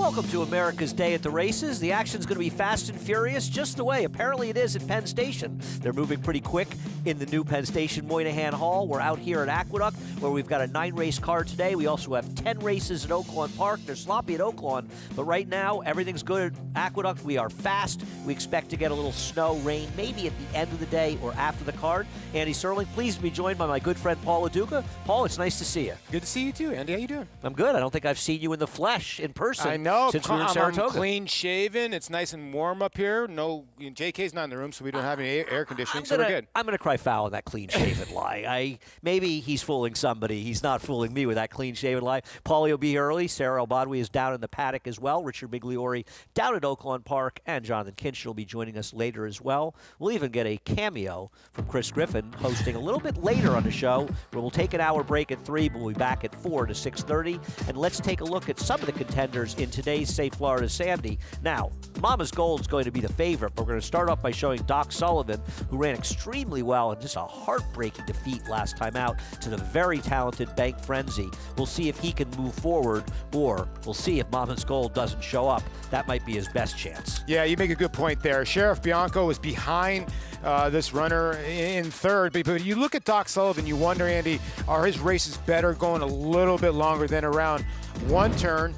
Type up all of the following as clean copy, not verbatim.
Welcome to America's Day at the Races. The action's going to be fast and furious, just the way apparently it is at Penn Station. They're moving pretty quick in the new Penn Station Moynihan Hall. We're out here at Aqueduct, where we've got a 9-race card today. We also have 10 races at Oakland Park. They're sloppy at Oakland, but right now everything's good at Aqueduct. We are fast. We expect to get a little snow, rain, maybe at the end of the day or after the card. Andy Serling, pleased to be joined by my good friend Paul LaDuca. Paul, it's nice to see you. Good to see you too, Andy. How you doing? I'm good. I don't think I've seen you in the flesh, in person. I know. Since we were in Saratoga. I'm clean shaven. It's nice and warm up here. No, JK's not in the room, so we don't have any air conditioning, so we're good. I'm going to cry foul on that clean-shaven lie. Maybe he's fooling somebody. He's not fooling me with that clean-shaven lie. Paulie will be early. Sarah Elbadwi is down in the paddock as well. Richard Migliori down at Oakland Park, and Jonathan Kinch will be joining us later as well. We'll even get a cameo from Chris Griffin hosting a little bit later on the show, where we'll take an hour break at 3, but we'll be back at 4 to 6:30. And let's take a look at some of the contenders in today's Say Florida Sandy. Now, Mama's Gold's going to be the favorite, but we're going to start off by showing Doc Sullivan, who ran extremely well in just a heartbreaking defeat last time out to the very talented Bank Frenzy. We'll see if he can move forward, or we'll see if Mama's Gold doesn't show up. That might be his best chance. Yeah, you make a good point there. Sheriff Bianco was behind this runner in third, but you look at Doc Sullivan, you wonder, Andy, are his races better going a little bit longer than around one turn?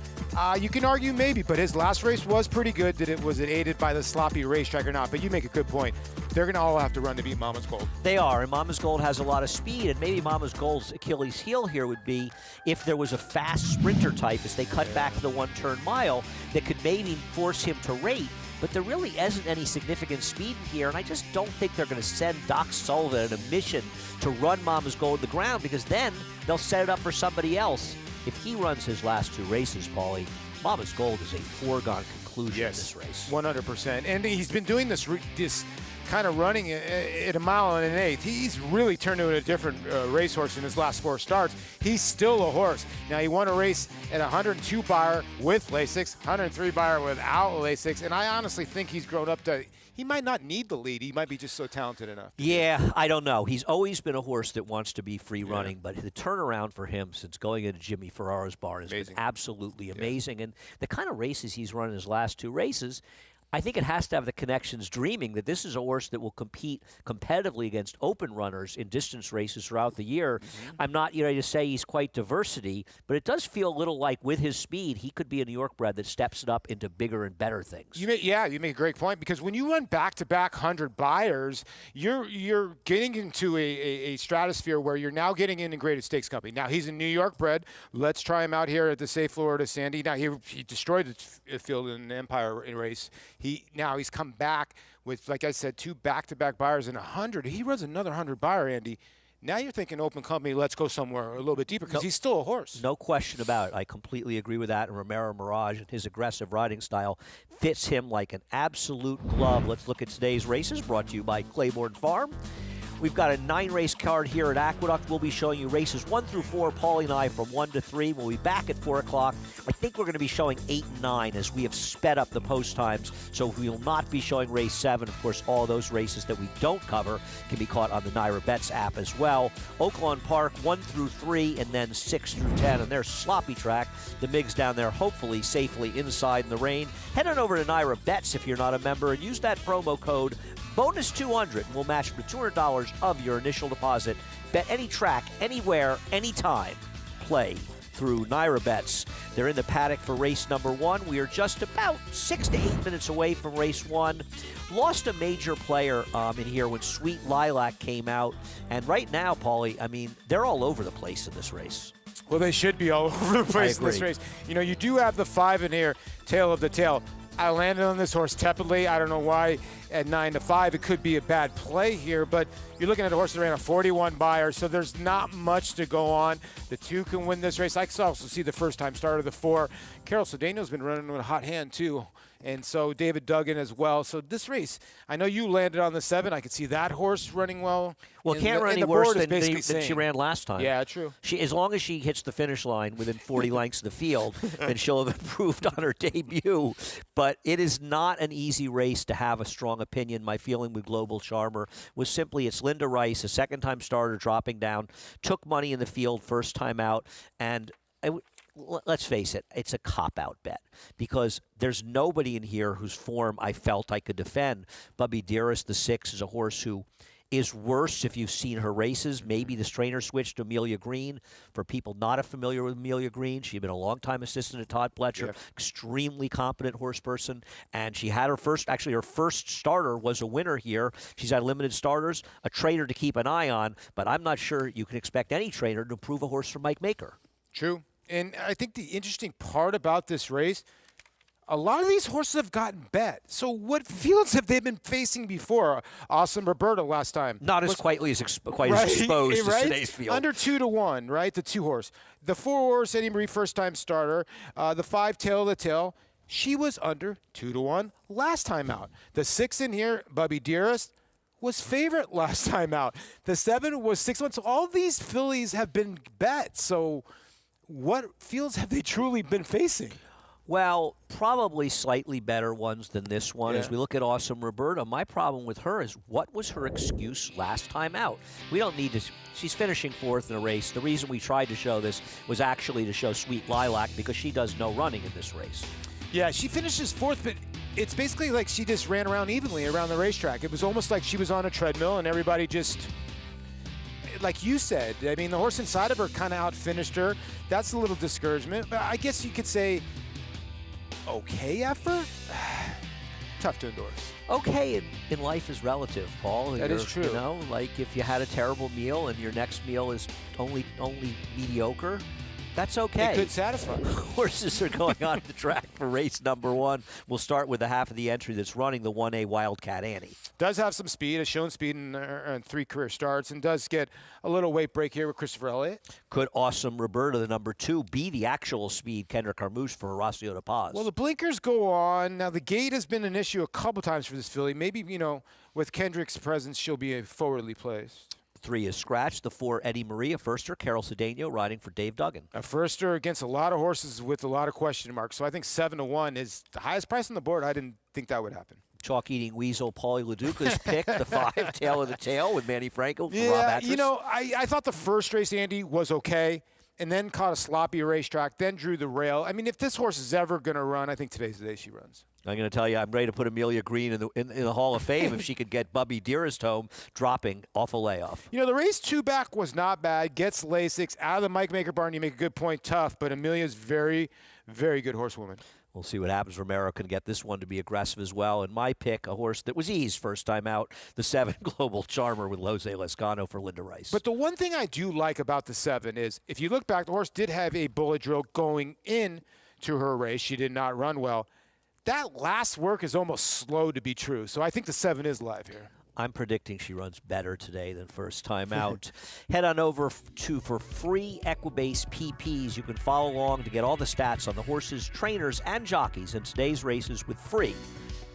You can argue maybe, but his last race was pretty good. Was it aided by the sloppy racetrack or not? But you make a good point. They're going to all have to run to beat Mama's Gold. They are, and Mama's Gold has a lot of speed, and maybe Mama's Gold's Achilles heel here would be if there was a fast sprinter type as they cut back to the one-turn mile that could maybe force him to rate. But there really isn't any significant speed in here, and I just don't think they're going to send Doc Sullivan on a mission to run Mama's Gold to the ground, because then they'll set it up for somebody else. If he runs his last 2 races, Paulie, Mama's Gold is a foregone conclusion in this race. 100%. And he's been doing this kind of running at 1 1/8. He's really turned into a different racehorse in his last 4 starts. He's still a horse. Now, he won a race at 102 Beyer with Lasix, 103 Beyer without Lasix, and I honestly think he's grown up to – he might not need the lead. He might be just so talented enough. Yeah, I don't know. He's always been a horse that wants to be free running, but the turnaround for him since going into Jimmy Ferraro's barn has been absolutely amazing. And the kind of races he's run in his last 2 races, I think it has to have the connections dreaming that this is a horse that will compete competitively against open runners in distance races throughout the year. I'm not ready to say he's quite diversity, but it does feel a little like with his speed, he could be a New York bred that steps it up into bigger and better things. You make a great point, because when you run back-to-back 100 Beyers, you're getting into a stratosphere where you're now getting integrated stakes company. Now, he's a New York bred. Let's try him out here at the Say Florida Sandy. Now, he destroyed the field in the Empire race. Now he's come back with, like I said, 2 back-to-back Beyers and 100. He runs another 100 Beyer, Andy. Now you're thinking open company, let's go somewhere a little bit deeper, because he's still a horse. No question about it. I completely agree with that. And Romero Mirage and his aggressive riding style fits him like an absolute glove. Let's look at today's races, brought to you by Claiborne Farm. We've got a 9-race card here at Aqueduct. We'll be showing you races 1 through 4, Paulie and I, from 1 to 3. We'll be back at 4 o'clock. I think we're going to be showing 8 and 9 as we have sped up the post times. So we will not be showing race 7. Of course, all those races that we don't cover can be caught on the Naira Bets app as well. Oakland Park, 1 through 3, and then 6 through 10. And there's sloppy track. The MIGs down there, hopefully safely inside in the rain. Head on over to Naira Bets if you're not a member, and use that promo code Bonus 200, and we'll match for $200 of your initial deposit. Bet any track, anywhere, anytime. Play through Naira Bets. They're in the paddock for race number 1. We are just about 6 to 8 minutes away from race 1. Lost a major player in here when Sweet Lilac came out. And right now, Paulie, I mean, they're all over the place in this race. Well, they should be all over the place in this race. You know, you do have the 5 in here, tail of the tail. I landed on this horse tepidly. I don't know why at 9 to 5. It could be a bad play here, but you're looking at a horse that ran a 41 Beyer, so there's not much to go on. The 2 can win this race. I can also see the first-time starter of the 4. Carol Cedeno's been running with a hot hand, too. And so David Duggan as well. So this race, I know you landed on the 7. I could see that horse running well. Well, can't run any worse than she ran last time. Yeah, true. As long as she hits the finish line within 40 lengths of the field, then she'll have improved on her debut. But it is not an easy race to have a strong opinion. My feeling with Global Charmer was simply it's Linda Rice, a second-time starter, dropping down, took money in the field first time out, and let's face it, it's a cop-out bet because there's nobody in here whose form I felt I could defend. Bubby Dearest, the 6, is a horse who is worse if you've seen her races. Maybe the trainer switched to Amelia Green. For people not familiar with Amelia Green, she'd been a longtime assistant at Todd Pletcher, extremely competent horse person, and she had her first starter was a winner here. She's had limited starters, a trainer to keep an eye on, but I'm not sure you can expect any trainer to improve a horse from Mike Maker. True. And I think the interesting part about this race, a lot of these horses have gotten bet. So what fields have they been facing before? Awesome Roberta last time. Not as quite as exposed as today's field. Under 2-1, right? The 2 horse. The 4 horse, Eddie Marie, first-time starter. The 5, Tail of the Tail. She was under 2-1 last time out. The 6 in here, Bubby Dearest, was favorite last time out. The 7 was 6-1. So all these fillies have been bet. So what fields have they truly been facing? Well, probably slightly better ones than this one. As we look at Awesome Roberta, my problem with her is what was her excuse last time out? We don't need to. She's finishing 4th in a race. The reason we tried to show this was actually to show Sweet Lilac because she does no running in this race. Yeah, she finishes 4th, but it's basically like she just ran around evenly around the racetrack. It was almost like she was on a treadmill and everybody just, like you said, I mean, the horse inside of her kind of out-finished her. That's a little discouragement. But I guess you could say okay effort? Tough to endorse. Okay in life is relative, Paul. That is true. You know, like if you had a terrible meal and your next meal is only mediocre, that's okay. It could satisfy. Horses are going on the track for race number 1. We'll start with the half of the entry that's running, the 1A Wildcat Annie. Does have some speed, has shown speed in 3 career starts, and does get a little weight break here with Christopher Elliott. Could Awesome Roberta, the number 2, be the actual speed Kendrick Carmouche for Horacio de Paz? Well, the blinkers go on. Now, the gate has been an issue a couple times for this filly. Maybe, you know, with Kendrick's presence, she'll be forwardly placed. 3 is scratched. The 4, Eddie Marie, a firster. Carol Cedeno riding for Dave Duggan. A firster against a lot of horses with a lot of question marks. So I think 7-1 is the highest price on the board. I didn't think that would happen. Chalk-eating weasel Paulie LaDuca's pick, the 5, Tail of the Tail with Manny Franco for Rob Yeah, Atras. you know, I thought the first race, Andy, was okay, and then caught a sloppy racetrack, then drew the rail. I mean, if this horse is ever going to run, I think today's the day she runs. I'm going to tell you, I'm ready to put Amelia Green in the Hall of Fame if she could get Bubby Dearest home, dropping off a layoff. You know, the race 2 back was not bad. Gets Lasix out of the Mike Maker barn. You make a good point, tough, but Amelia's very, very good horsewoman. We'll see what happens. Romero can get this one to be aggressive as well. And my pick, a horse that was eased first time out, the 7 Global Charmer with Jose Lescano for Linda Rice. But the one thing I do like about the 7 is, if you look back, the horse did have a bullet drill going in to her race. She did not run well. That last work is almost slow to be true. So I think the 7 is live here. I'm predicting she runs better today than first time out. Head on over for free Equibase PPs. You can follow along to get all the stats on the horses, trainers, and jockeys in today's races with free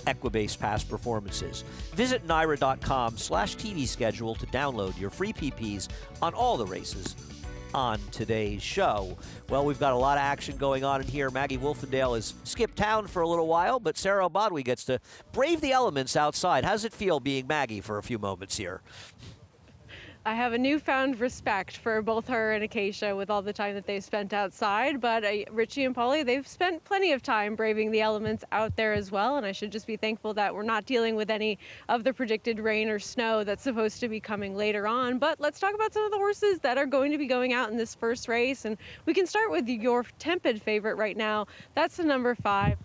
Equibase past performances. Visit NYRA.com/TV schedule to download your free PPs on all the races on today's show. Well, we've got a lot of action going on in here. Maggie Wolfendale has skipped town for a little while, but Sarah Bodwy gets to brave the elements outside. How does it feel being Maggie for a few moments here? I have a newfound respect for both her and Acacia with all the time that they've spent outside, but Richie and Polly, they've spent plenty of time braving the elements out there as well, and I should just be thankful that we're not dealing with any of the predicted rain or snow that's supposed to be coming later on. But let's talk about some of the horses that are going to be going out in this first race, and we can start with your tepid favorite right now. That's the number 5,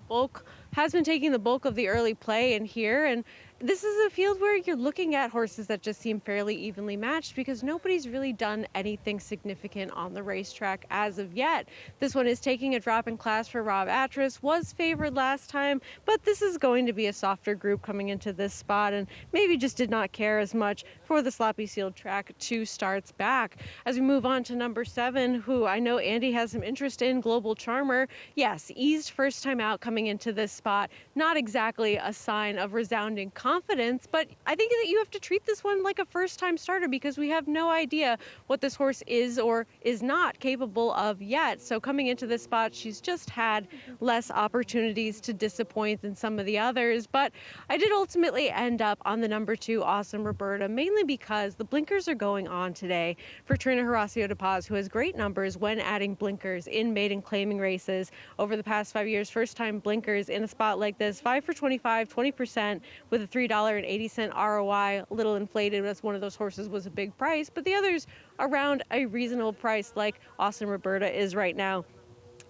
who has been taking the bulk of the early play in here, and this is a field where you're looking at horses that just seem fairly evenly matched because nobody's really done anything significant on the racetrack as of yet. This one is taking a drop in class for Rob Atras, was favored last time, but this is going to be a softer group coming into this spot and maybe just did not care as much for the sloppy sealed track 2 starts back. As we move on to number 7, who I know Andy has some interest in, Global Charmer. Yes, eased first time out coming into this spot. Not exactly a sign of resounding confidence confidence, but I think that you have to treat this one like a first-time starter because we have no idea what this horse is or is not capable of yet. So coming into this spot, she's just had less opportunities to disappoint than some of the others, but I did ultimately end up on the number 2, Awesome Roberta, mainly because the blinkers are going on today for trainer Horacio De Paz, who has great numbers when adding blinkers in maiden claiming races over the past 5 years. First time blinkers in a spot like this, 5 for 25, 20% with a $3.80 ROI, a little inflated as one of those horses was a big price, but the others around a reasonable price like Awesome Roberta is right now.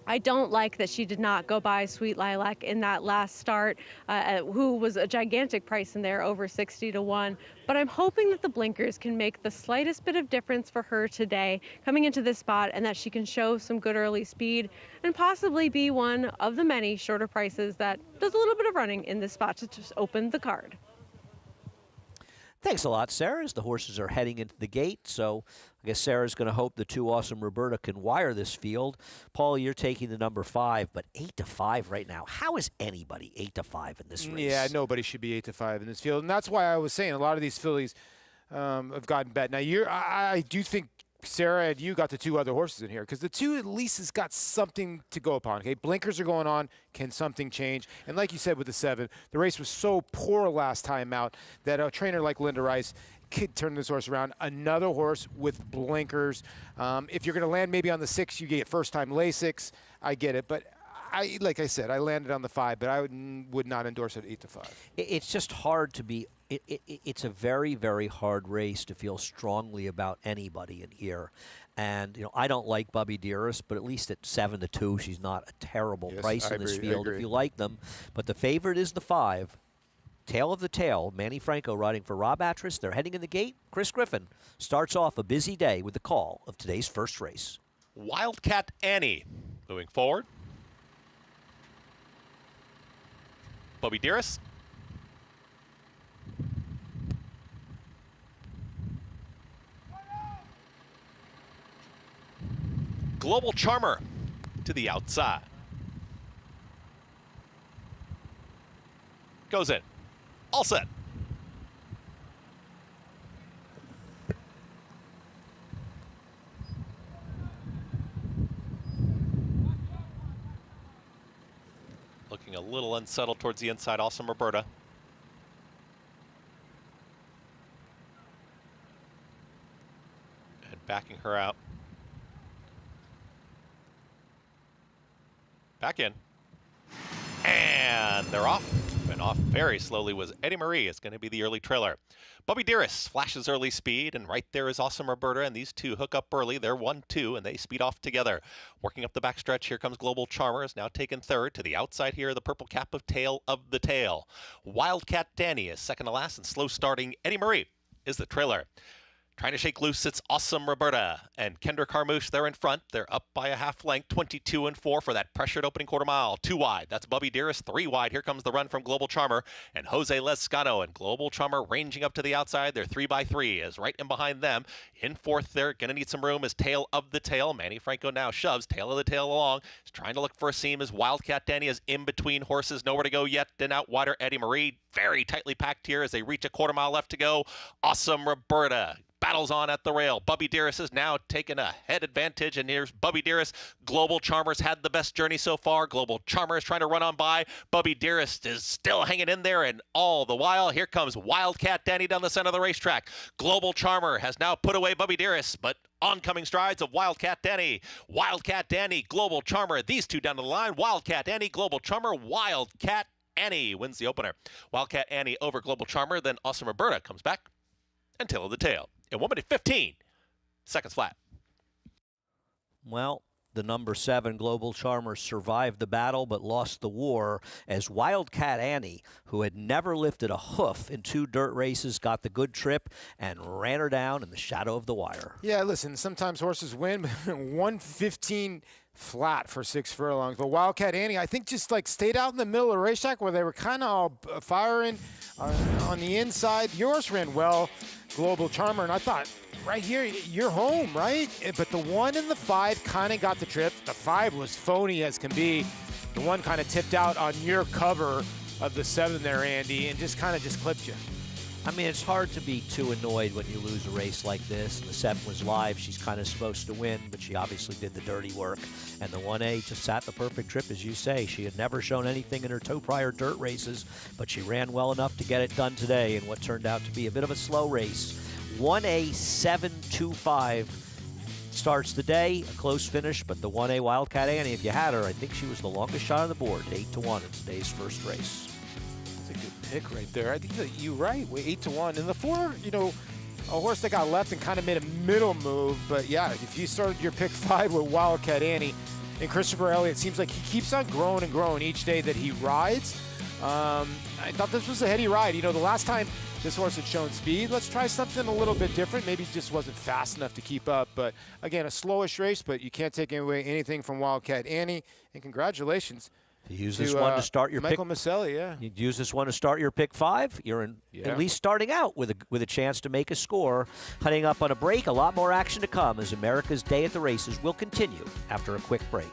I don't like that she did not go by Sweet Lilac in that last start, who was a gigantic price in there, over 60 to 1. But I'm hoping that the blinkers can make the slightest bit of difference for her today coming into this spot, and that she can show some good early speed and possibly be one of the many shorter prices that does a little bit of running in this spot to just open the card. Thanks a lot, Sarah, as the horses are heading into the gate. So I guess Sarah's going to hope the 2 Awesome Roberta can wire this field. Paul, you're taking the number 5, but 8 to 5 right now. How is anybody 8 to 5 in this race? Yeah, nobody should be 8 to 5 in this field. And that's why I was saying a lot of these fillies have gotten bet. Now, I do think Sarah and you got the 2 other horses in here because the 2 at least has got something to go upon. Okay, blinkers are going on. Can something change? And like you said with the 7, the race was so poor last time out that a trainer like Linda Rice could turn this horse around. Another horse with blinkers. If you're going to land maybe on the 6, you get first-time Lasix. I get it, but like I said, I landed on the 5, but I would not endorse it 8 to 5. It's just hard to be. It's a very, very hard race to feel strongly about anybody in here. And, you know, I don't like Bubby Dearest, but at least at 7 to 2, she's not a terrible price in this field if you like them. But the favorite is the 5. Tail of the tail, Manny Franco riding for Rob Atras. They're heading in the gate. Chris Griffin starts off a busy day with the call of today's first race. Wildcat Annie moving forward. Bubby Dearest. Global Charmer to the outside. Goes in. All set. Looking a little unsettled towards the inside, Awesome Roberta. And backing her out. Back in. And they're off. And off very slowly was Eddie Marie. Is going to be the early trailer. Bubby Dearest flashes early speed, and right there is Awesome Roberta, and these 2 hook up early. They're 1-2, and they speed off together. Working up the backstretch, here comes Global Charmer, is now taken 3rd. To the outside here, the purple cap of Tail of the Tail. Wildcat Danny is second to last, and slow starting Eddie Marie is the trailer. Trying to shake loose, it's Awesome Roberta. And Kendra Carmouche, they're in front. They're up by a half length, 22-4 for that pressured opening quarter mile. 2 wide. That's Bubby Dearest. 3 wide. Here comes the run from Global Charmer and Jose Lescano. And Global Charmer ranging up to the outside. They're 3 by 3 is right in behind them. In 4th, they're going to need some room is Tail of the Tail. Manny Franco now shoves Tail of the Tail along. He's trying to look for a seam as Wildcat Danny is in between horses. Nowhere to go yet. Then out wider Eddie Marie. Very tightly packed here as they reach a quarter mile left to go. Awesome Roberta battles on at the rail. Bubby Dearest is now taking a head advantage, and here's Bubby Dearest. Global Charmer's had the best journey so far. Global Charmer is trying to run on by. Bubby Dearest is still hanging in there, and all the while, here comes Wildcat Danny down the center of the racetrack. Global Charmer has now put away Bubby Dearest, but oncoming strides of Wildcat Danny. Wildcat Danny, Global Charmer, these 2 down the line. Wildcat Danny, Global Charmer, Wildcat Annie wins the opener. Wildcat Annie over Global Charmer, then Awesome Roberta comes back, and Tail of the Tail. In 1 minute 15 seconds flat. Well, the number 7 Global Charmer survived the battle but lost the war as Wildcat Annie, who had never lifted a hoof in 2 dirt races, got the good trip and ran her down in the shadow of the wire. Yeah, listen, sometimes horses win, but 115 flat for 6 furlongs. But Wildcat Annie, I think, just like stayed out in the middle of the racetrack where they were kind of all firing on the inside. Yours ran well, Global Charmer, and I thought, right here, you're home, right? But the 1 and the 5 kind of got the trip. The 5 was phony as can be. The 1 kind of tipped out on your cover of the 7 there, Andy, and just kind of clipped you. I mean, it's hard to be too annoyed when you lose a race like this. And the 7 was live. She's kind of supposed to win, but she obviously did the dirty work. And the 1A just sat the perfect trip, as you say. She had never shown anything in her 2 prior dirt races, but she ran well enough to get it done today in what turned out to be a bit of a slow race. 1A 7.25 starts the day, a close finish, but the 1A Wildcat Annie, if you had her, I think she was the longest shot on the board, 8-1 in today's first race. Pick right there. I think that you're right. 8-1. And the 4, you know, a horse that got left and kind of made a middle move. But yeah, if you started your pick 5 with Wildcat Annie and Christopher Elliott, it seems like he keeps on growing and growing each day that he rides. I thought this was a heady ride. You know, the last time this horse had shown speed, let's try something a little bit different. Maybe just wasn't fast enough to keep up. But again, a slowish race, but you can't take away anything from Wildcat Annie. And congratulations. You use this one to start your Michael pick. Maselli, yeah. You use this one to start your pick 5. You're at least starting out with a chance to make a score. Heading up on a break, a lot more action to come as America's Day at the Races will continue after a quick break.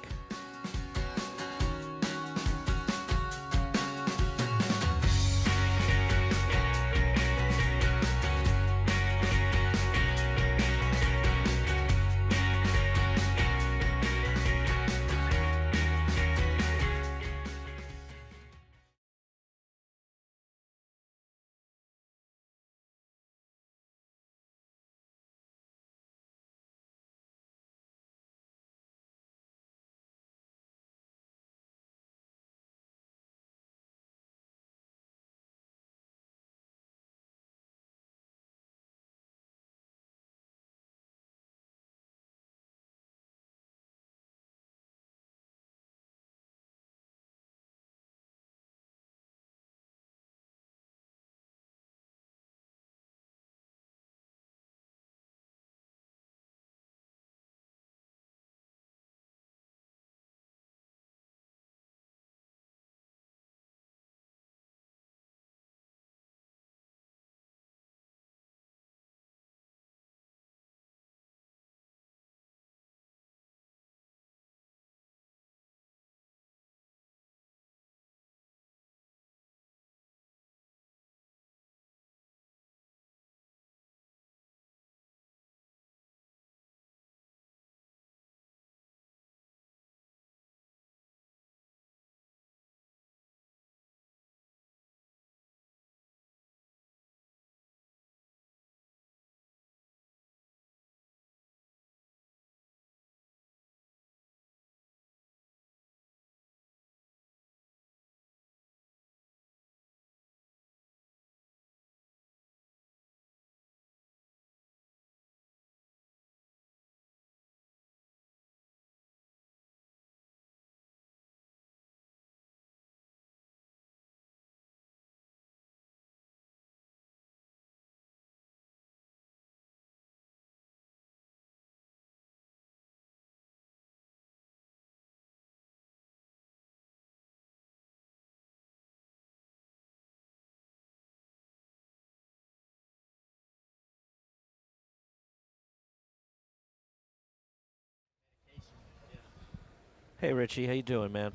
Hey, Richie, how you doing, man?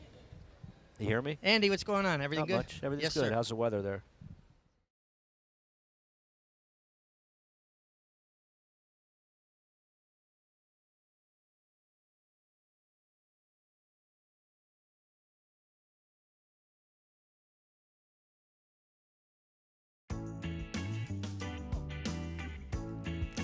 You hear me? Andy, what's going on? Everything Not good? much. Everything's Yes, good. sir. How's the weather there?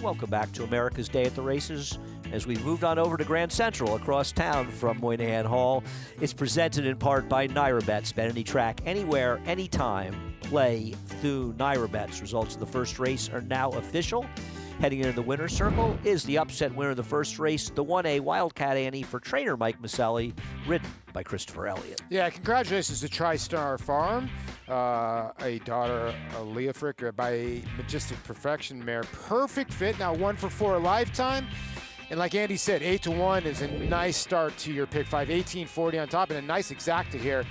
Welcome back to America's Day at the Races. As we've moved on over to Grand Central across town from Moynihan Hall, it's presented in part by NyraBets. Bet any track, anywhere, anytime. Play through NyraBets. Results of the first race are now official. Heading into the winner's circle is the upset winner of the first race, the 1A Wildcat Annie for trainer Mike Maselli, ridden by Christopher Elliott. Yeah, congratulations to TriStar Farm, a daughter of Leah Frick by Majestic Perfection mare. Perfect fit, now 1 for 4 a lifetime. And like Andy said, 8-1 is a nice start to your pick 5. 1840 on top and a nice exacta here.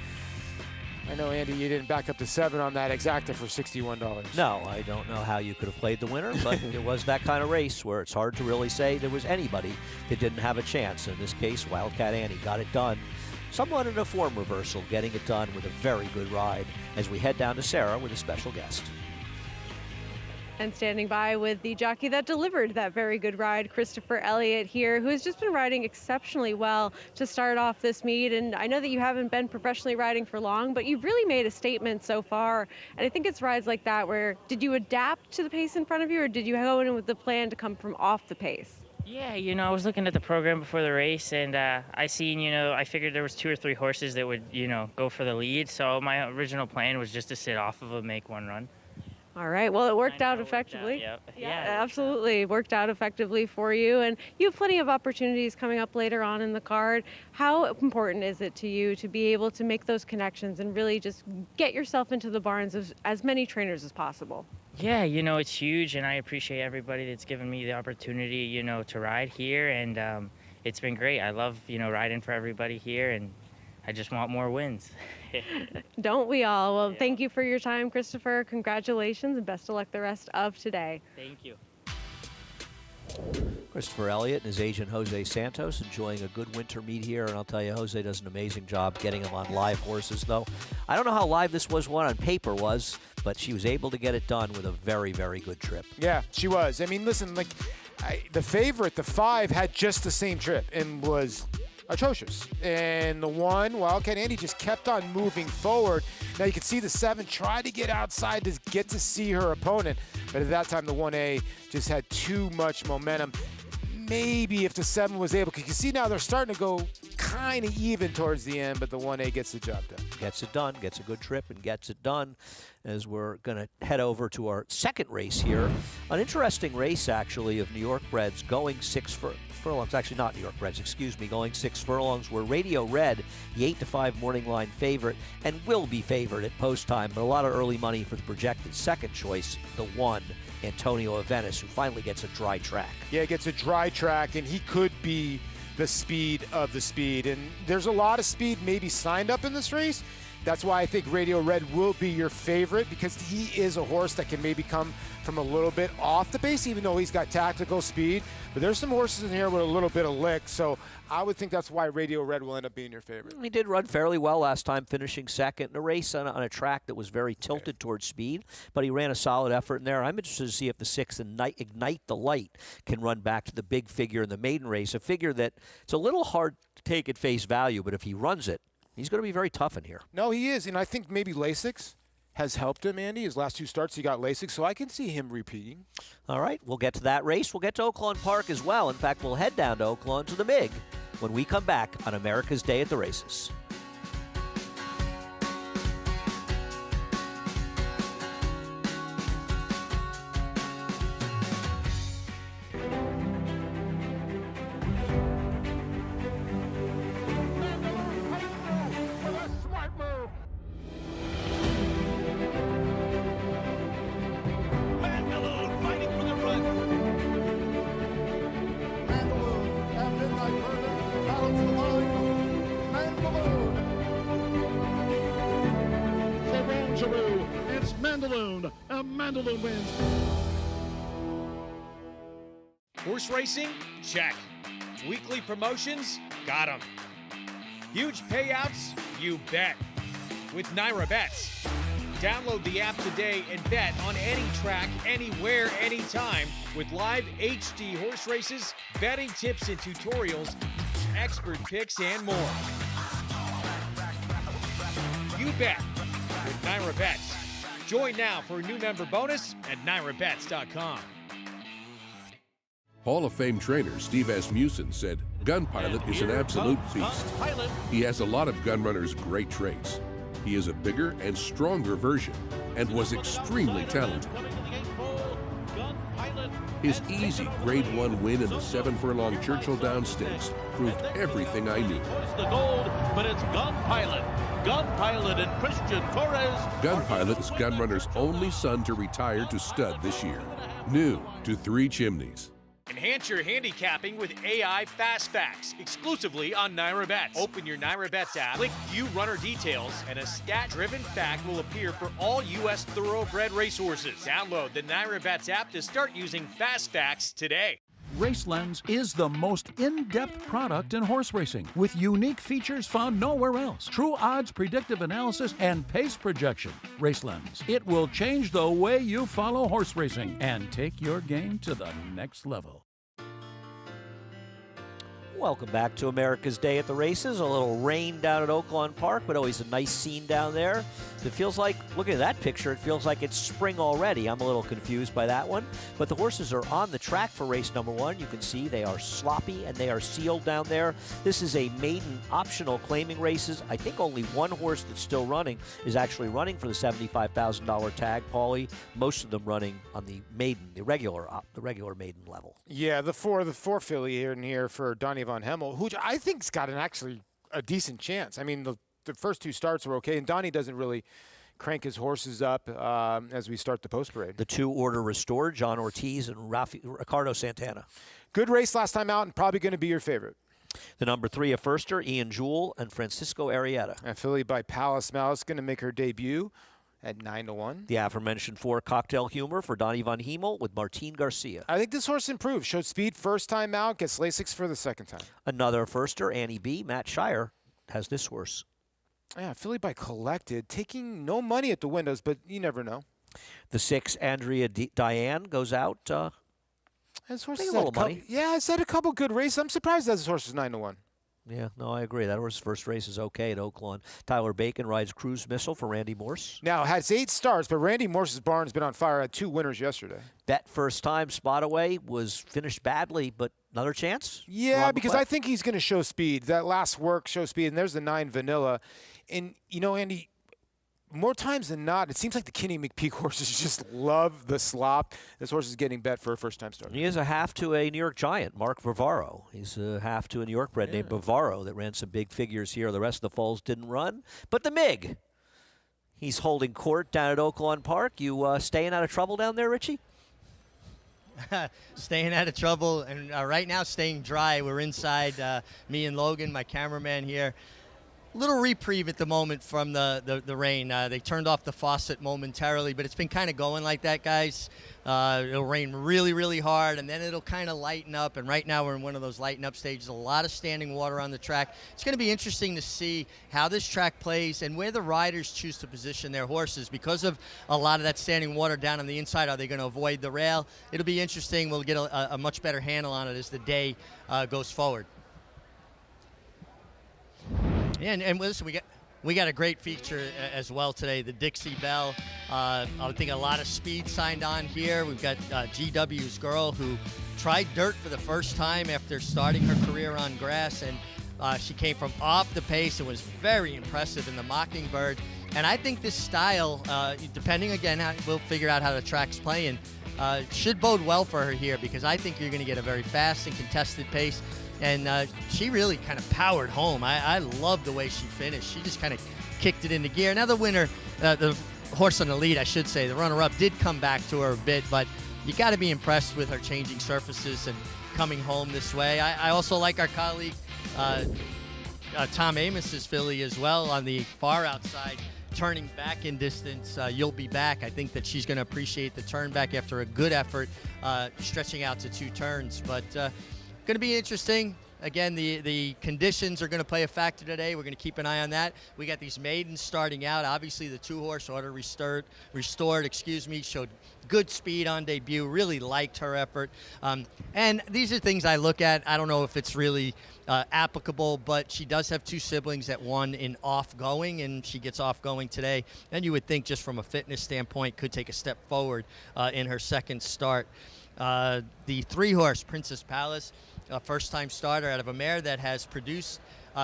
I know, Andy, you didn't back up the 7 on that exacta for $61. No, I don't know how you could have played the winner, but it was that kind of race where it's hard to really say there was anybody that didn't have a chance. In this case, Wildcat Annie got it done. Someone in a form reversal getting it done with a very good ride as we head down to Sarah with a special guest. And standing by with the jockey that delivered that very good ride, Christopher Elliott here, who has just been riding exceptionally well to start off this meet. And I know that you haven't been professionally riding for long, but you've really made a statement so far. And I think it's rides like that where, did you adapt to the pace in front of you, or did you go in with the plan to come from off the pace? Yeah, I was looking at the program before the race, and I figured there was 2 or 3 horses that would, go for the lead. So my original plan was just to sit off of them, make one run. All right. Well, it worked out effectively. Yep. Yeah, absolutely. Worked out effectively for you. And you have plenty of opportunities coming up later on in the card. How important is it to you to be able to make those connections and really just get yourself into the barns of as many trainers as possible? Yeah, it's huge, and I appreciate everybody that's given me the opportunity, to ride here. And it's been great. I love, riding for everybody here, and I just want more wins. Don't we all? Well, Thank you for your time, Christopher. Congratulations and best of luck the rest of today. Thank you. Christopher Elliott and his agent Jose Santos enjoying a good winter meet here, and I'll tell you, Jose does an amazing job getting them on live horses, though. I don't know how live this one on paper was, but she was able to get it done with a very, very good trip. Yeah, she was. I mean, listen, the favorite, the 5, had just the same trip and was atrocious. And the 1, Wildcat Andy, just kept on moving forward. Now you can see the 7 try to get outside to get to see her opponent, but at that time the 1A just had too much momentum. Maybe if the 7 was able, because you see now they're starting to go kind of even towards the end, but the 1A gets the job done. Gets it done, gets a good trip, and gets it done as we're going to head over to our second race here. An interesting race, actually, of New York breds going 6 furlongs. Actually, not New York breds, excuse me, going 6 furlongs, where Radio Red, the 8-5 morning line favorite, and will be favored at post time, but a lot of early money for the projected second choice, the 1, Antonio Avenis, who finally gets a dry track. Yeah, he gets a dry track, and he could be the speed of the speed. And there's a lot of speed maybe signed up in this race. That's why I think Radio Red will be your favorite, because he is a horse that can maybe come from a little bit off the base, even though he's got tactical speed. But there's some horses in here with a little bit of lick, so I would think that's why Radio Red will end up being your favorite. He did run fairly well last time, finishing second in a race on a track that was very tilted towards speed, but he ran a solid effort in there. I'm interested to see if the 6 Ignite the Light can run back to the big figure in the maiden race, a figure that it's a little hard to take at face value, but if he runs it, he's going to be very tough in here. No, he is, and I think maybe Lasix has helped him, Andy. His last 2 starts, he got Lasix, so I can see him repeating. All right, we'll get to that race. We'll get to Oakland Park as well. In fact, we'll head down to Oakland to the MIG when we come back on America's Day at the Races. It's Mandaloon, and Mandaloon wins. Horse racing? Check. Weekly promotions? Got 'em. Huge payouts? You bet. With Naira Bets. Download the app today and bet on any track, anywhere, anytime with live HD horse races, betting tips and tutorials, expert picks, and more. You bet with Naira Bets. Join now for a new member bonus at NairaBets.com. Hall of Fame trainer Steve Asmussen said, Gun Pilot is an absolute beast. He has a lot of gun runners' great traits. He is a bigger and stronger version and was extremely talented. His easy Grade 1 win in the 7-furlong Churchill Downs Stakes proved everything I knew. It's the gold, but it's Gun Pilot. Gun Pilot and Christian Torres. Gun Pilot is Gun Runner's only son to retire to stud this year. New to 3 Chimneys. Enhance your handicapping with AI Fast Facts, exclusively on Naira Bets. Open your Naira Bets app, click View Runner Details, and a stat-driven fact will appear for all U.S. thoroughbred racehorses. Download the Naira Bets app to start using Fast Facts today. RaceLens is the most in-depth product in horse racing, with unique features found nowhere else. True odds, predictive analysis, and pace projection. RaceLens. It will change the way you follow horse racing and take your game to the next level. Welcome back to America's Day at the Races. A little rain down at Oakland Park, but always a nice scene down there. It feels like, looking at that picture, it feels like it's spring already. I'm a little confused by that one. But the horses are on the track for race number 1. You can see they are sloppy and they are sealed down there. This is a maiden optional claiming races. I think only one horse that's still running is actually running for the $75,000 tag, Paulie. Most of them running on the maiden, the regular maiden level. Yeah, the four filly here and here for Donnie Von Hemmel, who I think's got actually a decent chance. I mean, the first 2 starts were okay, and Donnie doesn't really crank his horses up as we start the post parade. The 2 order restored, John Ortiz and Ricardo Santana. Good race last time out, and probably going to be your favorite. The number 3 a firster, Ian Jewell and Francisco Arrieta. A filly by Palace Malice going to make her debut at 9-1. The aforementioned 4 Cocktail Humor for Donnie Von Hemel with Martin Garcia. I think this horse improved. Showed speed first time out, gets Lasix for the second time. Another firster, Annie B. Matt Shire has this horse. Yeah, filly by Collected, taking no money at the windows, but you never know. The 6 Andrea Diane goes out. This horse a has little had money. Yeah, it's had a couple good races. I'm surprised that this horse is 9-1. Yeah, no, I agree. That horse's first race is okay at Oakland. Tyler Bacon rides Cruise Missile for Randy Morse. Now, has 8 starts, but Randy Morse's barn's been on fire. Had 2 winners yesterday. Bet first time spot away was finished badly, but another chance? Yeah, because I think he's going to show speed. That last work show speed, and there's the 9 Vanilla. And, you know, Andy, more times than not, it seems like the Kenny McPeak horses just love the slop. This horse is getting bet for a first-time starter. He is a half to a New York Giant, Mark Bavaro. He's a half to a New York bred named Bavaro that ran some big figures here. The rest of the foals didn't run. But the MIG, he's holding court down at Oakland Park. You staying out of trouble down there, Richie? Staying out of trouble, and right now staying dry. We're inside, me and Logan, my cameraman here. Little reprieve at the moment from the rain. They turned off the faucet momentarily, but it's been kind of going like that, guys. It'll rain really, really hard, and then it'll kind of lighten up. And right now we're in one of those lighten up stages. A lot of standing water on the track. It's going to be interesting to see how this track plays and where the riders choose to position their horses. Because of a lot of that standing water down on the inside, are they going to avoid the rail? It'll be interesting. We'll get a much better handle on it as the day goes forward. Yeah, and listen, we got a great feature as well today. The Dixie Bell. I think a lot of speed signed on here. We've got GW's girl who tried dirt for the first time after starting her career on grass, and she came from off the pace and was very impressive in the Mockingbird. And I think this style, depending again, we'll figure out how the track's playing, should bode well for her here, because I think you're going to get a very fast and contested pace. And she really kind of powered home. I love the way she finished. She just kind of kicked it into gear. Now the winner, the horse on the lead, I should say, the runner-up did come back to her a bit, but you got to be impressed with her changing surfaces and coming home this way. I also like our colleague Tom Amos's filly as well on the far outside, turning back in distance. You'll be back. I think that she's going to appreciate the turn back after a good effort, stretching out to 2 turns. But going to be interesting. Again, the conditions are going to play a factor today. We're going to keep an eye on that. We got these maidens starting out. Obviously, the 2-horse order restored, showed good speed on debut. Really liked her effort. And these are things I look at. I don't know if it's really applicable, but she does have 2 siblings that won in off-going, and she gets off-going today. And you would think, just from a fitness standpoint, could take a step forward in her second start. The 3-horse Princess Palace, a first-time starter out of a mare that has produced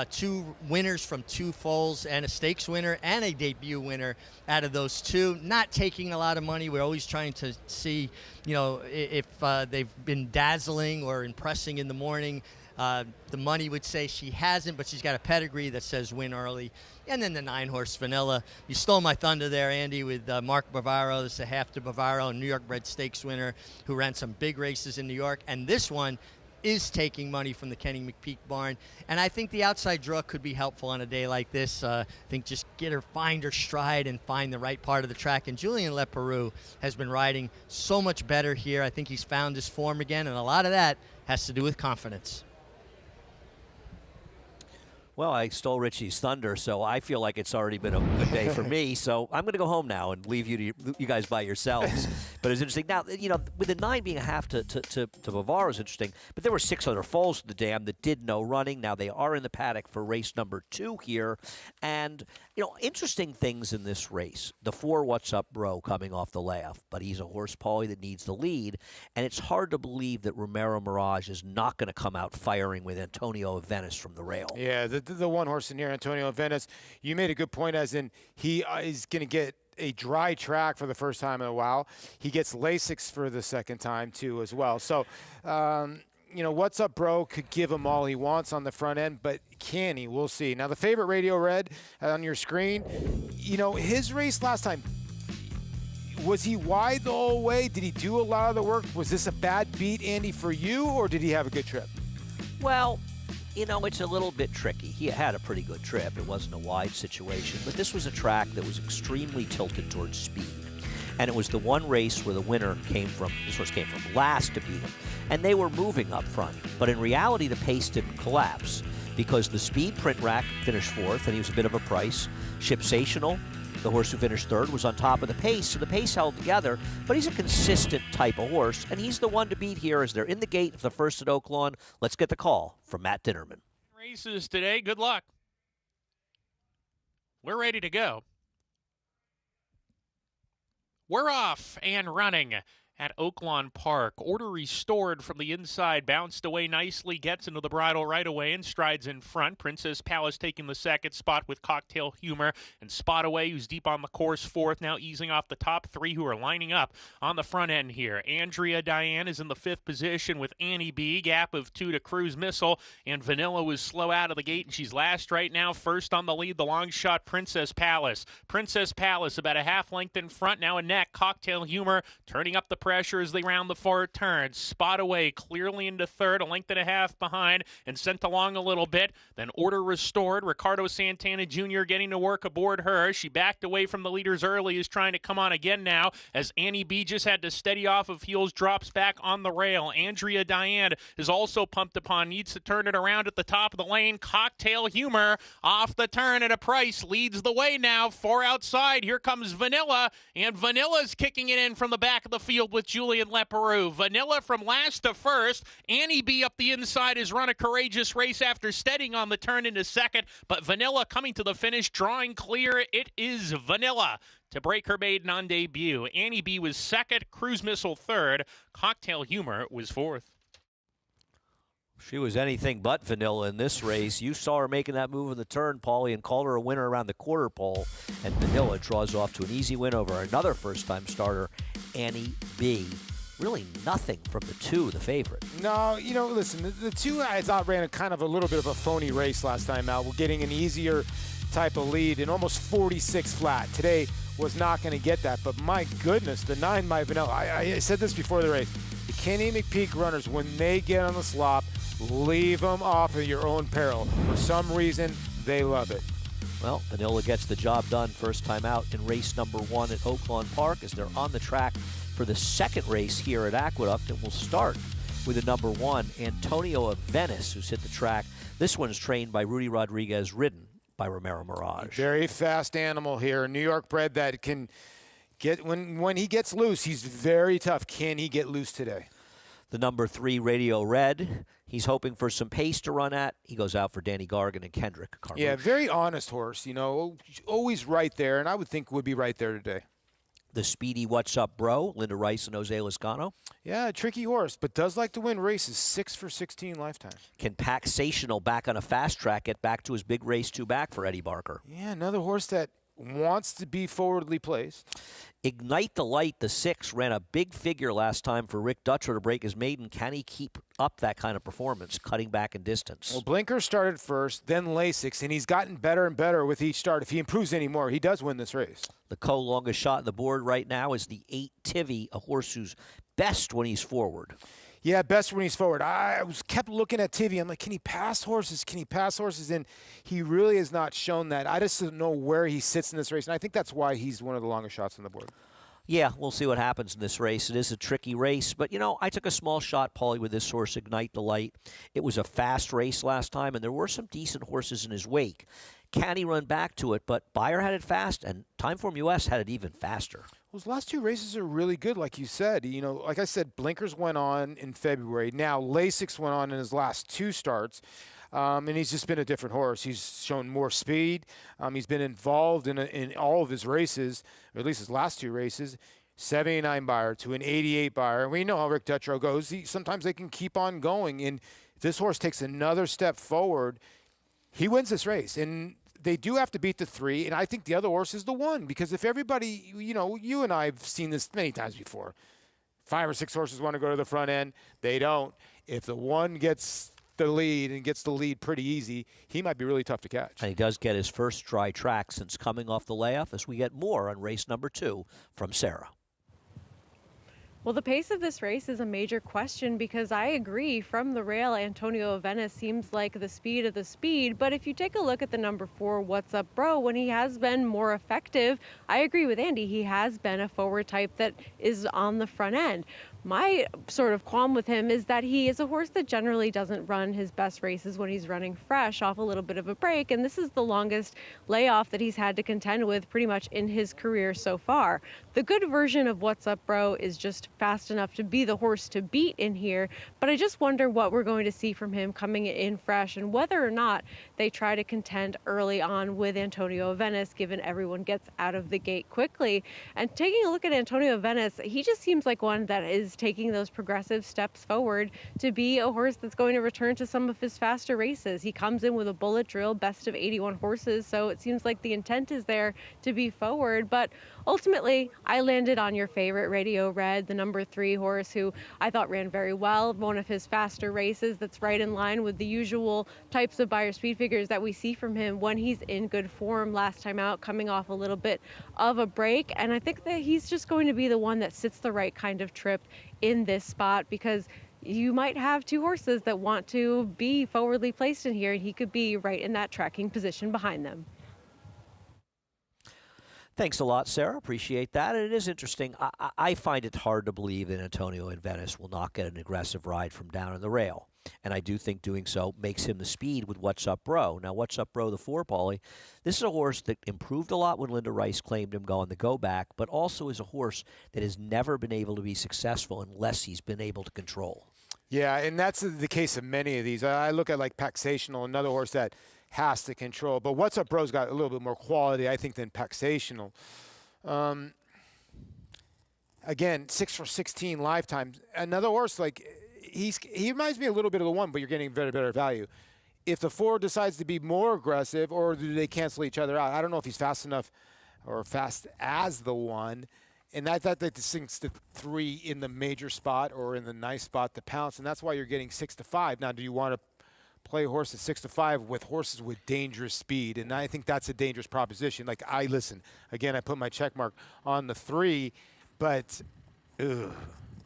2 winners from 2 foals and a stakes winner and a debut winner out of those 2. Not taking a lot of money. We're always trying to see, you know, if they've been dazzling or impressing in the morning. The money would say she hasn't, but she's got a pedigree that says win early. And then the 9-horse Vanilla. You stole my thunder there, Andy, with Mark Bavaro. This is a half to Bavaro, a New York bred stakes winner who ran some big races in New York. And this one is taking money from the Kenny McPeak barn. And I think the outside draw could be helpful on a day like this. I think just find her stride and find the right part of the track. And Julien Leparoux has been riding so much better here. I think he's found his form again, and a lot of that has to do with confidence. Well, I stole Richie's thunder, so I feel like it's already been a good day for me. So I'm going to go home now and leave you guys by yourselves. But it's interesting. Now, with the 9 being a half to Bavaro is interesting. But there were 6 other foals to the dam that did no running. Now they are in the paddock for race number 2 here. And, interesting things in this race. The 4 What's Up Bro coming off the layoff. But he's a horse, Paulie, that needs the lead. And it's hard to believe that Romero Mirage is not going to come out firing with Antonio of Venice from the rail. Yeah, the one horse in here, Antonio of Venice, you made a good point, as in he is going to get a dry track for the first time in a while. He gets Lasix for the second time, too, as well. So, What's Up Bro could give him all he wants on the front end, but can he? We'll see. Now, the favorite, Radio Red, on your screen, his race last time, was he wide the whole way? Did he do a lot of the work? Was this a bad beat, Andy, for you, or did he have a good trip? Well, it's a little bit tricky. He had a pretty good trip. It wasn't a wide situation, but this was a track that was extremely tilted towards speed. And it was the one race where the winner this horse came from last to beat him. And they were moving up front. But in reality, the pace didn't collapse because the speed print rack finished 4th, and he was a bit of a price. Shipsational, the horse who finished 3rd, was on top of the pace, so the pace held together, but he's a consistent type of horse, and he's the one to beat here as they're in the gate for the first at Oakland. Let's get the call from Matt Dinnerman. Races today. Good luck. We're ready to go. We're off and running at Oakland Park. Order restored from the inside, bounced away nicely, gets into the bridle right away and strides in front. Princess Palace taking the second spot with Cocktail Humor, and Spot Away, who's deep on the course, 4th, now easing off the top 3 who are lining up on the front end here. Andrea Diane is in the 5th position with Annie B, gap of 2 to Cruise Missile, and Vanilla was slow out of the gate, and she's last right now. First on the lead, the long shot, Princess Palace. Princess Palace about a half length in front, now a neck. Cocktail Humor turning up the pressure as they round the 4 turns. Spot Away clearly into 3rd, a length and a half behind, and sent along a little bit. Then Order Restored. Ricardo Santana Jr. getting to work aboard her. She backed away from the leaders early, is trying to come on again now as Annie B just had to steady off of heels, drops back on the rail. Andrea Diane is also pumped upon, needs to turn it around at the top of the lane. Cocktail Humor off the turn at a price, leads the way now. 4 outside. Here comes Vanilla, and Vanilla's kicking it in from the back of the field with Julian Leperoux. Vanilla from last to first. Annie B up the inside has run a courageous race after steadying on the turn into 2nd, but Vanilla coming to the finish, drawing clear. It is Vanilla to break her maiden on debut. Annie B was 2nd, Cruise Missile 3rd, Cocktail Humor was 4th. She was anything but Vanilla in this race. You saw her making that move in the turn, Paulie, and called her a winner around the quarter pole. And Vanilla draws off to an easy win over another first-time starter, Annie B. Really nothing from the 2, the favorite. No, listen, the 2 I thought ran a little bit of a phony race last time out. We're getting an easier type of lead and almost 46 flat. Today was not going to get that, but my goodness, the 9 by Vanilla. I said this before the race. The Kenny McPeak runners, when they get on the slop, leave them off at your own peril. For some reason, they love it. Well, Vanilla gets the job done first time out in race number 1 at Oakland Park as they're on the track for the second race here at Aqueduct. And we'll start with the number 1, Antonio of Venice, who's hit the track. This one's trained by Rudy Rodriguez, ridden by Romero Mirage. Very fast animal here. New York bred that can get, when he gets loose, he's very tough. Can he get loose today? The number 3, Radio Red. He's hoping for some pace to run at. He goes out for Danny Gargan and Kendrick Carmouche. Yeah, very honest horse, always right there, and I would think would be right there today. The speedy What's Up Bro, Linda Rice and Jose Lizcano. Yeah, tricky horse, but does like to win races. 6 for 16 lifetime. Can Paxational back on a fast track get back to his big race 2 back for Eddie Barker? Yeah, another horse that wants to be forwardly placed. Ignite the Light, the 6, ran a big figure last time for Rick Dutcher to break his maiden. Can he keep up that kind of performance, cutting back in distance? Well, Blinker started first, then Lasix, and he's gotten better and better with each start. If he improves any more, he does win this race. The co-longest shot on the board right now is the 8 Tivy, a horse who's best when he's forward. Yeah, best when he's forward. I kept looking at Tivy. I'm like, can he pass horses? Can he pass horses? And he really has not shown that. I just don't know where he sits in this race, and I think that's why he's one of the longest shots on the board. Yeah, we'll see what happens in this race. It is a tricky race, but, I took a small shot, Paulie, with this horse, Ignite the Light. It was a fast race last time, and there were some decent horses in his wake. Can he run back to it? But Beyer had it fast, and Timeform US had it even faster. Well, his last 2 races are really good, like you said. Like I said, blinkers went on in February. Now LASIX went on in his last 2 starts. And he's just been a different horse. He's shown more speed. He's been involved in all of his races, or at least his last 2 races. 79 Beyer to an 88 Beyer. And we know how Rick Dutrow goes. Sometimes they can keep on going. And if this horse takes another step forward, he wins this race. And they do have to beat the 3, and I think the other horse is the 1. Because if everybody, you and I have seen this many times before. 5 or 6 horses want to go to the front end. They don't. If the 1 gets the lead and gets the lead pretty easy, he might be really tough to catch. And he does get his first dry track since coming off the layoff, as we get more on race number 2 from Sarah. Well, the pace of this race is a major question because I agree, from the rail, Antonio Venice seems like the speed of the speed. But if you take a look at the number 4, What's Up Bro, when he has been more effective, I agree with Andy. He has been a forward type that is on the front end. My sort of qualm with him is that he is a horse that generally doesn't run his best races when he's running fresh off a little bit of a break, and this is the longest layoff that he's had to contend with pretty much in his career so far. The good version of What's Up Bro is just fast enough to be the horse to beat in here, but I just wonder what we're going to see from him coming in fresh and whether or not they try to contend early on with Antonio Venice, given everyone gets out of the gate quickly. And taking a look at Antonio Venice, he just seems like one that is taking those progressive steps forward to be a horse that's going to return to some of his faster races. He comes in with a bullet drill, best of 81 horses, so it seems like the intent is there to be forward. But ultimately, I landed on your favorite, Radio Red, the number 3 horse, who I thought ran very well. One of his faster races that's right in line with the usual types of Beyer speed figures that we see from him when he's in good form. Last time out, coming off a little bit of a break. And I think that he's just going to be the one that sits the right kind of trip in this spot, because you might have 2 horses that want to be forwardly placed in here, and he could be right in that tracking position behind them. Thanks a lot, Sarah. Appreciate that. And it is interesting. I find it hard to believe that Antonio in Venice will not get an aggressive ride from down in the rail. And I do think doing so makes him the speed with What's Up Bro. Now, What's Up Bro, the 4, Paulie, this is a horse that improved a lot when Linda Rice claimed him on the go back, but also is a horse that has never been able to be successful unless he's been able to control. Yeah, and that's the case of many of these. I look at like Paxational, another horse that has to control. But What's Up Bro's got a little bit more quality, I think, than Paxational. Again, 6 for 16 lifetime. Another horse, like, he reminds me a little bit of the 1, but you're getting better value. If the 4 decides to be more aggressive, or do they cancel each other out? I don't know if he's fast enough or fast as the 1. And I thought that distinguishes the 3 in the major spot or in the nice spot to pounce, and that's why you're getting 6 to 5. Now, do you want to play a horse at 6 to 5 with horses with dangerous speed? And I think that's a dangerous proposition. Like, I put my check mark on the 3, but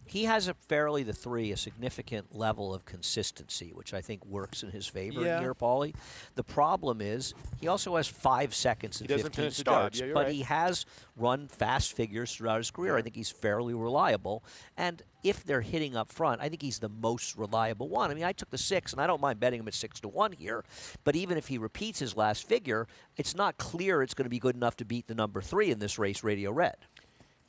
He has the 3, a significant level of consistency, which I think works in his favor here, Paulie. The problem is he also has 5 seconds in 15 starts, but he has run fast figures throughout his career. I think he's fairly reliable. And if they're hitting up front, I think he's the most reliable one. I mean, I took the 6, and I don't mind betting him at 6 to 1 here. But even if he repeats his last figure, it's not clear it's going to be good enough to beat the number 3 in this race, Radio Red.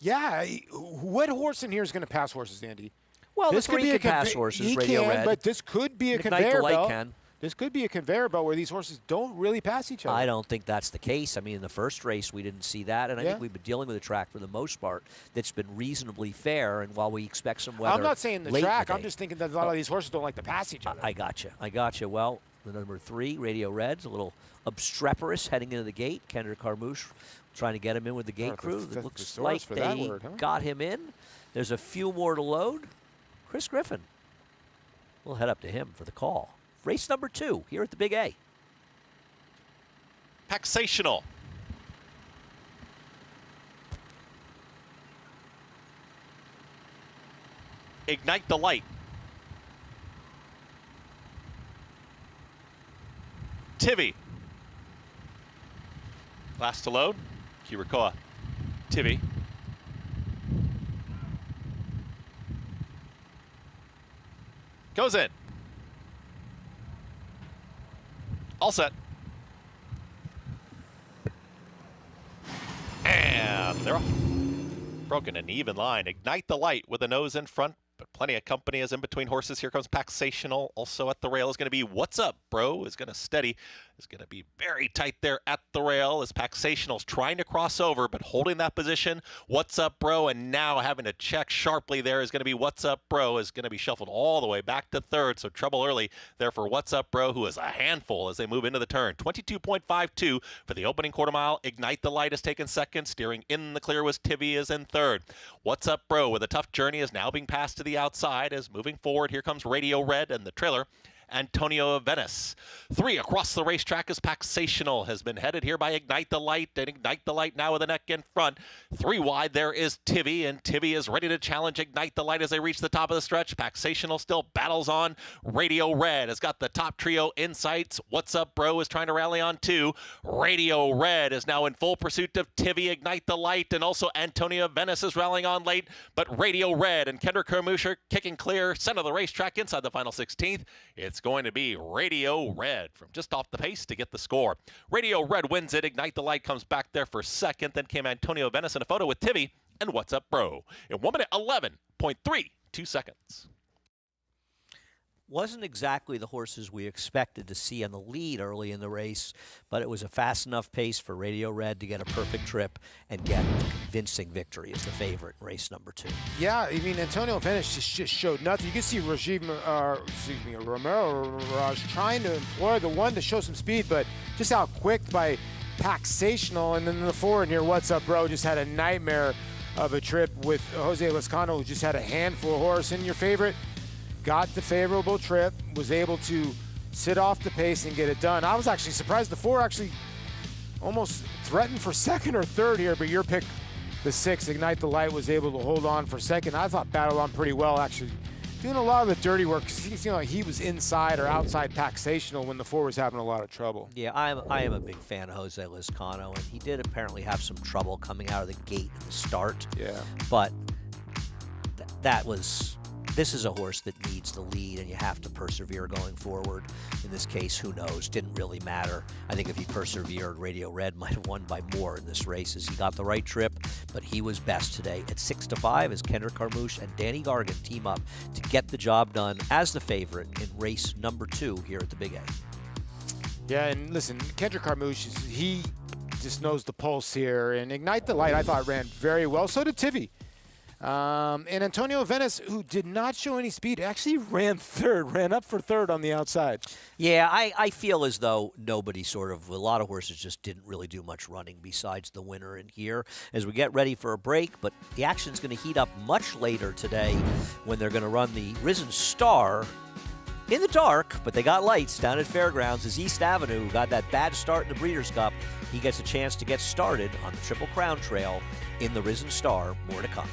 Yeah, what horse in here is going to pass horses, Andy? Well, this could be a pass horses, Radio Red. But this could be a conveyor belt. This could be a conveyor belt where these horses don't really pass each other. I don't think that's the case. I mean, in the first race, we didn't see that, and I think we've been dealing with a track for the most part that's been reasonably fair. And while we expect some weather, I'm not saying the track. I'm just thinking that a lot of these horses don't like to pass each other. I got you. Well, the number 3, Radio Red's a little obstreperous heading into the gate. Kendrick Carmouche trying to get him in with the gate crew. It looks like they got him in. There's a few more to load. Chris Griffin. We'll head up to him for the call. Race number 2 here at the Big A. Paxational. Ignite the Light. Tivy. Last to load. Kirakoa. Tivy. Goes in. All set. And they're off. Broken an even line. Ignite the Light with a nose in front, but plenty of company is in between horses. Here comes Paxational. Also at the rail is going to be What's Up, Bro? Is going to steady. Is going to be very tight there at the rail as Paxational's trying to cross over, but holding that position. What's Up, Bro? And now having to check sharply there is going to be What's Up, Bro? Is going to be shuffled all the way back to third. So trouble early there for What's Up, Bro? Who is a handful as they move into the turn. 22.52 for the opening quarter mile. Ignite the Light has taken second. Steering in the clear was Tivy is in third. What's Up, Bro? With a tough journey is now being passed to the outside as moving forward. Here comes Radio Red and the trailer. Antonio of Venice. 3 across the racetrack as Paxational has been headed here by Ignite the Light, and Ignite the Light now with the neck in front. 3 wide there is Tivy, and Tivy is ready to challenge Ignite the Light as they reach the top of the stretch. Paxational still battles on. Radio Red has got the top trio in sights. What's Up, Bro? Is trying to rally on 2. Radio Red is now in full pursuit of Tivy, Ignite the Light, and also Antonio of Venice is rallying on late, but Radio Red and Kendrick Kermouche are kicking clear center of the racetrack inside the final 16th. It's going to be Radio Red from just off the pace to get the score. Radio Red wins it. Ignite the Light comes back there for second. Then came Antonio Venice in a photo with Tivy and What's Up, Bro? In 1 minute 11.32 seconds. Wasn't exactly the horses we expected to see on the lead early in the race, but it was a fast enough pace for Radio Red to get a perfect trip and get a convincing victory as the favorite in race number 2. Yeah, I mean, Antonio Venice just showed nothing. You can see Romero Mirage trying to employ the one to show some speed, but just outquicked by Paxational. And then the forward here, What's Up, Bro? Just had a nightmare of a trip with Jose Lescano, who just had a handful of horse. And your favorite got the favorable trip, was able to sit off the pace and get it done. I was actually surprised the 4 actually almost threatened for second or third here, but your pick, the 6, Ignite the Light, was able to hold on for second. I thought battled on pretty well, actually, doing a lot of the dirty work. It seemed like he was inside or outside Paxational when the 4 was having a lot of trouble. Yeah, I am a big fan of Jose Lescano, and he did apparently have some trouble coming out of the gate at the start. Yeah. But this is a horse that needs the lead, and you have to persevere going forward. In this case, who knows? Didn't really matter. I think if he persevered, Radio Red might have won by more in this race as he got the right trip, but he was best today. At 6-5 as Kendrick Kermouche and Danny Gargan team up to get the job done as the favorite in race number 2 here at the Big A. Yeah, and listen, Kendrick Kermouche, he just knows the pulse here, and Ignite the Light, I thought, ran very well. So did Tivy. And Antonio Venice, who did not show any speed, actually ran up for third on the outside. Yeah, I feel as though a lot of horses just didn't really do much running besides the winner in here as we get ready for a break. But the action's going to heat up much later today when they're going to run the Risen Star in the dark, but they got lights down at Fairgrounds as East Avenue, who got that bad start in the Breeders' Cup, he gets a chance to get started on the Triple Crown Trail in the Risen Star. More to come.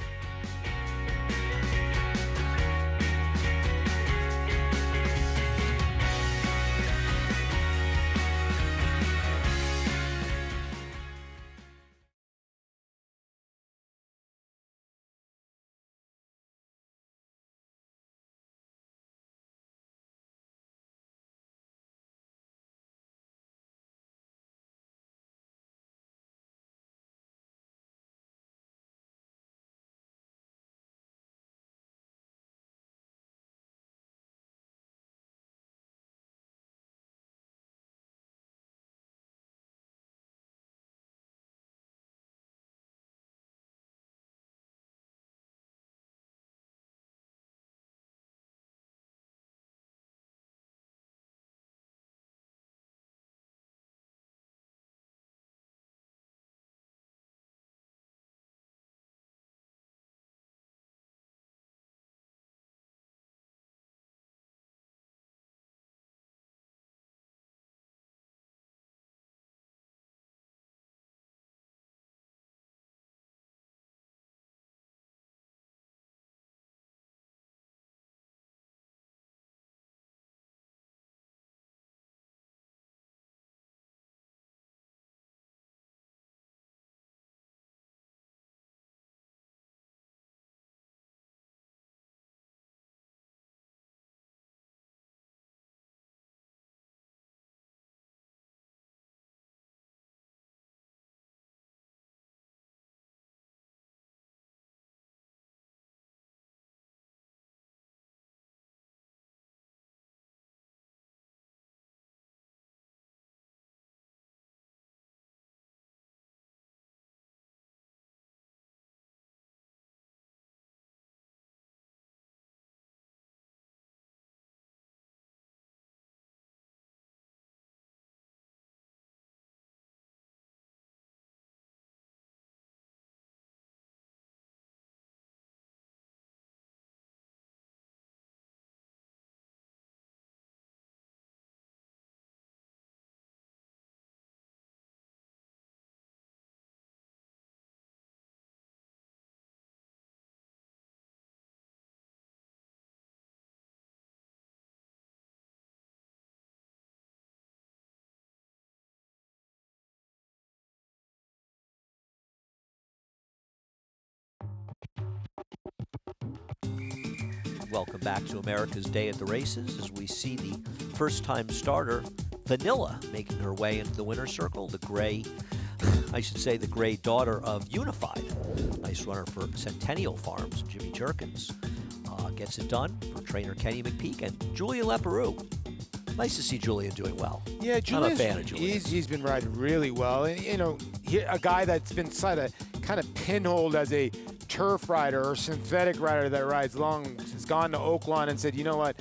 Welcome back to America's Day at the Races as we see the first-time starter, Vanilla, making her way into the winner's circle. The gray, the gray daughter of Unified. Nice runner for Centennial Farms. Jimmy Jerkins gets it done for trainer Kenny McPeak and Julian Leperoux. Nice to see Julian doing well. Yeah, I'm a fan of Julian. He's been riding really well. And, you know, a guy that's been kind of pinholed as a turf rider or synthetic rider that rides long, has gone to Oakland and said, you know what,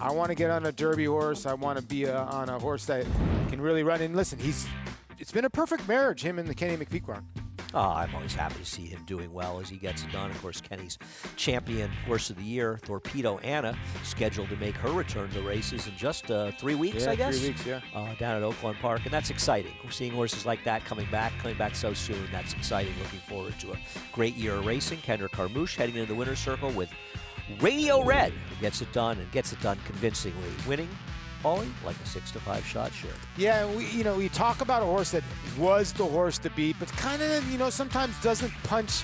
I want to get on a Derby horse. I want to be on a horse that can really run. And listen, it's been a perfect marriage, him and the Kenny McPeak run. Oh, I'm always happy to see him doing well as he gets it done. Of course, Kenny's champion horse of the year, Torpedo Anna, scheduled to make her return to races in just 3 weeks, I guess. 3 weeks, yeah. Down at Oakland Park, and that's exciting. We're seeing horses like that coming back so soon. That's exciting. Looking forward to a great year of racing. Kendra Carmouche heading into the winner's circle with Radio Red, who gets it done and gets it done convincingly, winning. Paulie, like a 6-5 shot share. Yeah, we talk about a horse that was the horse to beat, but kind of, sometimes doesn't punch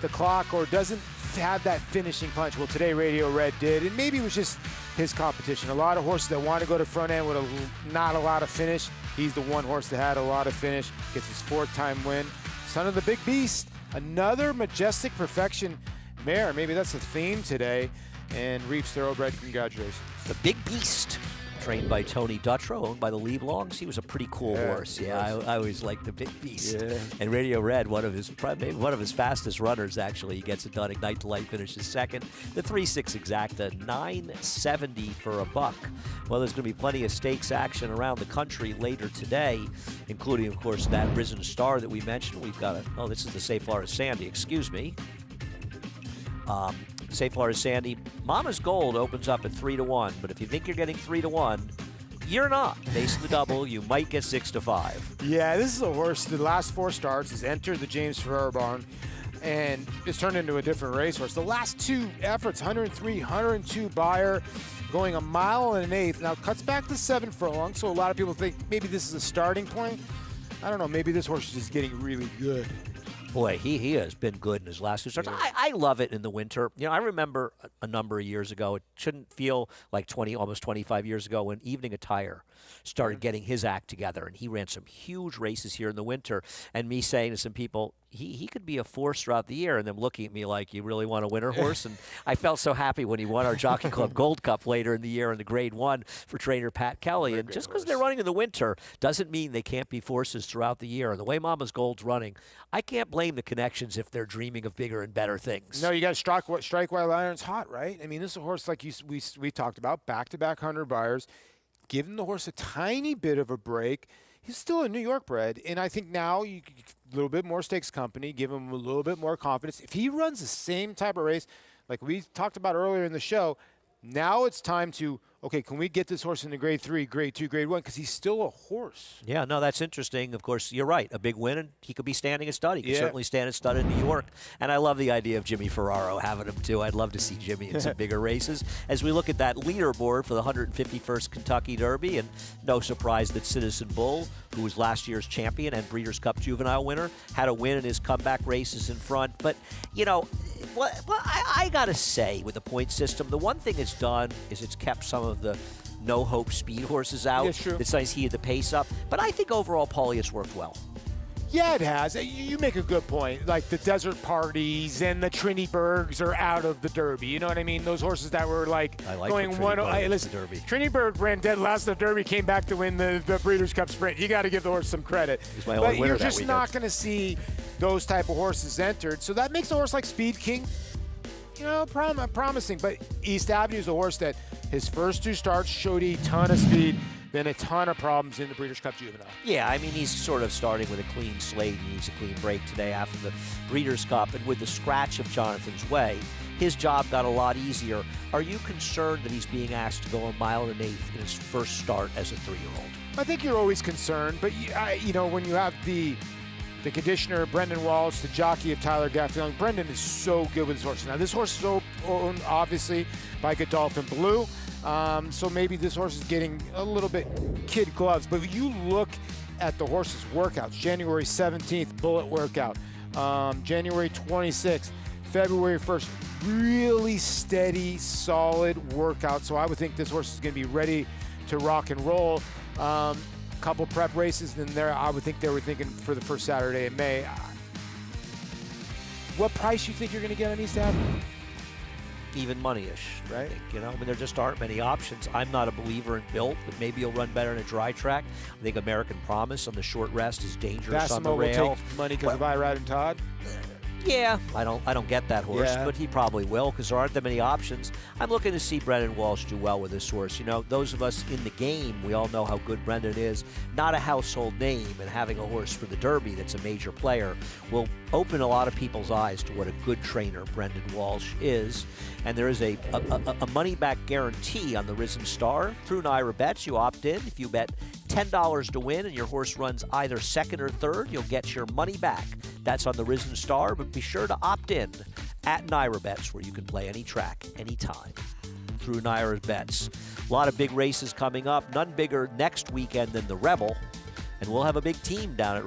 the clock or doesn't have that finishing punch. Well, today Radio Red did, and maybe it was just his competition. A lot of horses that want to go to front end with not a lot of finish. He's the one horse that had a lot of finish, gets his 4th-time win. Son of the Big Beast, another Majestic Perfection mare. Maybe that's the theme today. And Reefs Thoroughbred, congratulations. The Big Beast. Trained by Tony Dutrow, owned by the Lieblongs. He was a pretty cool horse. Yeah, I always liked the Big Beast. Yeah. And Radio Red, one of his fastest runners, actually. He gets it done. Ignite the Light finishes second. The 3-6 exacta, $9.70 for $1. Well, there's going to be plenty of stakes action around the country later today, including, of course, that Risen Star that we mentioned. We've got this is the Safe Florida Sandy, excuse me. Safe Florida Sandy, Mama's Gold opens up at 3-1, but if you think you're getting 3-1, you're not. Base the double, you might get 6-5. Yeah, this is a horse. The last 4 starts has entered the James Ferrara barn, and it's turned into a different racehorse. The last 2 efforts, 103, 102 Beyer, going 1.1 miles. Now cuts back to 7 furlongs, so a lot of people think maybe this is a starting point. I don't know. Maybe this horse is just getting really good. Boy, he has been good in his last 2 starts. Yeah. I love it in the winter. I remember a number of years ago, it shouldn't feel like almost 25 years ago, when Evening Attire started getting his act together, and he ran some huge races here in the winter, and me saying to some people, he could be a force throughout the year, and them looking at me like, you really want a winter horse? And I felt so happy when he won our Jockey Club Gold Cup later in the year in the Grade 1 for trainer Pat Kelly. And just because they're running in the winter doesn't mean they can't be forces throughout the year. And the way Mama's Gold's running, I can't blame the connections if they're dreaming of bigger and better things. No, you got to strike while iron's hot, right? I mean, this is a horse like we talked about, back-to-back 100 Beyers, giving the horse a tiny bit of a break. He's still a New York bred, and I think now a little bit more stakes company, give him a little bit more confidence. If he runs the same type of race like we talked about earlier in the show, now it's time to, okay, can we get this horse into Grade 3, Grade 2, Grade 1? Because he's still a horse. Yeah, no, that's interesting. Of course, you're right. A big win, and he could be standing at stud. He could certainly stand at stud in New York. And I love the idea of Jimmy Ferraro having him, too. I'd love to see Jimmy in some bigger races. As we look at that leaderboard for the 151st Kentucky Derby, and no surprise that Citizen Bull, who was last year's champion and Breeders' Cup Juvenile winner, had a win in his comeback races in front. But, I got to say, with the point system, the one thing it's done is it's kept some of the no-hope speed horses out. Yeah, true. It's nice he had the pace up. But I think overall, Paulie, it's worked well. Yeah, it has. You make a good point. Like the Desert Parties and the Trinibergs are out of the Derby. You know what I mean? Those horses that were like going the one. Listen, Derby. Triniberg ran dead last of the Derby, came back to win the Breeders' Cup Sprint. You got to give the horse some credit. He's my only winner you're that just weekend. not going to see those type of horses entered. So that makes a horse like Speed King, promising. But East Avenue is a horse that his first 2 starts showed a ton of speed, then a ton of problems in the Breeders' Cup Juvenile. Yeah, I mean, he's sort of starting with a clean slate. He needs a clean break today after the Breeders' Cup. And with the scratch of Jonathan's Way, his job got a lot easier. Are you concerned that he's being asked to go 1.1 miles in his first start as a 3-year-old? I think you're always concerned, but when you have the conditioner, Brendan Walsh, the jockey of Tyler Gaffney, Brendan is so good with his horse. Now, this horse is owned, obviously, by Godolphin Blue, so maybe this horse is getting a little bit kid gloves. But you look at the horse's workouts, January 17th, Bullet workout, January 26th, February 1st, really steady, solid workout. So I would think this horse is going to be ready to rock and roll. Couple prep races, and there I would think they were thinking for the first Saturday in May. What price you think you're going to get on East Avenue? Even money-ish, right? I think, you know, I mean, there just aren't many options. I'm not a believer in Built, but maybe he'll run better in a dry track. I think American Promise on the short rest is dangerous on the rail. Will take money because of Irad and Todd. Yeah, I don't get that horse, but he probably will because there aren't that many options. I'm looking to see Brendan Walsh do well with this horse. You know, those of us in the game, we all know how good Brendan is. Not a household name, and having a horse for the Derby that's a major player will open a lot of people's eyes to what a good trainer Brendan Walsh is. And there is a money-back guarantee on the Risen Star through Naira Bets. You opt in. If you bet $10 to win and your horse runs either second or third, you'll get your money back. That's on the Risen Star, but be sure to opt in at Naira Bets, where you can play any track, anytime through Naira Bets. A lot of big races coming up, none bigger next weekend than the Rebel. And we'll have a big team down at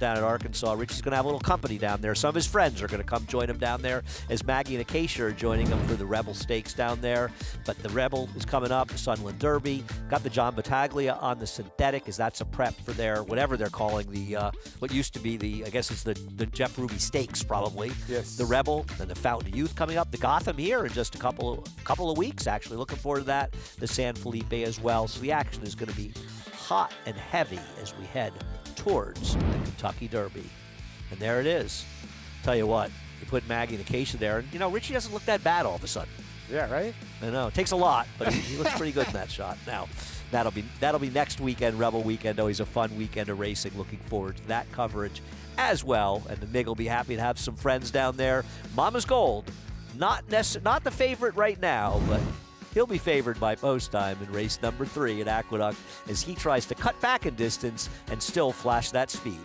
Arkansas. Richie's going to have a little company down there. Some of his friends are going to come join him down there, as Maggie and Acacia are joining him for the Rebel Stakes down there. But the Rebel is coming up, the Sunland Derby. Got the John Battaglia on the synthetic, as that's a prep for their, whatever they're calling the, what used to be the, I guess it's the Jeff Ruby Stakes probably. Yes. The Rebel, and the Fountain of Youth coming up. The Gotham here in just a couple of weeks, actually. Looking forward to that. The San Felipe as well. So the action is going to be hot and heavy as we head towards the Kentucky Derby. And there it is. Tell you what, you put Maggie and Acacia there, and you know, Richie doesn't look that bad all of a sudden. Yeah, right? I know. It takes a lot, but he looks pretty good in that shot. Now, that'll be next weekend, Rebel weekend. Always a fun weekend of racing. Looking forward to that coverage as well. And the Mig will be happy to have some friends down there. Mama's Gold, not the favorite right now, but he'll be favored by post time in race number 3 at Aqueduct as he tries to cut back in distance and still flash that speed.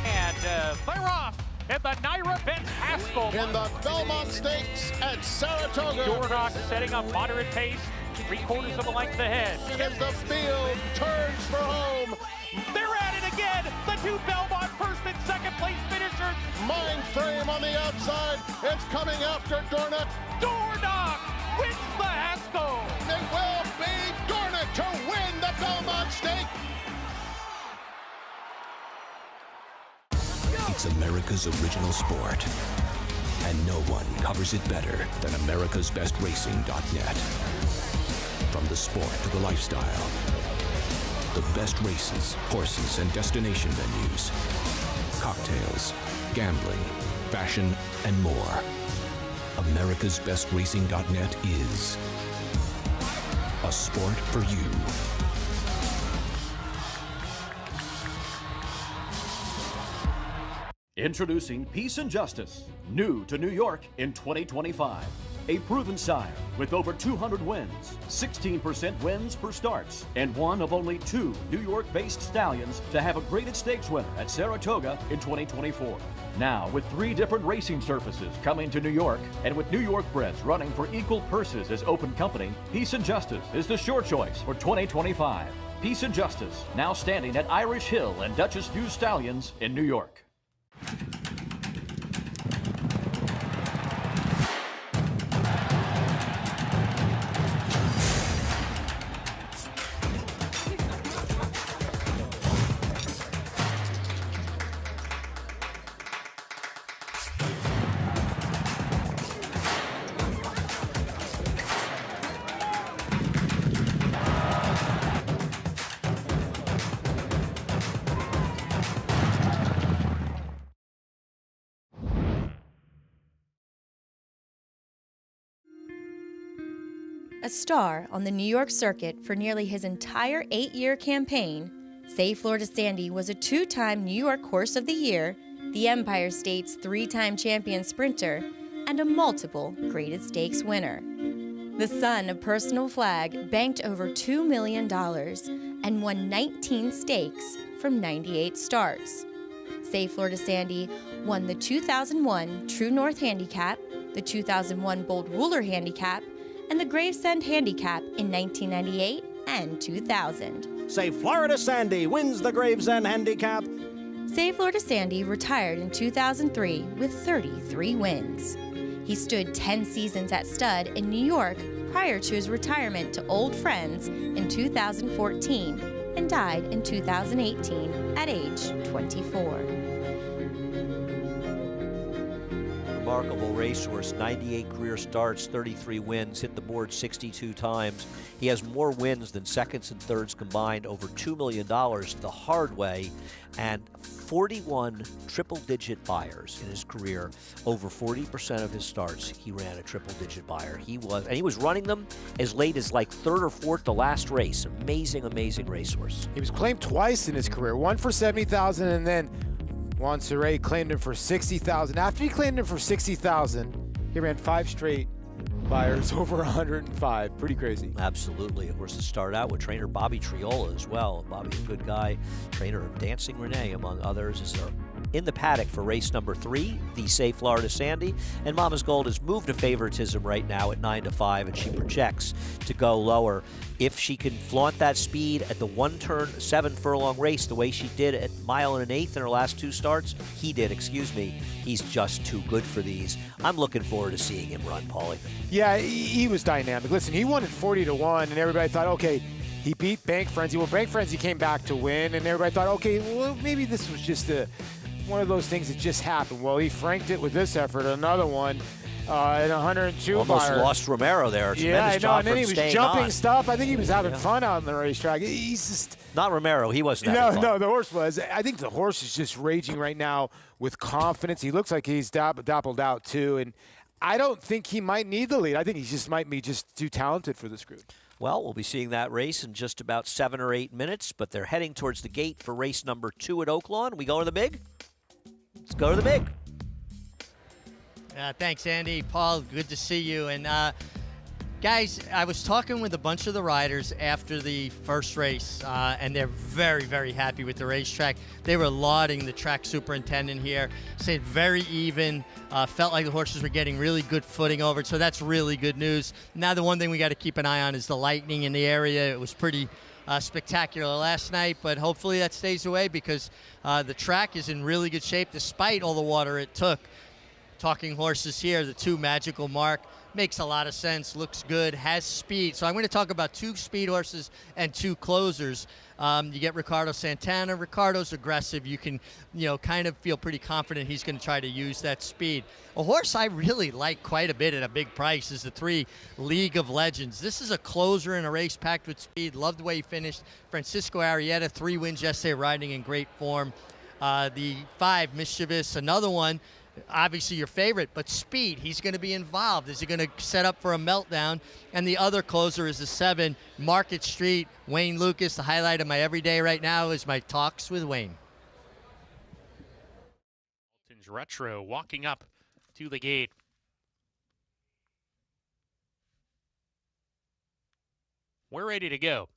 And they're off at the Naira Bets Haskell. In the Belmont Stakes at Saratoga. Dornock setting up moderate pace, 3/4 of a length ahead. As the field turns for home. They're at it again. The two Belmont first and second place finishers. Mind Frame on the outside. It's coming after Dornock. Dornock wins the Haskell. It will be Dornock to win the Belmont Stake. It's America's original sport, and no one covers it better than America'sBestRacing.net. From the sport to the lifestyle, the best races, horses, and destination venues, cocktails, gambling, fashion, and more. America'sBestRacing.net is a sport for you. Introducing Peace and Justice, new to New York in 2025. A proven sire with over 200 wins, 16% wins per starts, and one of only 2 New York-based stallions to have a graded stakes winner at Saratoga in 2024. Now, with 3 different racing surfaces coming to New York, and with New York breds running for equal purses as open company, Peace and Justice is the sure choice for 2025. Peace and Justice, now standing at Irish Hill and Duchess View Stallions in New York. A star on the New York circuit for nearly his entire 8-year campaign, Say Florida Sandy was a 2-time New York Horse of the Year, the Empire State's 3-time champion sprinter, and a multiple graded stakes winner. The son of Personal Flag banked over $2 million and won 19 stakes from 98 starts. Say Florida Sandy won the 2001 True North Handicap, the 2001 Bold Ruler Handicap, and the Gravesend Handicap in 1998 and 2000. Say Florida Sandy wins the Gravesend Handicap. Say Florida Sandy retired in 2003 with 33 wins. He stood 10 seasons at stud in New York prior to his retirement to old friends in 2014 and died in 2018 at age 24. Remarkable racehorse, 98 career starts, 33 wins, hit the board 62 times. He has more wins than seconds and thirds combined, over $2 million the hard way, and 41 triple-digit buyers in his career. Over 40% of his starts, he ran a triple-digit buyer. He was running them as late as like third or fourth the last race. Amazing, amazing racehorse. He was claimed twice in his career, one for $70,000 and then Juan Suray claimed him for $60,000. After he claimed him for $60,000, he ran 5 straight buyers over 105. Pretty crazy. Absolutely. Of course, to start out with trainer Bobby Triola as well. Bobby, a good guy, trainer of Dancing Renee, among others, is in the paddock for race number 3, the Say Florida Sandy. And Mama's Gold has moved to favoritism right now at 9-5, and she projects to go lower. If she can flaunt that speed at the 1-turn, 7-furlong race the way she did at 1 1/8 in her last 2 starts, he's just too good for these. I'm looking forward to seeing him run, Paulie. Yeah, he was dynamic. Listen, he won at 40-1, and everybody thought, okay, he beat Bank Frenzy. Well, Bank Frenzy came back to win, and everybody thought, okay, well, maybe this was just one of those things that just happened. Well, he franked it with this effort, another one. At 102 almost lost Romero there. Yeah, I know, and then he was jumping on. stuff. I think he was having fun out on the racetrack. He's just... Not Romero. He wasn't having fun. No, the horse was. I think the horse is just raging right now with confidence. He looks like he's dappled out, too, and I don't think he might need the lead. I think he just might be just too talented for this group. Well, we'll be seeing that race in just about 7 or 8 minutes, but they're heading towards the gate for race number 2 at Oakland. We go to the big? Let's go to the big. Thanks, Andy. Paul, good to see you. And guys, I was talking with a bunch of the riders after the first race, and they're very, very happy with the racetrack. They were lauding the track superintendent here, said very even, felt like the horses were getting really good footing over it, so that's really good news. Now the one thing we got to keep an eye on is the lightning in the area. It was pretty spectacular last night, but hopefully that stays away because the track is in really good shape despite all the water it took. Talking horses here, the 2 Magical Mark makes a lot of sense, looks good, has speed. So I'm going to talk about 2 speed horses and 2 closers. You get Ricardo Santana. Ricardo's aggressive. You can, kind of feel pretty confident he's going to try to use that speed. A horse I really like quite a bit at a big price is the 3 League of Legends. This is a closer in a race packed with speed. Loved the way he finished. Francisco Arrieta, 3 wins yesterday, riding in great form. The 5 Mischievous, another one. Obviously your favorite, but speed. He's going to be involved. Is he going to set up for a meltdown? And the other closer is the 7, Market Street, Wayne Lucas. The highlight of my everyday right now is my talks with Wayne. Retro walking up to the gate. We're ready to go.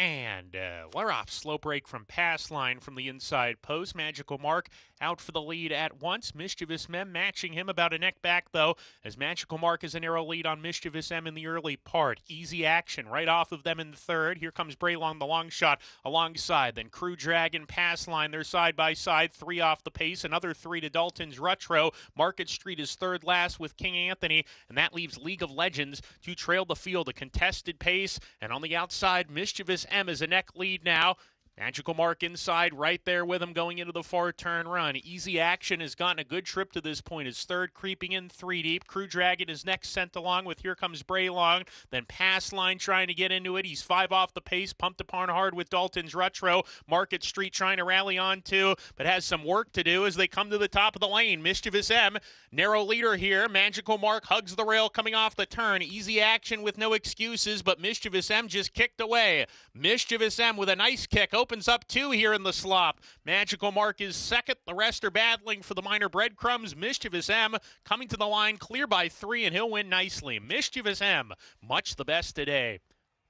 And we're off. Slow break from pass line from the inside post. Magical Mark out for the lead at once. Mischievous Mem matching him about a neck back, though, as Magical Mark is a narrow lead on Mischievous M in the early part. Easy action right off of them in the third. Here comes Braylon, the long shot, alongside. Then Crew Dragon, pass line. They're side by side. 3 off the pace. Another 3 to Dalton's Retro. Market Street is third last with King Anthony, and that leaves League of Legends to trail the field. A contested pace, and on the outside, Mischievous M is a neck lead now. Magical Mark inside, right there with him going into the far turn run. Easy Action has gotten a good trip to this point. His third creeping in 3 deep. Crew Dragon is next sent along with Here Comes Braylon. Then Pass Line trying to get into it. He's 5 off the pace, pumped upon hard with Dalton's Retro. Market Street trying to rally on too, but has some work to do as they come to the top of the lane. Mischievous M, narrow leader here. Magical Mark hugs the rail coming off the turn. Easy Action with no excuses, but Mischievous M just kicked away. Mischievous M with a nice kick. Opens up 2 here in the slop. Magical Mark is second. The rest are battling for the minor breadcrumbs. Mischievous M coming to the line clear by 3, and he'll win nicely. Mischievous M, much the best today.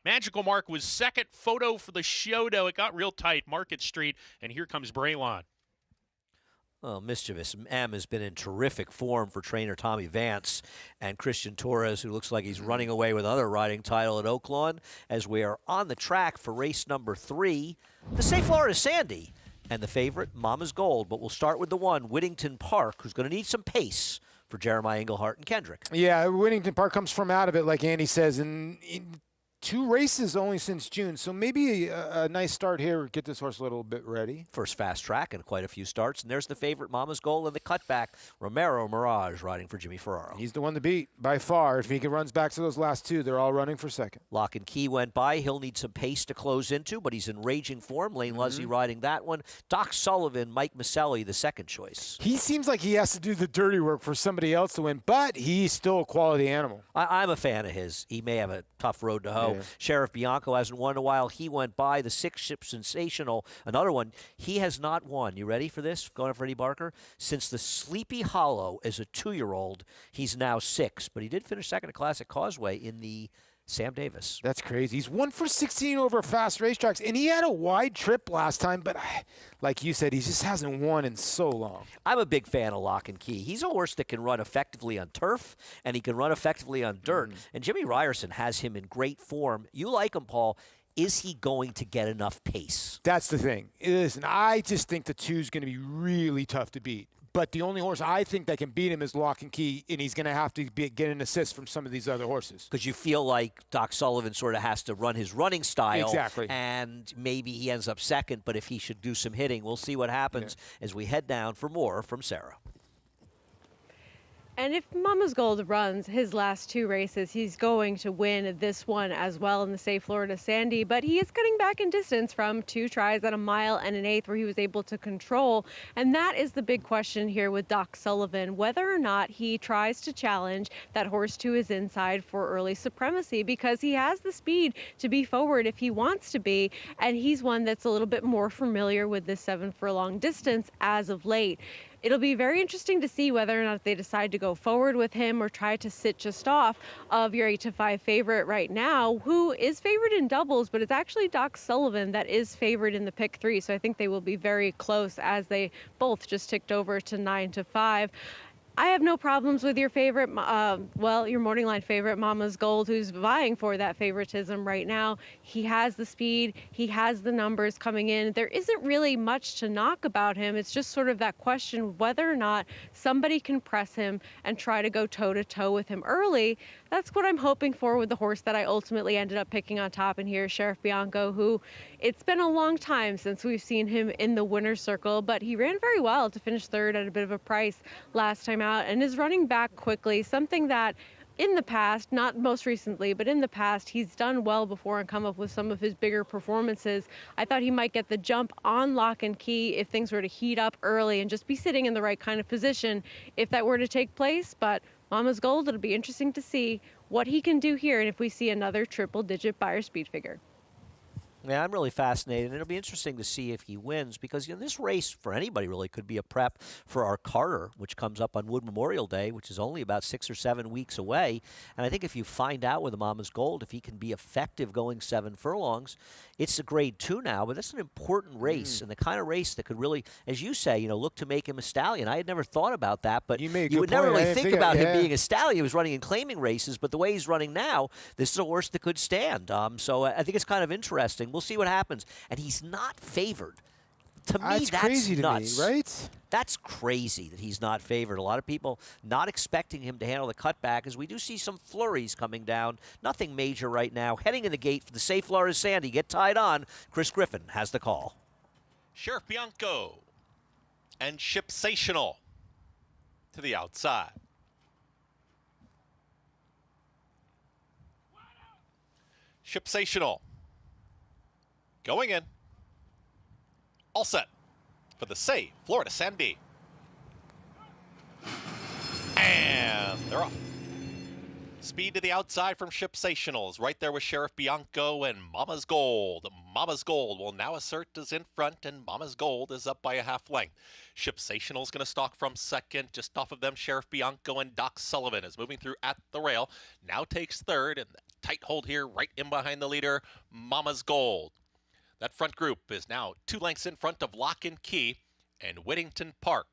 Magical Mark was second. Photo for the show, though. It got real tight. Market Street, and Here Comes Braylon. Oh, Mischievous M has been in terrific form for trainer Tommy Vance and Christian Torres, who looks like he's running away with another riding title at Oakland, as we are on the track for race number 3, the Safe Florida Sandy, and the favorite, Mama's Gold. But we'll start with the one, Whittington Park, who's going to need some pace for Jeremiah Englehart and Kendrick. Yeah, Whittington Park comes from out of it, like Andy says, and 2 races only since June, so maybe a nice start here. Get this horse a little bit ready. First fast track and quite a few starts. And there's the favorite, Mama's Goal, in the cutback, Romero Mirage, riding for Jimmy Ferraro. He's the one to beat by far. If he runs back to those last 2, they're all running for second. Lock and Key went by. He'll need some pace to close into, but he's in raging form. Lane Leslie riding that one. Doc Sullivan, Mike Maselli, the second choice. He seems like he has to do the dirty work for somebody else to win, but he's still a quality animal. I'm a fan of his. He may have a tough road to hoe. Yeah. Sheriff Bianco hasn't won in a while. He went by. The 6 Ship Sensational, another one. He has not won. You ready for this? Going up for Eddie Barker. Since the Sleepy Hollow as a 2-year-old, he's now 6. But he did finish second at Classic Causeway in the Sam Davis. That's crazy. He's 1 for 16 over fast racetracks, and he had a wide trip last time, but like you said, he just hasn't won in so long. I'm a big fan of Lock and Key. He's a horse that can run effectively on turf, and he can run effectively on dirt. And Jimmy Ryerson has him in great form. You like him, Paul. Is he going to get enough pace? That's the thing. Listen, I just think the 2's going to be really tough to beat. But the only horse I think that can beat him is Lock and Key, and he's going to have to get an assist from some of these other horses. Because you feel like Doc Sullivan sort of has to run his running style. Exactly. And maybe he ends up second, but if he should do some hitting, we'll see what happens as we head down for more from Sarah. And if Mama's Gold runs his last 2 races, he's going to win this one as well in the Safe Florida Sandy. But he is cutting back in distance from 2 tries at 1 mile and 1/8 where he was able to control. And that is the big question here with Doc Sullivan, whether or not he tries to challenge that horse to his inside for early supremacy, because he has the speed to be forward if he wants to be. And he's one that's a little bit more familiar with this 7 furlong distance as of late. It'll be very interesting to see whether or not they decide to go forward with him or try to sit just off of your 8-5 favorite right now, who is favored in doubles, but it's actually Doc Sullivan that is favored in the pick 3. So I think they will be very close as they both just ticked over to 9-5. I have no problems with your favorite, your morning line favorite, Mama's Gold, who's vying for that favoritism right now. He has the speed. He has the numbers coming in. There isn't really much to knock about him. It's just sort of that question whether or not somebody can press him and try to go toe-to-toe with him early. That's what I'm hoping for with the horse that I ultimately ended up picking on top in here, Sheriff Bianco, who it's been a long time since we've seen him in the winner's circle, but he ran very well to finish 3rd at a bit of a price last time out and is running back quickly, something that in the past, not most recently, but in the past, he's done well before and come up with some of his bigger performances. I thought he might get the jump on Lock and Key if things were to heat up early and just be sitting in the right kind of position if that were to take place, but Mama's Gold, it'll be interesting to see what he can do here and if we see another triple-digit Beyer speed figure. Yeah, I'm really fascinated. It'll be interesting to see if he wins because this race for anybody really could be a prep for our Carter, which comes up on Wood Memorial Day, which is only about 6 or 7 weeks away. And I think if you find out with the Mama's Gold, if he can be effective going 7 furlongs, it's a grade 2 now, but that's an important race and the kind of race that could really, as you say, look to make him a stallion. I had never thought about that, but you would never really think about him being a stallion. He was running in claiming races, but the way he's running now, this is a horse that could stand. So I think it's kind of interesting. We'll see what happens. And he's not favored. To me, that's crazy nuts. To me, right? That's crazy that he's not favored. A lot of people not expecting him to handle the cutback as we do see some flurries coming down. Nothing major right now. Heading in the gate for the Safe Florida Sandy. Get tied on. Chris Griffin has the call. Sheriff Bianco and Shipsational to the outside. Shipsational going in. All set for the Safe Florida Sandy. And they're off. Speed to the outside from Shipsationals. Right there with Sheriff Bianco and Mama's Gold. Mama's Gold will now assert is in front, and Mama's Gold is up by a half length. Shipsational's going to stalk from second. Just off of them, Sheriff Bianco and Doc Sullivan is moving through at the rail. Now takes 3rd, and tight hold here right in behind the leader, Mama's Gold. That front group is now 2 lengths in front of Lock and Key and Whittington Park.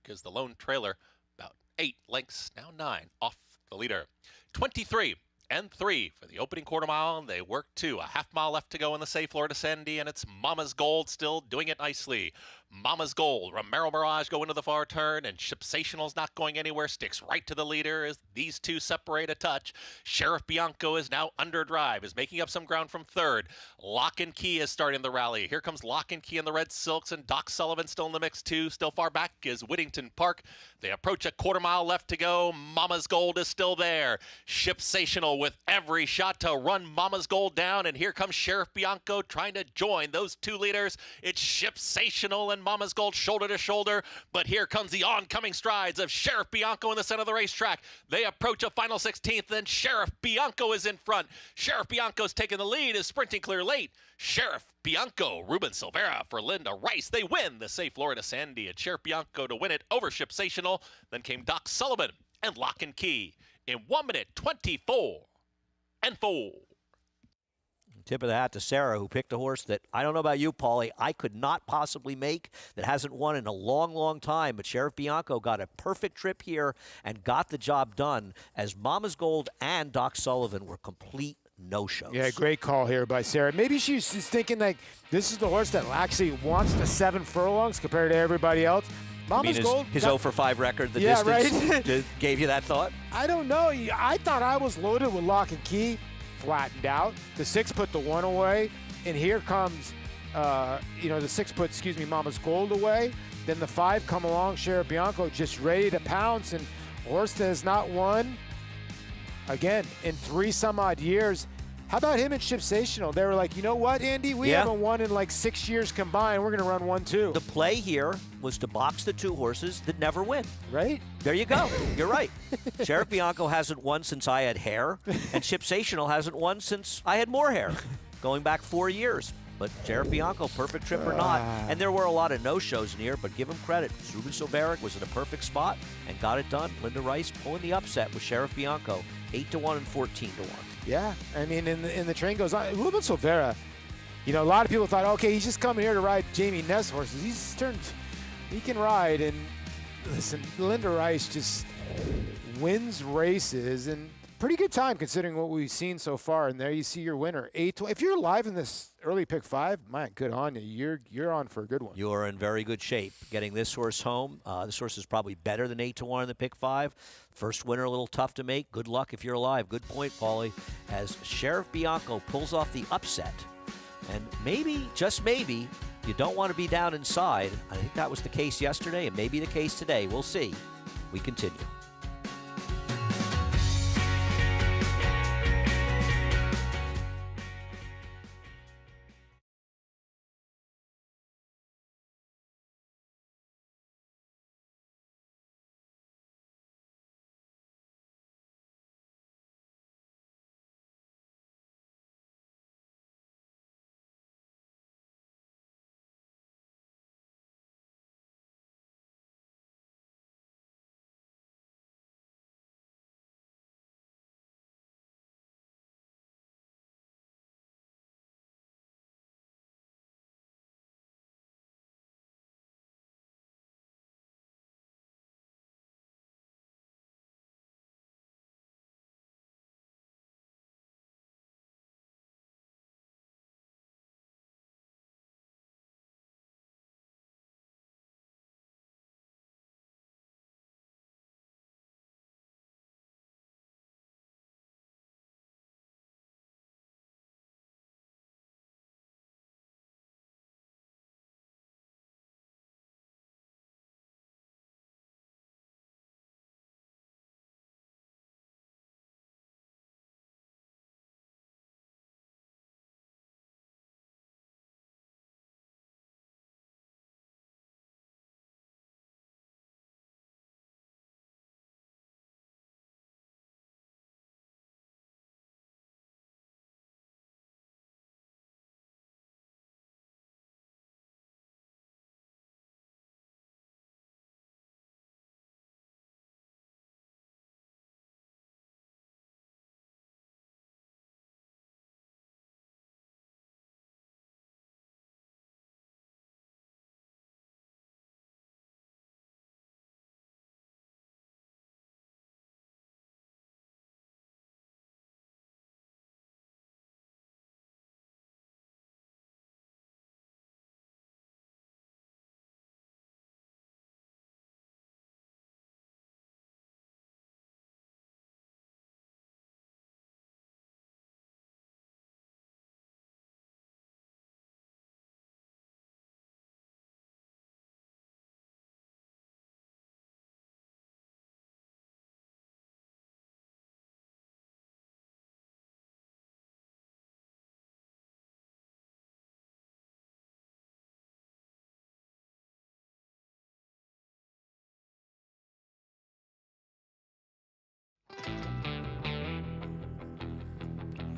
is the lone trailer, about 8 lengths, now 9 off the leader. 23 and 3 for the opening quarter mile, and they work 2. A half mile left to go in the Safe Florida Sandy, and it's Mama's Gold still doing it nicely. Mama's Gold, Romero Mirage go into the far turn, and Shipsational's not going anywhere, sticks right to the leader as these two separate a touch. Sheriff Bianco is now under drive, is making up some ground from third. Lock and Key is starting the rally. Here comes Lock and Key in the red silks, and Doc Sullivan still in the mix too. Still far back is Whittington Park. They approach a quarter mile left to go. Mama's Gold is still there. Shipsational with every shot to run Mama's Gold down, and here comes Sheriff Bianco trying to join those two leaders. It's Shipsational and Mama's Gold shoulder to shoulder, but here comes the oncoming strides of Sheriff Bianco in the center of the racetrack. They approach a final 16th, and Sheriff Bianco is in front. Sheriff Bianco's taking the lead, is sprinting clear late. Sheriff Bianco, Ruben Silvera for Linda Rice. They win the Safe Florida Sandy, and Sheriff Bianco to win it over Shipsational. Then came Doc Sullivan and Lock and Key in 1 minute 24 and 4. Tip of the hat to Sarah, who picked a horse that, I don't know about you, Paulie, I could not possibly make, that hasn't won in a long, long time. But Sheriff Bianco got a perfect trip here and got the job done, as Mama's Gold and Doc Sullivan were complete no-shows. Yeah, great call here by Sarah. Maybe she's thinking, like, this is the horse that actually wants the 7 furlongs compared to everybody else. Mama's Gold. His 0 for 5 record, the distance, right? Gave you that thought? I don't know. I thought I was loaded with Lock and Key. Flattened out. The 6 put the 1 away, and here comes, the 6 put, Mama's Gold away. Then the 5 come along, Sheriff Bianco just ready to pounce, and horse that has not won, again, in 3 some odd years. How about him and Shipsational? They were like, you know what, Andy? We haven't won in like 6 years combined. We're going to run 1, 2. The play here was to box the 2 horses that never win. Right? There you go. You're right. Sheriff Bianco hasn't won since I had hair, and Shipsational hasn't won since I had more hair, going back 4 years. But Sheriff Bianco, perfect trip or not. And there were a lot of no-shows in here, but give him credit. Ruben Silvera was in a perfect spot and got it done. Linda Rice pulling the upset with Sheriff Bianco, 8-1 and 14-1. Yeah, I mean, in the train goes on. Ruben Silvera, a lot of people thought, okay, he's just coming here to ride Jamie Ness horses. He can ride. And listen, Linda Rice just wins races, and pretty good time considering what we've seen so far. And there you see your winner, 8-2. If you're alive in this early pick 5, man, good on you. You're on for a good one. You are in very good shape getting this horse home. This horse is probably better than 8-1 in the pick 5. First winner a little tough to make. Good luck if you're alive. Good point, Paulie. As Sheriff Bianco pulls off the upset, and maybe, just maybe, you don't want to be down inside. I think that was the case yesterday, and maybe the case today. We'll see. We continue.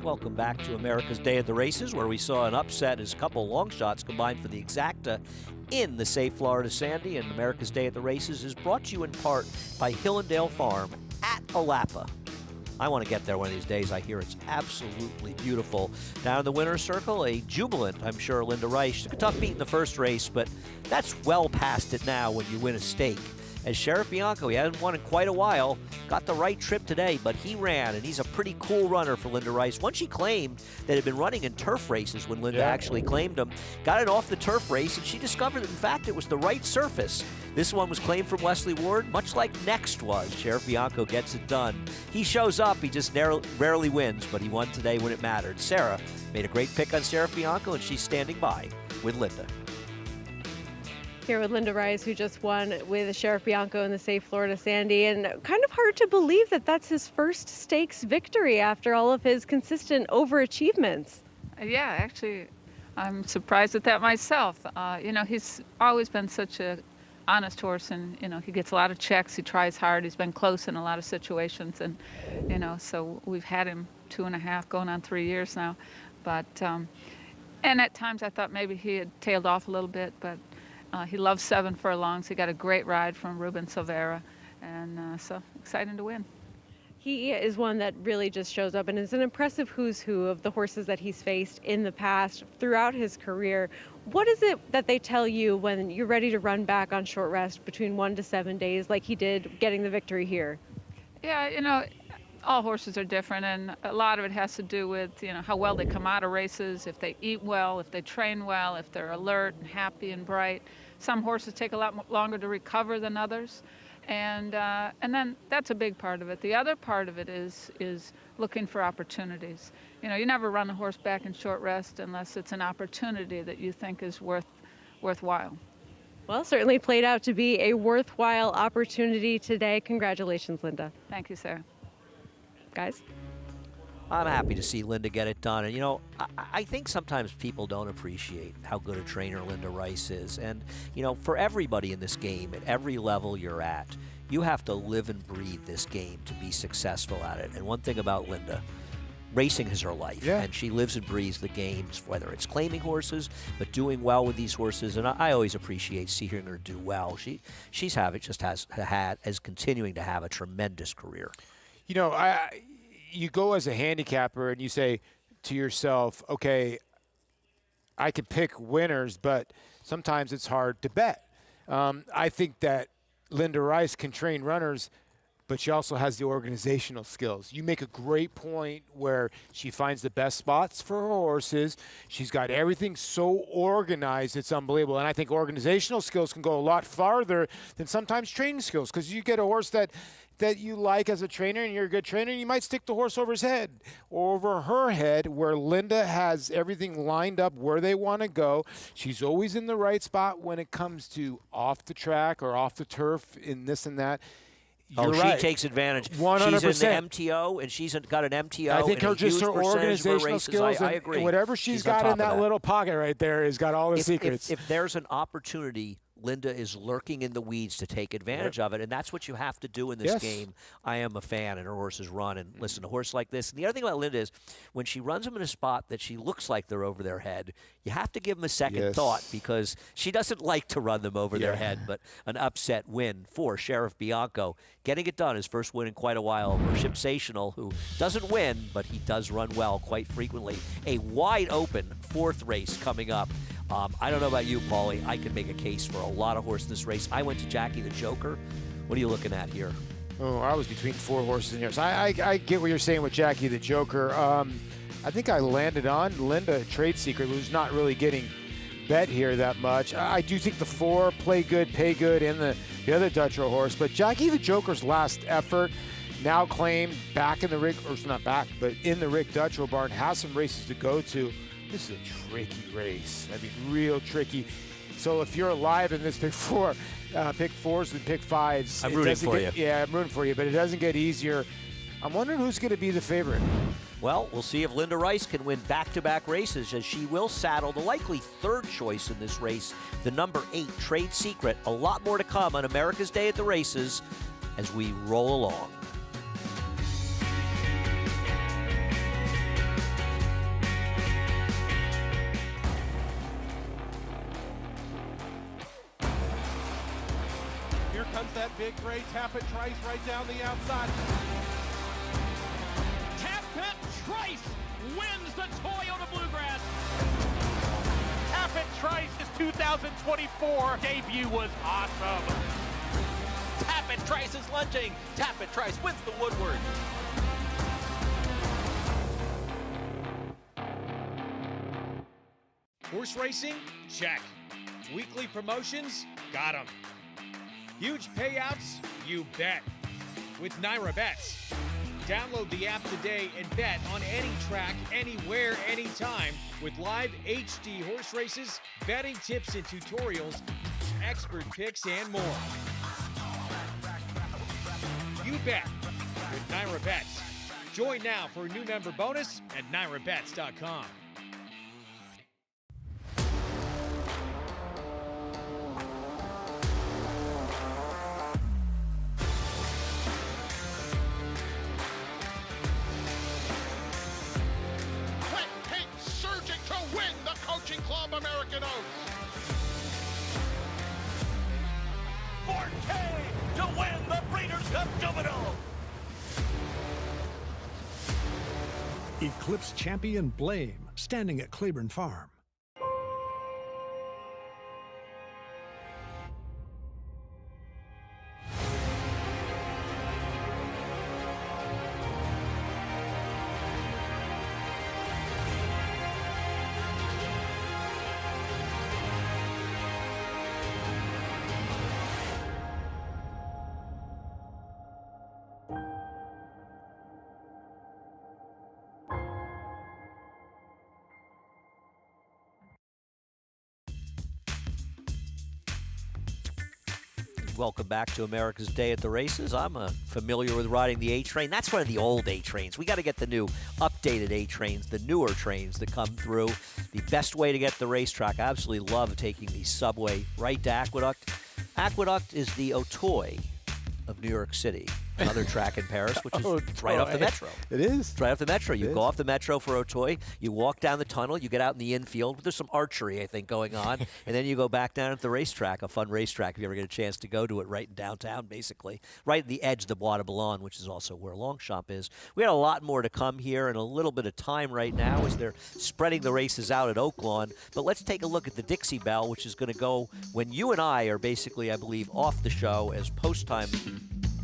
Welcome back to America's Day at the Races, where we saw an upset as a couple long shots combined for the exacta in the Safe Florida Sandy. And America's Day at the Races is brought to you in part by Hillendale Farm at Alapa. I want to get there one of these days. I hear it's absolutely beautiful. Down in the winner's circle, a jubilant, I'm sure, Linda Rice. A tough beat in the first race, but that's well past it now when you win a stake. As Sheriff Bianco, he hadn't won in quite a while, got the right trip today, but he ran, and he's a pretty cool runner for Linda Rice. One she claimed that had been running in turf races when Linda actually claimed him, got it off the turf race, and she discovered that, in fact, it was the right surface. This one was claimed from Wesley Ward, much like Next was. Sheriff Bianco gets it done. He shows up, he just rarely wins, but he won today when it mattered. Sarah made a great pick on Sheriff Bianco, and she's standing by with Linda. Here with Linda Rice, who just won with Sheriff Bianco in the Safe Florida Sandy, and kind of hard to believe that that's his first stakes victory after all of his consistent overachievements. Yeah, actually, I'm surprised at that myself. You know, he's always been such a honest horse, and you know, he gets a lot of checks. He tries hard. He's been close in a lot of situations, and you know, so we've had him 2.5, going on 3 years now. But and at times I thought maybe he had tailed off a little bit, but. He loves 7 furlongs. He got a great ride from Ruben Silvera, and so exciting to win. He is one that really just shows up and is an impressive who's who of the horses that he's faced in the past throughout his career. What is it that they tell you when you're ready to run back on short rest between 1 to 7 days like he did getting the victory here? Yeah, you know, all horses are different, and a lot of it has to do with, you know, how well they come out of races, if they eat well, if they train well, if they're alert and happy and bright. Some horses take a lot longer to recover than others, and then that's a big part of it. The other part of it is looking for opportunities. You know, you never run a horse back in short rest unless it's an opportunity that you think is worthwhile. Well, certainly played out to be a worthwhile opportunity today. Congratulations, Linda. Thank you, Sarah. Guys? I'm happy to see Linda get it done. And, you know, I think sometimes people don't appreciate how good a trainer Linda Rice is. And, you know, for everybody in this game, at every level you're at, you have to live and breathe this game to be successful at it. And one thing about Linda, racing is her life. And she lives and breathes the games, whether it's claiming horses, but doing well with these horses. And I always appreciate seeing her do well. She's continuing to have a tremendous career. You know, you go as a handicapper and you say to yourself, okay, I can pick winners, but sometimes it's hard to bet. I think that Linda Rice can train runners, but she also has the organizational skills. You make a great point where she finds the best spots for her horses. She's got everything so organized, it's unbelievable. And I think organizational skills can go a lot farther than sometimes training skills, because you get a horse that you like as a trainer and you're a good trainer, and you might stick the horse over his head or over her head, where Linda has everything lined up where they want to go. She's always in the right spot when it comes to off the track or off the turf in this and that. You're right. She takes advantage. 100%. She's in the MTO, and she's got an MTO. I think her organizational skills, I agree. And whatever she's got in that little pocket right there has got all the secrets. If there's an opportunity, Linda is lurking in the weeds to take advantage of it, and that's what you have to do in this game. I am a fan, and her horses run, and listen, a horse like this. And the other thing about Linda is when she runs them in a spot that she looks like they're over their head, you have to give them a second thought, because she doesn't like to run them over their head. But an upset win for Sheriff Bianco, getting it done, his first win in quite a while over Shipsational, who doesn't win, but he does run well quite frequently. A wide open 4th race coming up. I don't know about you, Paulie. I can make a case for a lot of horses in this race. I went to Jackie the Joker. What are you looking at here? Oh, I was between 4 horses in here. So I get what you're saying with Jackie the Joker. I think I landed on Linda Trade Secret, who's not really getting bet here that much. I do think the 4 Play Good, Pay Good, and the other Dutcher horse. But Jackie the Joker's last effort, now claimed back in the Rick, or not back, but in the Rick Dutcher barn, has some races to go to. This is a tricky race. I mean, real tricky. So if you're alive in this pick 4, pick 4s and pick 5s. I'm rooting for you. Yeah, I'm rooting for you, but it doesn't get easier. I'm wondering who's going to be the favorite. Well, we'll see if Linda Rice can win back-to-back races, as she will saddle the likely 3rd choice in this race, the number 8 Trade Secret. A lot more to come on America's Day at the Races as we roll along. Big Gray Tappet Trice right down the outside. Tappet Trice wins the Toyota Bluegrass. Tappet Trice's 2024 debut was awesome. Tappet Trice is lunging. Tappet Trice wins the Woodward. Horse racing? Check. Weekly promotions? Got them. Huge payouts? You bet. With Naira Bets. Download the app today and bet on any track, anywhere, anytime with live HD horse races, betting tips and tutorials, expert picks, and more. You bet with Naira Bets. Join now for a new member bonus at NairaBets.com. Club American Oaks. $4K to win the Breeders' Cup Juvenile. Eclipse champion Blame, standing at Claiborne Farm. Welcome back to America's Day at the Races. I'm familiar with riding the A-Train. That's one of the old A-Trains. We got to get the new updated A-Trains, the newer trains that come through. The best way to get to the racetrack. I absolutely love taking the subway right to Aqueduct. Aqueduct is the Auteuil of New York City. Another track in Paris, which is right off the Metro. It is? It's right off the Metro. You go off the Metro for Auteuil, you walk down the tunnel, you get out in the infield. There's some archery, I think, going on. And then you go back down at the racetrack, a fun racetrack if you ever get a chance to go to it, right in downtown, basically. Right at the edge of the Bois de Boulogne, which is also where Longchamp is. We got a lot more to come here and a little bit of time right now as they're spreading the races out at Oakland. But let's take a look at the Dixie Bell, which is going to go when you and I are basically, I believe, off the show as post time.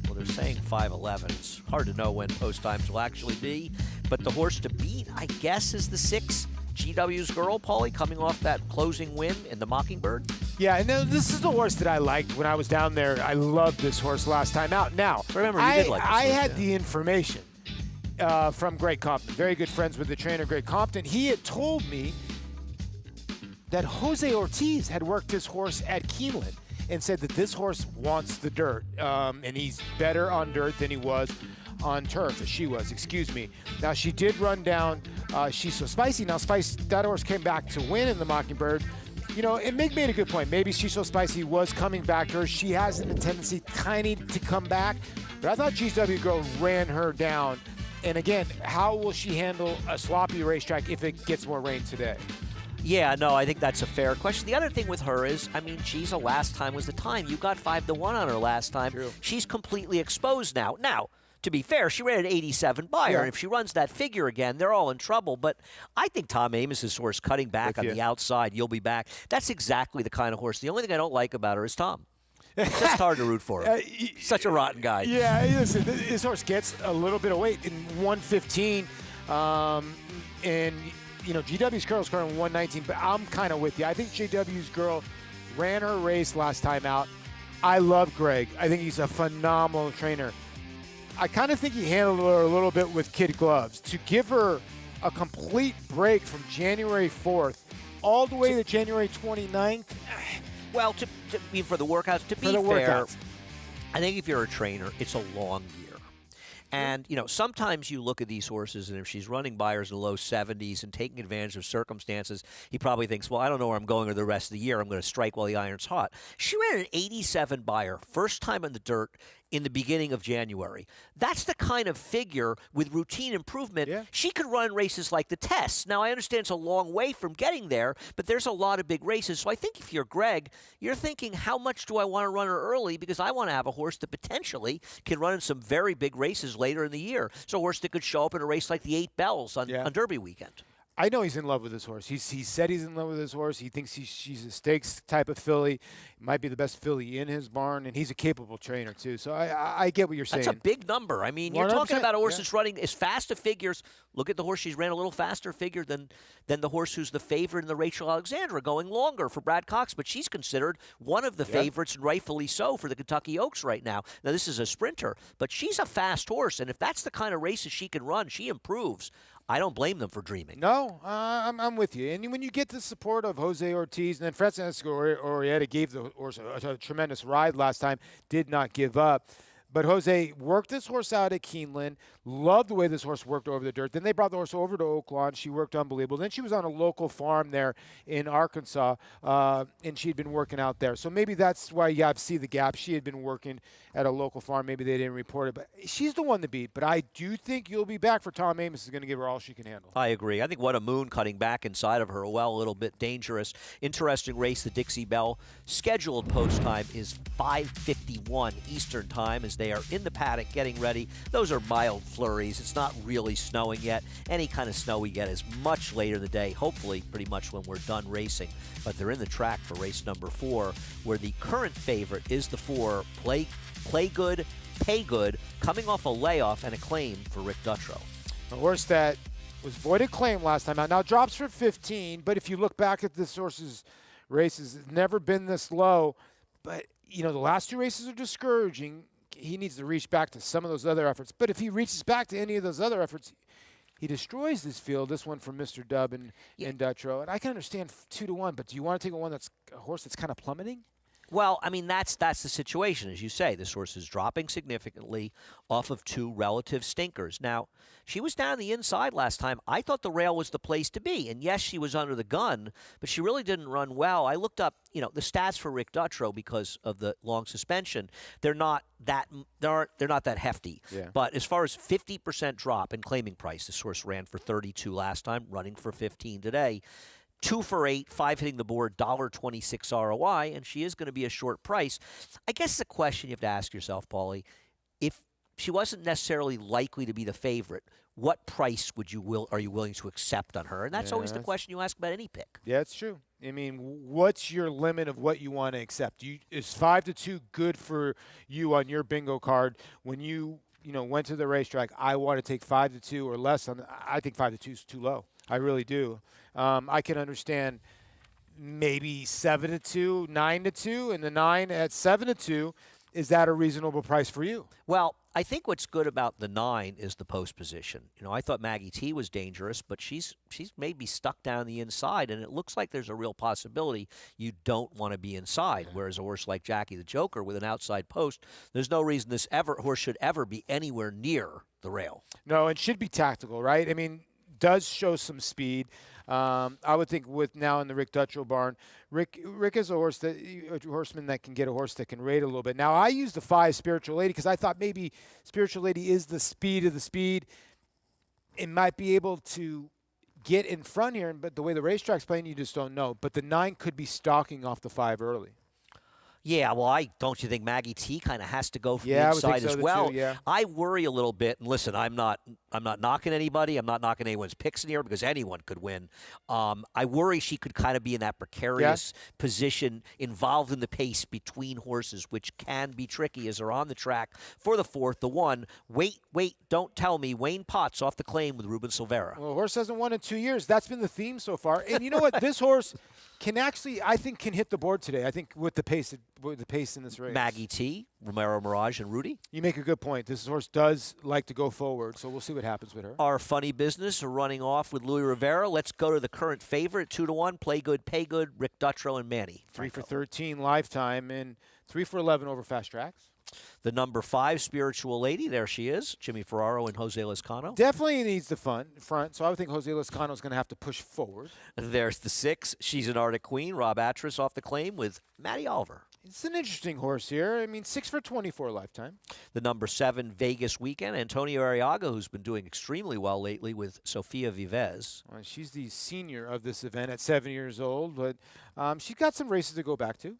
Well, they're saying 5:11. It's hard to know when post times will actually be. But the horse to beat, I guess, is the 6, GW's Girl, Paulie, coming off that closing win in the Mockingbird. Yeah, and this is the horse that I liked when I was down there. I loved this horse last time out. Now, remember, you did like this I horse, had the information from Greg Compton, very good friends with the trainer, Greg Compton. He had told me that Jose Ortiz had worked this horse at Keeneland and said that this horse wants the dirt, and he's better on dirt than he was on turf, as she was, excuse me. Now, she did run down She's So Spicy. Now, that horse came back to win in the Mockingbird. You know, and Meg made a good point. Maybe She's So Spicy was coming back to her. She has a tendency tiny to come back. But I thought GW Girl ran her down. And again, how will she handle a sloppy racetrack if it gets more rain today? Yeah, no, I think that's a fair question. The other thing with her is, I mean, she's a last time was the time. You got 5-1 on her last time. True. She's completely exposed now. Now, to be fair, she ran an 87 buyer. Yeah. And if she runs that figure again, they're all in trouble. But I think Tom Amos's horse cutting back on the outside, You'll Be Back, that's exactly the kind of horse. The only thing I don't like about her is Tom. It's just hard to root for him. Such a rotten guy. Yeah, listen, this horse gets a little bit of weight in 115. And, you know, GW's Girl's currently 119, but I'm kind of with you. I think GW's Girl ran her race last time out. I love Greg. I think he's a phenomenal trainer. I kind of think he handled her a little bit with kid gloves. To give her a complete break from January 4th all the way to January 29th. Well, for the workouts, to be fair, I think if you're a trainer, it's a long year. And, you know, sometimes you look at these horses, and if she's running buyers in the low 70s and taking advantage of circumstances, he probably thinks, well, I don't know where I'm going or the rest of the year. I'm going to strike while the iron's hot. She ran an 87 buyer, first time in the dirt in the beginning of January. That's the kind of figure with routine improvement. She could run races like the Tests. Now, I understand it's a long way from getting there, but there's a lot of big races. So I think if you're Greg, you're thinking, how much do I want to run her early? Because I want to have a horse that potentially can run in some very big races later in the year. So a horse that could show up in a race like the 8 Bells on Derby weekend. I know he's in love with this horse. He said he's in love with this horse. He thinks she's a stakes type of filly. Might be the best filly in his barn, and he's a capable trainer too. So I get what you're saying. That's a big number. I mean, you're talking about a horse that's running as fast a figures. Look at the horse. She's ran a little faster figure than the horse who's the favorite in the Rachel Alexandra, going longer for Brad Cox. But she's considered one of the favorites, and rightfully so, for the Kentucky Oaks right now. Now, this is a sprinter, but she's a fast horse, and if that's the kind of races she can run, she improves. I don't blame them for dreaming. No, I'm with you. And when you get the support of Jose Ortiz, and then Francisco Orietta gave the horse a tremendous ride last time, did not give up. But Jose worked this horse out at Keeneland, loved the way this horse worked over the dirt. Then they brought the horse over to Oakland. She worked unbelievable. Then she was on a local farm there in Arkansas, and she'd been working out there. So maybe that's why you see the gap. She had been working at a local farm. Maybe they didn't report it. But she's the one to beat. But I do think you'll be back for Tom Amos is going to give her all she can handle. I agree. I think What a Moon cutting back inside of her, well, a little bit dangerous. Interesting race, the Dixie Bell. Scheduled post time is 5:51 Eastern time as they are in the paddock getting ready. Those are mild flurries. It's not really snowing yet. Any kind of snow we get is much later in the day, hopefully pretty much when we're done racing. But they're in the track for race number 4, where the current favorite is the 4, Play Good, Pay Good, coming off a layoff and a claim for Rick Dutrow. A horse that was voided claim last time out. Now drops for 15, but if you look back at this horse's races, it's never been this low. But, you know, the last 2 races are discouraging. He needs to reach back to some of those other efforts. But if he reaches back to any of those other efforts, he destroys this field. This one from Mr. Dub and Dutrow. And I can understand 2-1, but do you want to take a horse that's kind of plummeting? Well, I mean, that's the situation, as you say. This horse is dropping significantly off of 2 relative stinkers. Now, she was down the inside last time. I thought the rail was the place to be. And yes, she was under the gun, but she really didn't run well. I looked up, the stats for Rick Dutrow because of the long suspension. They're not that hefty. Yeah. But as far as 50% drop in claiming price, this horse ran for 32 last time, running for 15 today. 2 for 8, 5 hitting the board, $1.26 ROI, and she is going to be a short price. I guess the question you have to ask yourself, Paulie, if she wasn't necessarily likely to be the favorite, what price are you willing to accept on her? And that's always the question you ask about any pick. Yeah, it's true. I mean, what's your limit of what you want to accept? Is 5-2 good for you on your bingo card when you went to the racetrack? I want to take 5-2 or less. I think 5-2 is too low. I really do. I can understand maybe 7-2, 9-2, and the 9 at 7-2. Is that a reasonable price for you? Well, I think what's good about the 9 is the post position. I thought Maggie T was dangerous, but she's maybe stuck down the inside, and it looks like there's a real possibility you don't want to be inside. Whereas a horse like Jackie the Joker with an outside post, there's no reason this horse should ever be anywhere near the rail. No, it should be tactical, right? I mean, does show some speed. I would think with now in the Rick Dutrow barn, Rick is a horseman that can get a horse that can rate a little bit. Now, I used the 5 Spiritual Lady because I thought maybe Spiritual Lady is the speed of the speed. It might be able to get in front here, but the way the racetrack's playing, you just don't know. But the 9 could be stalking off the 5 early. Yeah, well, don't you think Maggie T kind of has to go from the I would inside think so as well? too, yeah. I worry a little bit. And listen, I'm not knocking anybody. I'm not knocking anyone's picks in here because anyone could win. I worry she could kind of be in that precarious position, involved in the pace between horses, which can be tricky as they're on the track for the 4th, the 1. Wait, don't tell me. Wayne Potts off the claim with Ruben Silvera. Well, the horse hasn't won in 2 years. That's been the theme so far. And you know what? This horse can hit the board today. I think with the pace in this race. Maggie T, Romero Mirage, and Rudy. You make a good point. This horse does like to go forward, so we'll see what happens with her. Our funny business are running off with Louis Rivera. Let's go to the current favorite, 2-1. Play Good, Pay Good, Rick Dutrow, and Manny. 3 for 13 lifetime and 3 for 11 over fast tracks. The number 5 Spiritual Lady, there she is, Jimmy Ferraro and Jose Lezcano. Definitely needs the front, so I would think Jose Lezcano is going to have to push forward. There's the 6. She's an Arctic Queen, Rob Atras off the claim with Matty Oliver. It's an interesting horse here. I mean, 6 for 24 lifetime. The number 7 Vegas weekend, Antonio Arriaga, who's been doing extremely well lately with Sofia Vives. Well, she's the senior of this event at 7 years old, but she's got some races to go back to.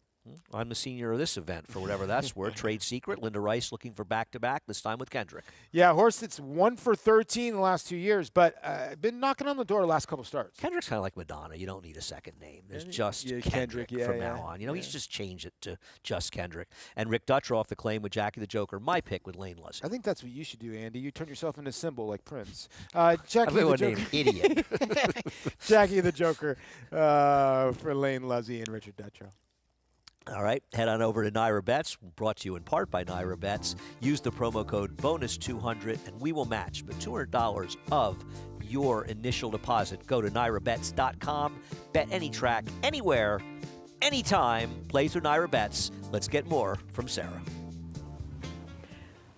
I'm the senior of this event, for whatever that's worth. Trade Secret, Linda Rice looking for back-to-back, this time with Kendrick. Yeah, horse that's 1 for 13 the last 2 years, but been knocking on the door the last couple starts. Kendrick's kind of like Madonna. You don't need a second name. There's just Kendrick from now on. You know, he's just changed it to just Kendrick. And Rick Dutcher off the claim with Jackie the Joker, my pick with Lane Lussey. I think that's what you should do, Andy. You turn yourself into a symbol like Prince. Jackie the Joker. Name, idiot. Jackie the Joker for Lane Lussey and Richard Dutcher. All right, head on over to Naira Bets, brought to you in part by Naira Bets. Use the promo code BONUS200, and we will match the $200 of your initial deposit. Go to NairaBets.com, bet any track, anywhere, anytime. Play through Naira Bets. Let's get more from Sarah.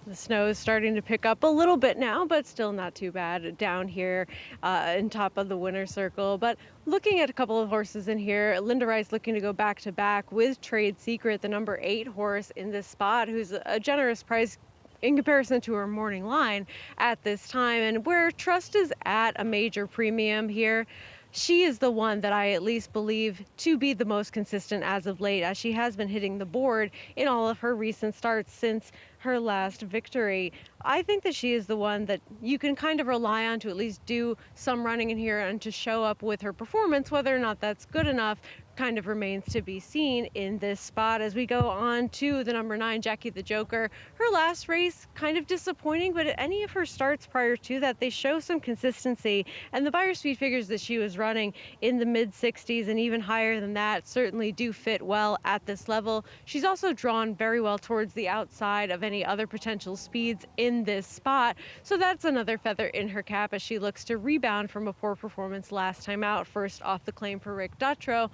The snow is starting to pick up a little bit now, but still not too bad down here in top of the winner's circle. But looking at a couple of horses in here, Linda Rice looking to go back-to-back with Trade Secret, the number 8 horse in this spot, who's a generous price in comparison to her morning line at this time. And where trust is at a major premium here, she is the one that I at least believe to be the most consistent as of late, as she has been hitting the board in all of her recent starts since her last victory. I think that she is the one that you can kind of rely on to at least do some running in here and to show up with her performance. Whether or not that's good enough kind of remains to be seen in this spot. As we go on to the number 9, Jackie the Joker. Her last race kind of disappointing, but at any of her starts prior to that, they show some consistency, and the buyer speed figures that she was running in the mid-60s and even higher than that certainly do fit well at this level. She's also drawn very well towards the outside of any other potential speeds in this spot, so that's another feather in her cap as she looks to rebound from a poor performance last time out, first off the claim for Rick Dutro.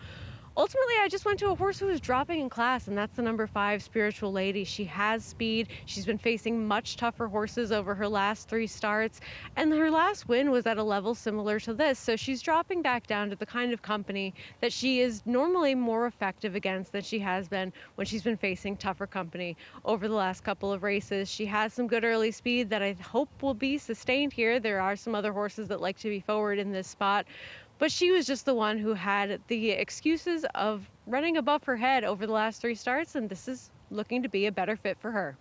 Ultimately, I just went to a horse who was dropping in class, and that's the number 5, Spiritual Lady. She has speed. She's been facing much tougher horses over her last 3 starts, and her last win was at a level similar to this. So she's dropping back down to the kind of company that she is normally more effective against than she has been when she's been facing tougher company over the last couple of races. She has some good early speed that I hope will be sustained here. There are some other horses that like to be forward in this spot, but she was just the one who had the excuses of running above her head over the last 3 starts, and this is looking to be a better fit for her.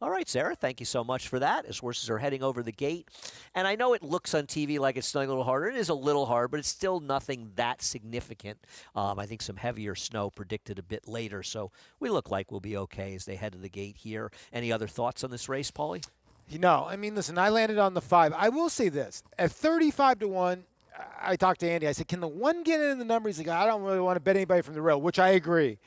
All right, Sarah, thank you so much for that. As horses are heading over the gate, and I know it looks on TV like it's snowing a little harder. It is a little hard, but it's still nothing that significant. I think some heavier snow predicted a bit later, so we look like we'll be okay as they head to the gate here. Any other thoughts on this race, Paulie? No, I mean, listen, I landed on the 5. I will say this. At 35 to 1, I talked to Andy. I said, can the 1 get in the number? He's like, I don't really want to bet anybody from the rail, which I agree.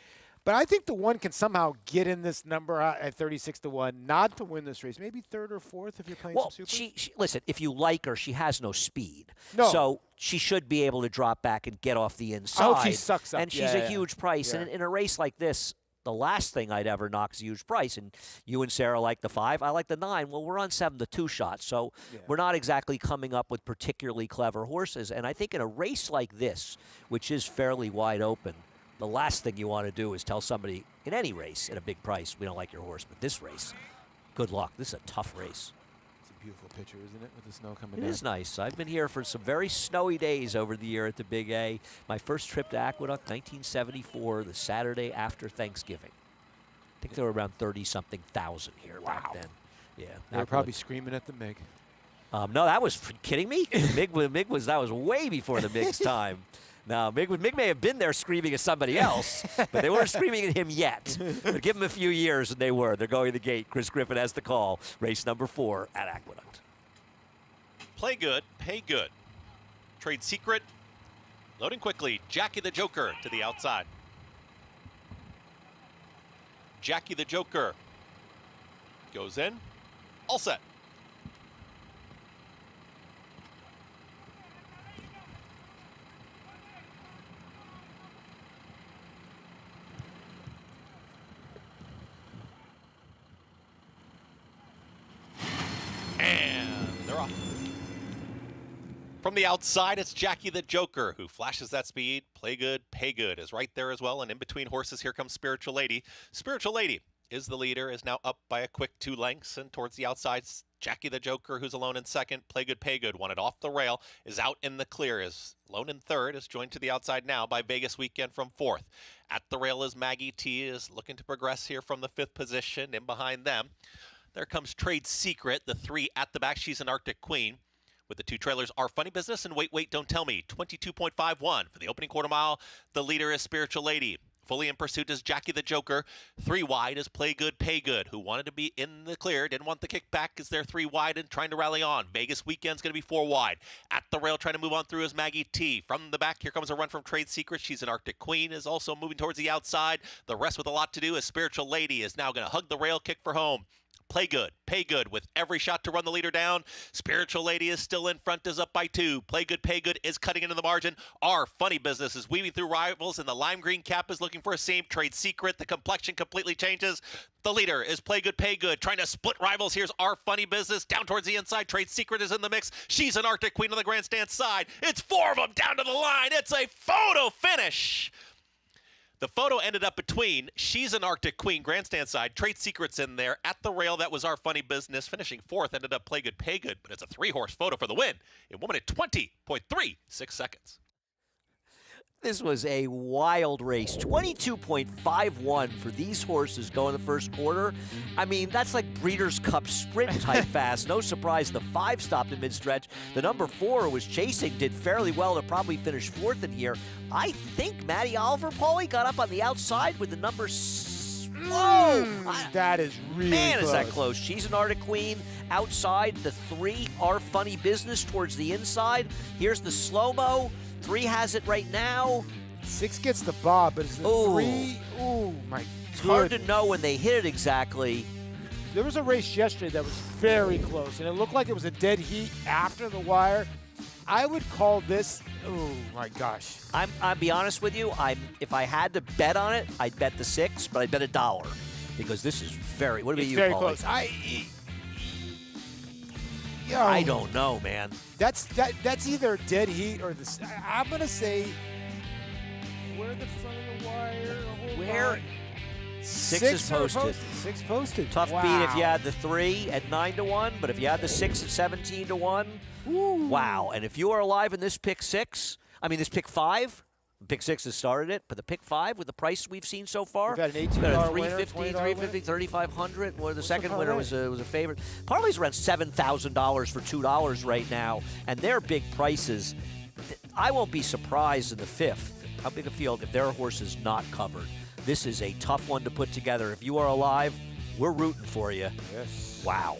But I think the 1 can somehow get in this number at 36 to 1, not to win this race. Maybe 3rd or 4th if you're playing some super. She listen, if you like her, she has no speed. No. So she should be able to drop back and get off the inside. Oh, she sucks up. And she's a huge price. Yeah. And in a race like this, the last thing I'd ever knock is a huge price. And you and Sarah like the 5. I like the 9. Well, we're on 7 to 2 shots. So we're not exactly coming up with particularly clever horses. And I think in a race like this, which is fairly wide open, the last thing you want to do is tell somebody in any race at a big price, we don't like your horse. But this race, good luck. This is a tough race. Beautiful picture, isn't it, with the snow coming It down? is nice. I've been here for some very snowy days over the year at the Big A. My first trip to Aqueduct, 1974, the Saturday after Thanksgiving. I think there were around 30-something thousand here back then. Yeah, They were probably screaming at the MiG. No, that was kidding me. Mig was that was way before the MiG's time. Now, Mig may have been there screaming at somebody else, but they weren't screaming at him yet. But give him a few years, and they were. They're going to the gate. Chris Griffin has the call. Race number 4 at Aqueduct. Play good, pay good. Trade Secret, loading quickly. Jackie the Joker to the outside. Jackie the Joker goes in, all set. And they're off. From the outside, it's Jackie the Joker, who flashes that speed. Play Good, Pay Good is right there as well. And in between horses, here comes Spiritual Lady. Spiritual Lady is the leader, is now up by a quick 2 lengths. And towards the outside, Jackie the Joker, who's alone in second. Play Good, Pay Good, won it off the rail, is out in the clear, is alone in third, is joined to the outside now by Vegas Weekend from fourth. At the rail is Maggie T, is looking to progress here from the 5th position. In behind them, there comes Trade Secret, the 3 at the back. She's an Arctic Queen. With the 2 trailers, Our Funny Business and Wait, Wait, Don't Tell Me. 22.51 for the opening quarter mile. The leader is Spiritual Lady. Fully in pursuit is Jackie the Joker. 3 wide is Play Good, Pay Good, who wanted to be in the clear, didn't want the kickback, is there 3 wide and trying to rally on. Vegas Weekend's going to be 4 wide. At the rail, trying to move on through is Maggie T. From the back, here comes a run from Trade Secret. She's an Arctic Queen, is also moving towards the outside. The rest with a lot to do is Spiritual Lady is now going to hug the rail, kick for home. Play Good, Pay Good with every shot to run the leader down. Spiritual Lady is still in front, is up by 2. Play Good, Pay Good is cutting into the margin. Our Funny Business is weaving through rivals, and the lime green cap is looking for a seam. Trade Secret, the complexion completely changes. The leader is Play Good, Pay Good, trying to split rivals. Here's Our Funny Business down towards the inside. Trade Secret is in the mix. She's an Arctic Queen on the grandstand side. It's 4 of them down to the line. It's a photo finish. The photo ended up between She's an Arctic Queen, grandstand side, Trade Secrets in there. At the rail, that was Our Funny Business. Finishing 4th, ended up Play Good, Pay Good, but it's a 3-horse photo for the win in 1 minute 20.36 seconds. This was a wild race. 22.51 for these horses going the first quarter. I mean, that's like Breeders' Cup sprint type fast. No surprise the 5 stopped in mid-stretch. The number 4 was chasing, did fairly well to probably finish 4th in here. I think Maddie Oliver, Paulie, got up on the outside with the number Whoa! That is really Man, close. is that close. She's an Arctic Queen. Outside, the 3 Our Funny Business towards the inside. Here's the slow-mo. 3 has it right now. 6 gets the bob, but it's the 3. Ooh, my It's hard to know when they hit it exactly. There was a race yesterday that was very close, and it looked like it was a dead heat after the wire. I would call this, oh my gosh. I'll be honest with you. If I had to bet on it, I'd bet the 6, but I'd bet $1 because this is very. What about you, very Paulie? close. I don't know, man. That's either dead heat or the. I'm gonna say where the front of the wire. Where? 6 is posted. 6 posted. Tough beat if you had the 3 at 9-1, but if you had the 6 at 17-1, wow. And if you are alive in this pick 5. Pick 6 has started it, but the pick 5 with the price we've seen so far, we've had an $18 winner, $350, $3,500. Where the second winner was a favorite. Parlays around $7,000 for $2 right now, and they're big prices. I won't be surprised in the 5th. How big a field if their horse is not covered? This is a tough one to put together. If you are alive, we're rooting for you. Yes. Wow.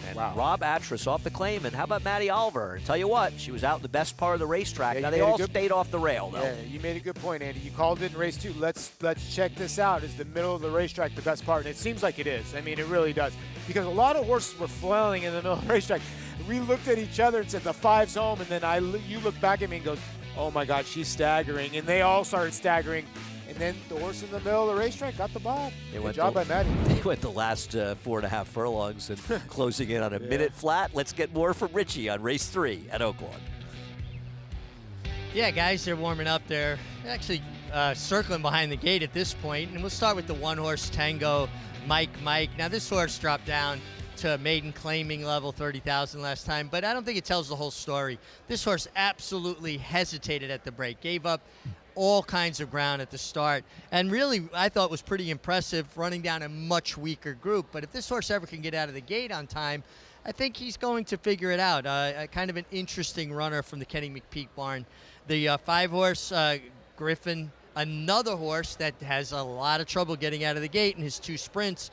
And Rob Atras off the claim. And how about Maddie Oliver? And tell you what, she was out in the best part of the racetrack. Now, they all stayed off the rail, though. Yeah, you made a good point, Andy. You called it in race 2. Let's check this out. Is the middle of the racetrack the best part? And it seems like it is. I mean, it really does. Because a lot of horses were flailing in the middle of the racetrack. We looked at each other and said, the 5's home. And then you look back at me and goes, oh, my God, she's staggering. And they all started staggering. And then the horse in the middle of the racetrack got the bob. Good job by Maddie. They went the last 4.5 furlongs and closing in on a minute flat. Let's get more from Richie on race 3 at Oakland. Yeah, guys, they're warming up. They're actually circling behind the gate at this point. And we'll start with the 1-horse Tango Mike. Now, this horse dropped down to maiden claiming level 30,000 last time, but I don't think it tells the whole story. This horse absolutely hesitated at the break, gave up all kinds of ground at the start, and really I thought was pretty impressive running down a much weaker group. But if this horse ever can get out of the gate on time, I think he's going to figure it out. Kind of an interesting runner from the Kenny McPeak barn. The 5-horse Griffin, another horse that has a lot of trouble getting out of the gate in his 2 sprints.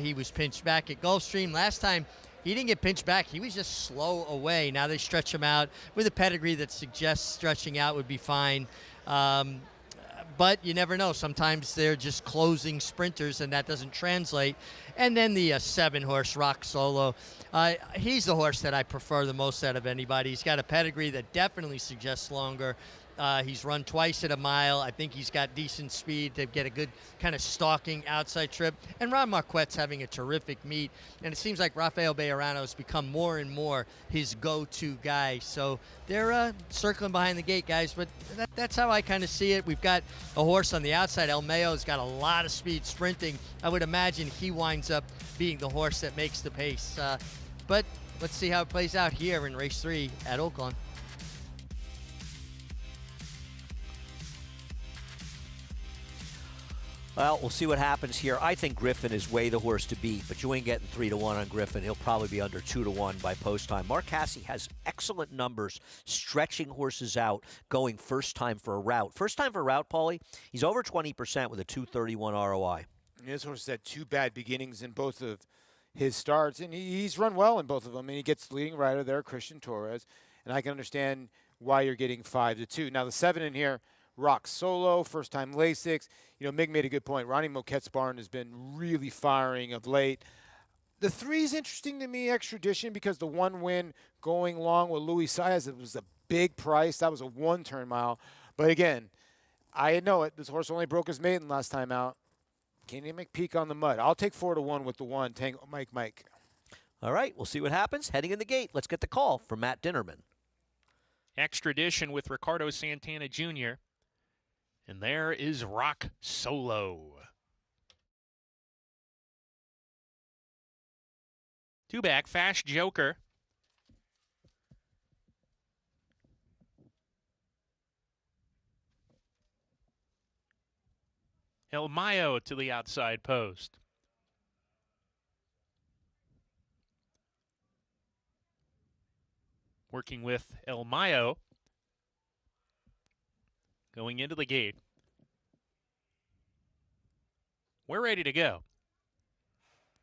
He was pinched back at Gulfstream last time. He didn't get pinched back. He was just slow away. Now they stretch him out with a pedigree that suggests stretching out would be fine. But you never know. Sometimes they're just closing sprinters, and that doesn't translate. And then the 7-horse Rock Solo. He's the horse that I prefer the most out of anybody. He's got a pedigree that definitely suggests longer. He's run twice at a mile. I think he's got decent speed to get a good kind of stalking outside trip. And Ron Marquette's having a terrific meet. And it seems like Rafael Bejarano has become more and more his go-to guy. So they're circling behind the gate, guys. But that's how I kind of see it. We've got a horse on the outside. El Mayo's got a lot of speed sprinting. I would imagine he winds up being the horse that makes the pace. But let's see how it plays out here in race 3 at Oakland. Well, we'll see what happens here. I think Griffin is way the horse to beat, but you ain't getting 3-1 on Griffin. He'll probably be under 2-1 by post time. Mark Casse has excellent numbers stretching horses out, going first time for a route. First time for a route, Paulie, he's over 20% with a 231 ROI. This horse had 2 bad beginnings in both of his starts, and he's run well in both of them. And he gets the leading rider there, Christian Torres, and I can understand why you're getting 5-2. Now the 7 in here, Rock Solo, first time Lasix. You know, Mig made a good point. Ronnie Moquette's barn has been really firing of late. The 3 is interesting to me, Extradition, because the 1 win going long with Luis Saez, it was a big price. That was a 1-turn mile. But again, I know it. This horse only broke his maiden last time out. Can't even make peak on the mud. I'll take 4-1 with the 1. Tango Mike. All right, we'll see what happens. Heading in the gate, let's get the call from Matt Dinnerman. Extradition with Ricardo Santana Jr. And there is Rock Solo. 2 back, Fast Joker. El Mayo to the outside post. Working with El Mayo. Going into the gate. We're ready to go.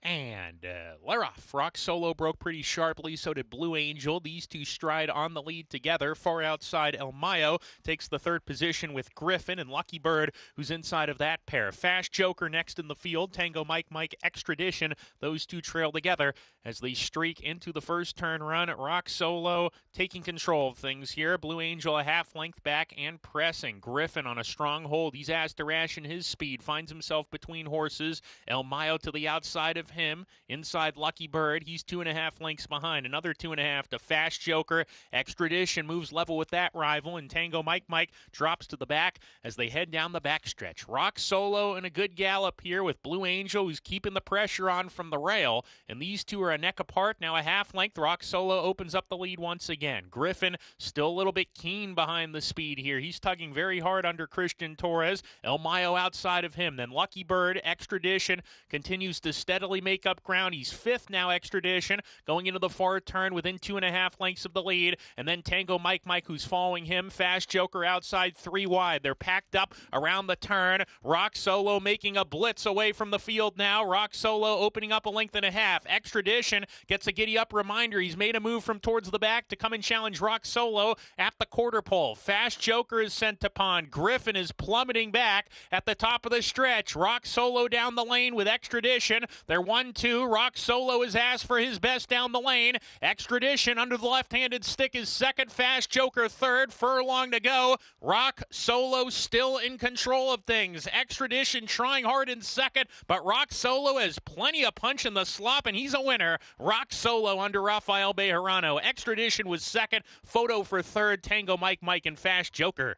And they're off. Rock Solo broke pretty sharply, so did Blue Angel. These two stride on the lead together. Far outside, El Mayo takes the 3rd position with Griffin and Lucky Bird, who's inside of that pair. Fast Joker next in the field. Tango Mike, Extradition. Those 2 trail together as they streak into the first turn run. Rock Solo taking control of things here. Blue Angel a half length back and pressing. Griffin on a strong hold. He's asked to ration his speed. Finds himself between horses. El Mayo to the outside of him. Inside Lucky Bird. He's 2.5 lengths behind. Another 2.5 to Fast Joker. Extradition moves level with that rival, and Tango Mike drops to the back as they head down the backstretch. Rock Solo in a good gallop here with Blue Angel, who's keeping the pressure on from the rail, and these two are a neck apart. Now a half length. Rock Solo opens up the lead once again. Griffin still a little bit keen behind the speed here. He's tugging very hard under Christian Torres. El Mayo outside of him. Then Lucky Bird. Extradition continues to steadily make up ground. He's 5th now, Extradition, going into the far turn within 2.5 lengths of the lead. And then Tango Mike, who's following him. Fast Joker outside 3 wide. They're packed up around the turn. Rock Solo making a blitz away from the field now. Rock Solo opening up a length and a half. Extradition gets a giddy up reminder. He's made a move from towards the back to come and challenge Rock Solo at the quarter pole. Fast Joker is sent to pond. Griffin is plummeting back at the top of the stretch. Rock Solo down the lane with Extradition. They're 1-2. Rock Solo is asked for his best down the lane. Extradition under the left-handed stick is 2nd. Fast Joker 3rd. Furlong to go. Rock Solo still in control of things. Extradition trying hard in 2nd, but Rock Solo has plenty of punch in the slop, and he's a winner. Rock Solo under Rafael Bejarano. Extradition was 2nd. Photo for 3rd. Tango Mike, and Fast Joker.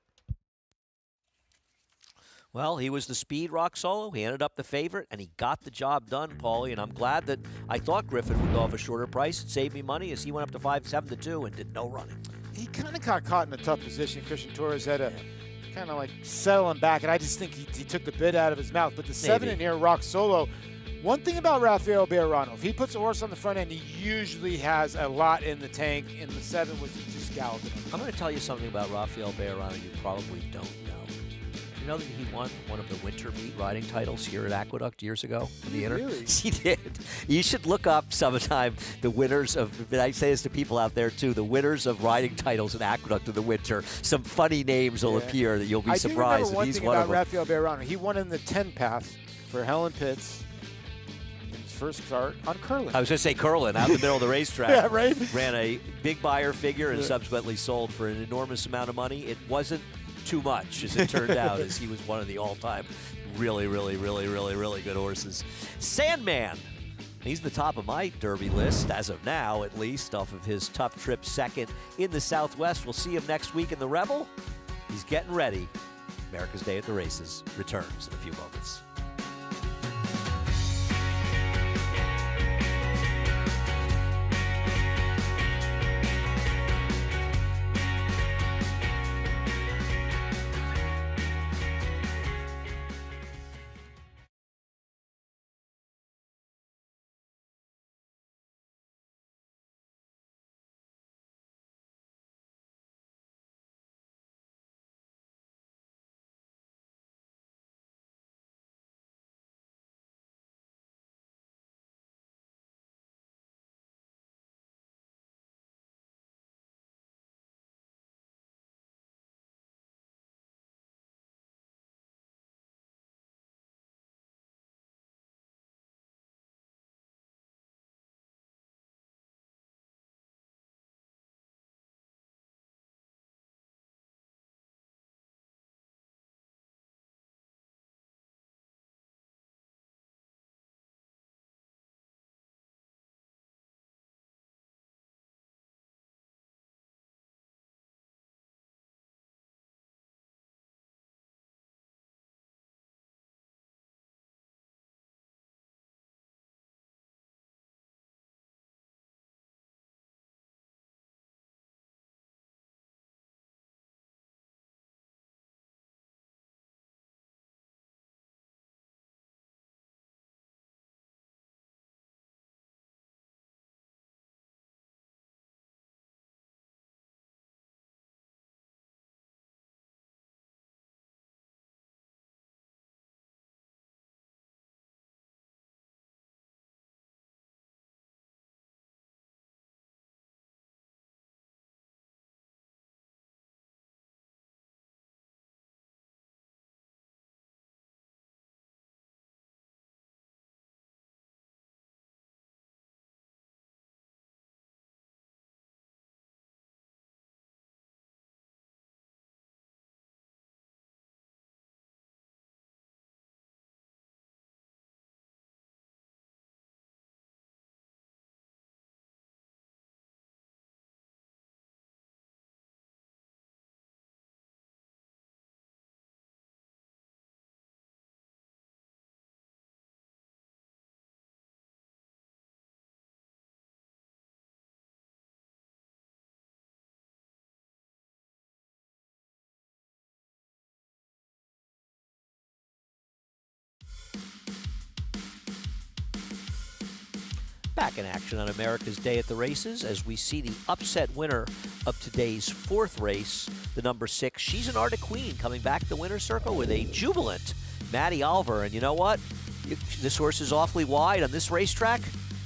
Well, he was the speed Rock Solo. He ended up the favorite, and he got the job done, Paulie. And I'm glad that I thought Griffin would go off a shorter price. It saved me money as he went up to 5-7-2 and did no running. He kind of got caught in a tough position. Christian Torres had to kind of like settle him back, and I just think he took the bit out of his mouth. But the 7 in here, Rock Solo. One thing about Rafael Bejarano, if he puts a horse on the front end, he usually has a lot in the tank, and the 7 was just galloping. I'm going to tell you something about Rafael Bejarano you probably don't know. You know that he won one of the winter meet riding titles here at Aqueduct years ago in the Inter? Really? He did. You should look up sometime the winners of, and I say this to people out there too, the winners of riding titles at Aqueduct in the winter. Some funny names will appear that you'll be surprised. I do remember one thing about Rafael Bejarano. He won in the 10 path for Helen Pitts. First start on Curlin. I was going to say Curlin, out in the middle of the racetrack. Yeah, right. Ran a big buyer figure and subsequently sold for an enormous amount of money. It wasn't too much, as it turned out, as he was one of the all-time really good horses. Sandman. He's the top of my Derby list, as of now, at least, off of his tough trip second in the Southwest. We'll see him next week in the Rebel. He's getting ready. America's Day at the Races returns in a few moments. Back in action on America's Day at the Races as we see the upset winner of today's fourth race, the number 6. She's an Arctic Queen coming back to the winner's circle with a jubilant Maddie Oliver. And you know what? This horse is awfully wide on this racetrack.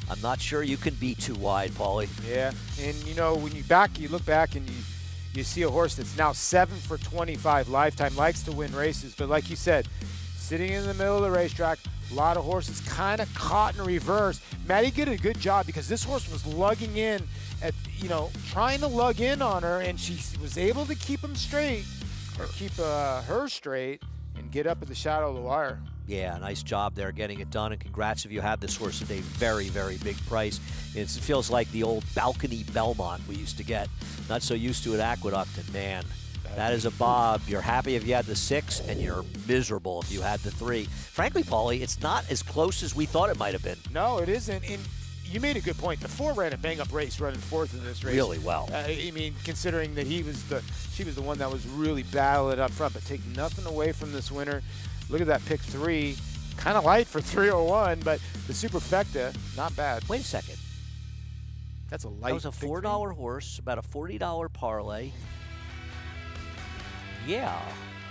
I'm not sure you can be too wide, Paulie. Yeah, and you know, when you look back and you see a horse that's now 7 for 25 lifetime, likes to win races, but like you said, sitting in the middle of the racetrack, a lot of horses kind of caught in reverse. Maddie did a good job because this horse was lugging in at, trying to lug in on her, and she was able to keep him straight, or keep her straight, and get up at the shadow of the wire. Yeah, nice job there getting it done, and congrats if you have this horse at a very big price. It feels like the old balcony Belmont we used to get. Not so used to at Aqueduct, and man, that is a bob. You're happy if you had the 6, and you're miserable if you had the 3. Frankly, Paulie, it's not as close as we thought it might have been. No, it isn't. And you made a good point. The 4 ran a bang-up race running 4th in this race. Really well. I mean, considering that she was the one that was really battling up front, but take nothing away from this winner. Look at that pick 3. Kind of light for 301, but the Superfecta, not bad. Wait a second. That's a light. That was a $4 horse, about a $40 parlay. Yeah.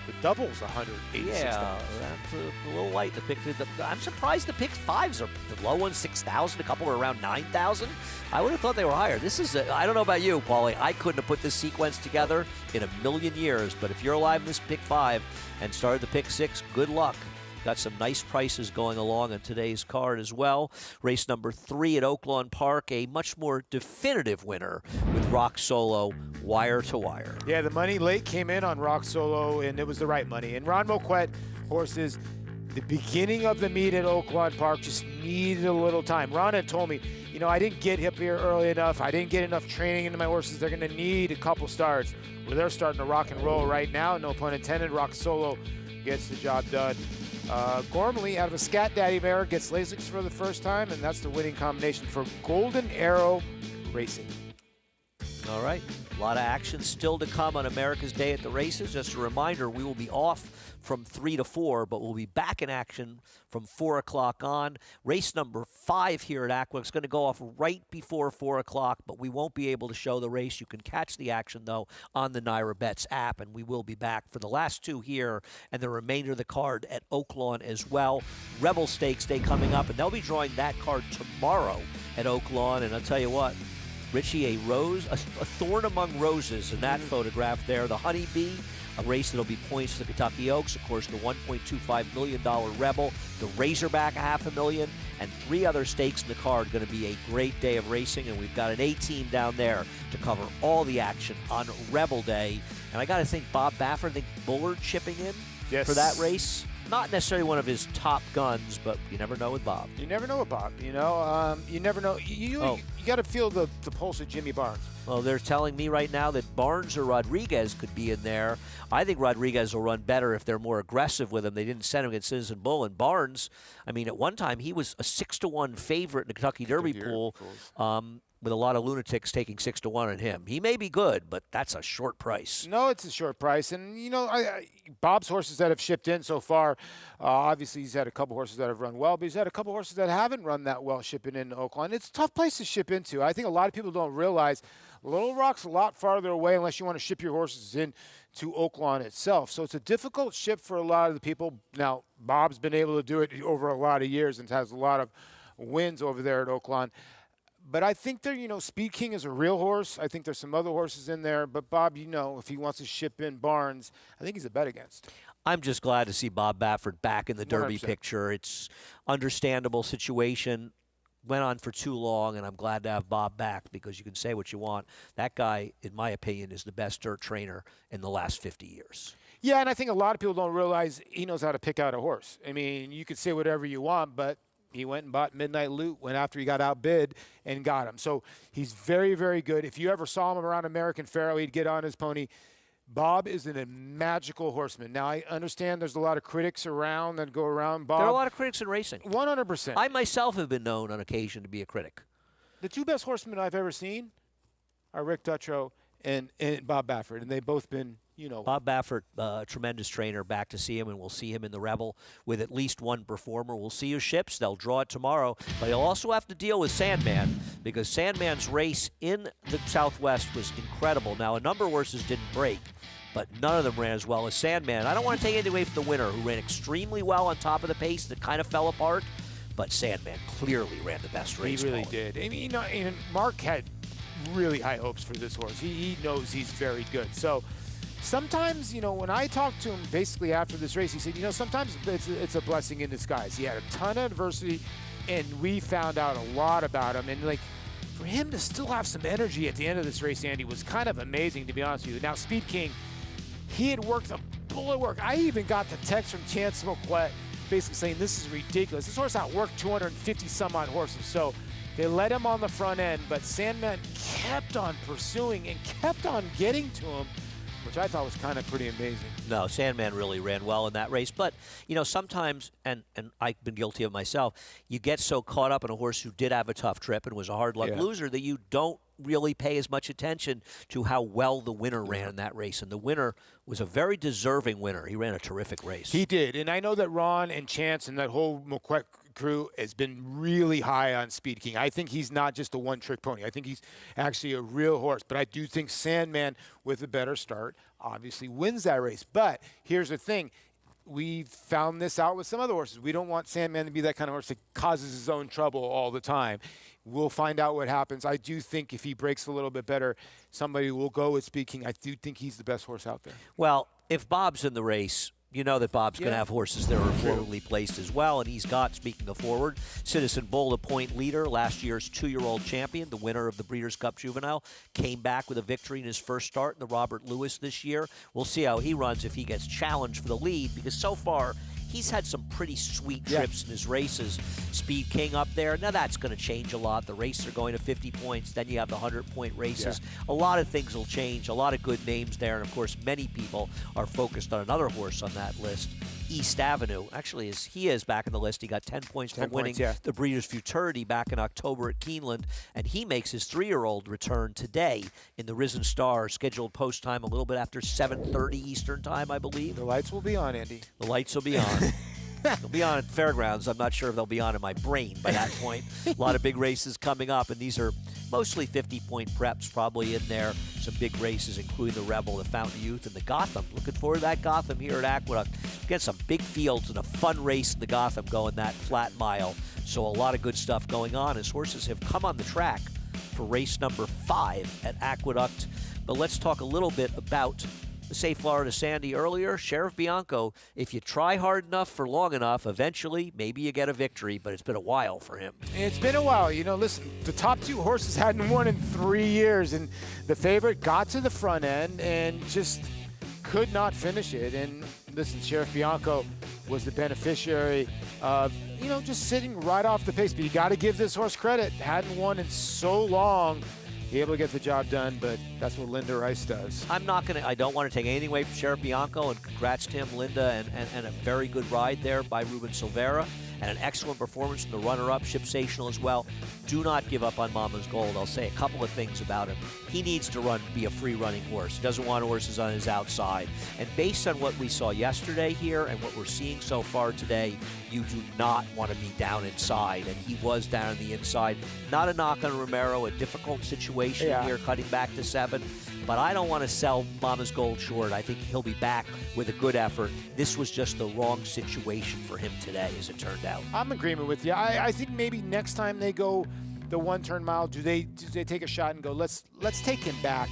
The double's $186. Yeah, that's a little light. The pick. I'm surprised the pick 5s are the low ones, 6,000. A couple are around 9,000. I would have thought they were higher. This is, I don't know about you, Paulie. I couldn't have put this sequence together in a million years. But if you're alive in this pick 5 and started the pick 6, good luck. Got some nice prices going along on today's card as well. Race number 3 at Oakland Park, a much more definitive winner with Rock Solo, wire to wire. Yeah, the money late came in on Rock Solo, and it was the right money. And Ron Moquette horses, the beginning of the meet at Oakland Park just needed a little time. Ron had told me, you know, I didn't get hip here early enough. I didn't get enough training into my horses. They're going to need a couple starts. Well, they're starting to rock and roll right now. No pun intended. Rock Solo gets the job done. Gormley, out of a Scat Daddy mare, gets Lasix for the first time, and that's the winning combination for Golden Arrow Racing. All right, a lot of action still to come on America's Day at the Races. Just a reminder, we will be off from 3 to 4, but we'll be back in action from 4 o'clock on. Race number 5 here at Aqueduct is going to go off right before 4 o'clock, but we won't be able to show the race. You can catch the action, though, on the Naira Bets app, and we will be back for the last 2 here and the remainder of the card at Oaklawn as well. Rebel Stakes Day coming up, and they'll be drawing that card tomorrow at Oaklawn, and I'll tell you what, Richie, a thorn among roses in that photograph there. The Honeybee, a race that'll be points to the Kentucky Oaks. Of course, the $1.25 million Rebel, the Razorback, $500,000, and 3 other stakes in the card. Going to be a great day of racing, and we've got an A-team down there to cover all the action on Rebel Day. And I got to think Bob Baffert, I think Bullard chipping in for that race. Not necessarily one of his top guns, but you never know with Bob. You never know with Bob. You know, you never know. You got to feel the pulse of Jimmy Barnes. Well, they're telling me right now that Barnes or Rodriguez could be in there. I think Rodriguez will run better if they're more aggressive with him. They didn't send him against Citizen Bull. And Barnes, I mean, at one time he was a 6-1 favorite in the Kentucky Derby pool. With a lot of lunatics taking 6-1 on him. He may be good, but that's a short price. No, it's a short price. And, you know, Bob's horses that have shipped in so far, obviously he's had a couple horses that have run well, but he's had a couple horses that haven't run that well shipping into Oakland. It's a tough place to ship into. I think a lot of people don't realize Little Rock's a lot farther away unless you want to ship your horses in to Oakland itself. So it's a difficult ship for a lot of the people. Now, Bob's been able to do it over a lot of years and has a lot of wins over there at Oakland. But I think there, you know, Speed King is a real horse. I think there's some other horses in there. But Bob, you know, if he wants to ship in Barnes, I think he's a bet against. I'm just glad to see Bob Baffert back in the Derby 100%. picture. It's understandable situation. Went on for too long, and I'm glad to have Bob back because you can say what you want. That guy, in my opinion, is the best dirt trainer in the last 50 years. Yeah, and I think a lot of people don't realize he knows how to pick out a horse. I mean, you could say whatever you want, but he went and bought Midnight Loot when after he got outbid and got him. So he's very, very good. If you ever saw him around American Pharoah, he'd get on his pony. Bob is a magical horseman. Now, I understand there's a lot of critics around that go around Bob. There are a lot of critics in racing. 100%. I myself have been known on occasion to be a critic. The 2 best horsemen I've ever seen are Rick Dutrow and Bob Baffert, and they've both been, you know. Bob Baffert, tremendous trainer, back to see him, and we'll see him in the Rebel with at least one performer. We'll see his ships. They'll draw it tomorrow, but he'll also have to deal with Sandman because Sandman's race in the Southwest was incredible. Now, a number of horses didn't break, but none of them ran as well as Sandman. I don't want to take anything away from the winner, who ran extremely well on top of the pace that kind of fell apart, but Sandman clearly ran the best race. He really did. I mean, you know, and Mark had really high hopes for this horse. He knows he's very good. So sometimes, you know, when I talked to him basically after this race, he said, you know, sometimes it's a blessing in disguise. He had a ton of adversity, and we found out a lot about him. And, like, for him to still have some energy at the end of this race, Andy, was kind of amazing, to be honest with you. Now, Speed King, he had worked a bullet work. I even got the text from Chance Moquette basically saying this is ridiculous. This horse outworked 250-some-odd horses. So they let him on the front end, but Sandman kept on pursuing and kept on getting to him, which I thought was kind of pretty amazing. No, Sandman really ran well in that race. But, you know, sometimes, and I've been guilty of myself, you get so caught up in a horse who did have a tough trip and was a hard luck loser that you don't really pay as much attention to how well the winner ran in that race. And the winner was a very deserving winner. He ran a terrific race. He did. And I know that Ron and Chance and that whole Moquette crew has been really high on Speed King. I think he's not just a one-trick pony. I think he's actually a real horse. But I do think Sandman, with a better start, obviously wins that race. But here's the thing. We've found this out with some other horses. We don't want Sandman to be that kind of horse that causes his own trouble all the time. We'll find out what happens. I do think if he breaks a little bit better, somebody will go with Speed King. I do think he's the best horse out there. Well, if Bob's in the race, You know that Bob's going to have horses that are forwardly placed as well, and he's got, speaking of forward, Citizen Bull, a point leader, last year's 2-year-old champion, the winner of the Breeders' Cup Juvenile, came back with a victory in his first start in the Robert Lewis this year. We'll see how he runs if he gets challenged for the lead, because so far he's had some pretty sweet trips in his races. Speed King up there. Now that's going to change a lot. The races are going to 50 points. Then you have the 100-point races. A lot of things will change. A lot of good names there. And, of course, many people are focused on another horse on that list, East Avenue. Actually, he is back in the list. He got 10 points for winning the Breeders' Futurity back in October at Keeneland. And he makes his 3-year-old return today in the Risen Star, scheduled post time a little bit after 7:30 Eastern time, I believe. The lights will be on, Andy. The lights will be on. They'll be on at Fairgrounds. I'm not sure if they'll be on in my brain by that point. A lot of big races coming up, and these are mostly 50-point preps probably in there. Some big races, including the Rebel, the Fountain Youth, and the Gotham. Looking forward to that Gotham here at Aqueduct. Get some big fields and a fun race in the Gotham going that flat mile. So a lot of good stuff going on as horses have come on the track for race number 5 at Aqueduct. But let's talk a little bit about Say Florida Sandy earlier. Sheriff Bianco, if you try hard enough for long enough, eventually maybe you get a victory, but it's been a while for him. It's been a while. You know, listen, the top 2 horses hadn't won in 3 years, and the favorite got to the front end and just could not finish it. And listen, Sheriff Bianco was the beneficiary of, you know, just sitting right off the pace. But you got to give this horse credit. Hadn't won in so long. Able to get the job done, but that's what Linda Rice does. I don't want to take anything away from Sheriff Bianco, and congrats to him, Linda, and a very good ride there by Ruben Silvera, and an excellent performance from the runner-up, Shipsational as well. Do not give up on Mama's Gold. I'll say a couple of things about him. He needs to be a free-running horse. He doesn't want horses on his outside. And based on what we saw yesterday here and what we're seeing so far today, you do not want to be down inside, and he was down on the inside. Not a knock on Romero, a difficult situation here, cutting back to 7. But I don't want to sell Mama's Gold short. I think he'll be back with a good effort. This was just the wrong situation for him today, as it turned out. I'm in agreement with you. I think maybe next time they go the 1-turn mile, do they take a shot and go, let's take him back.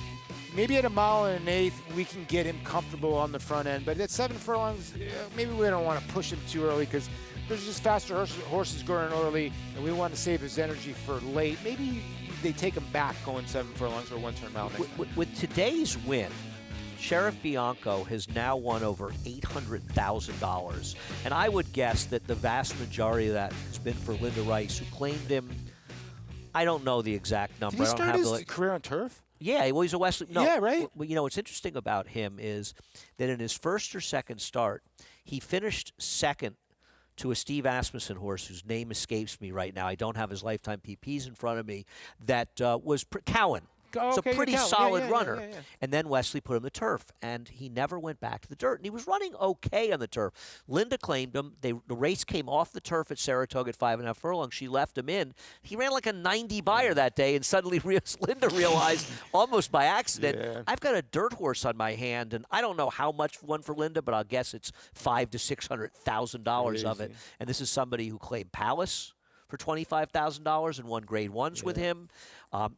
Maybe at 1 1/8 we can get him comfortable on the front end. But at 7 furlongs, maybe we don't want to push him too early, because there's just faster horses going early, and we want to save his energy for late. Maybe they take him back going 7 furlongs or 1-turn mile next time. With today's win, Sheriff Bianco has now won over $800,000. And I would guess that the vast majority of that has been for Linda Rice, who claimed him. I don't know the exact number. Did he start his career on turf? Yeah, well, he's a Wesley. No, yeah, right. Well, you know, what's interesting about him is that in his first or second start, he finished second to a Steve Asmussen horse whose name escapes me right now. I don't have his lifetime PPs in front of me. That was Cowan. Oh, so okay, pretty solid runner. Yeah. And then Wesley put him to turf, and he never went back to the dirt. And he was running okay on the turf. Linda claimed him. The race came off the turf at Saratoga at 5.5 furlongs. She left him in. He ran like a 90 buyer that day, and suddenly Linda realized, almost by accident, I've got a dirt horse on my hand, and I don't know how much won for Linda, but I'll guess it's $500,000 to $600,000 of it. And this is somebody who claimed Palace for $25,000 and won grade 1s with him.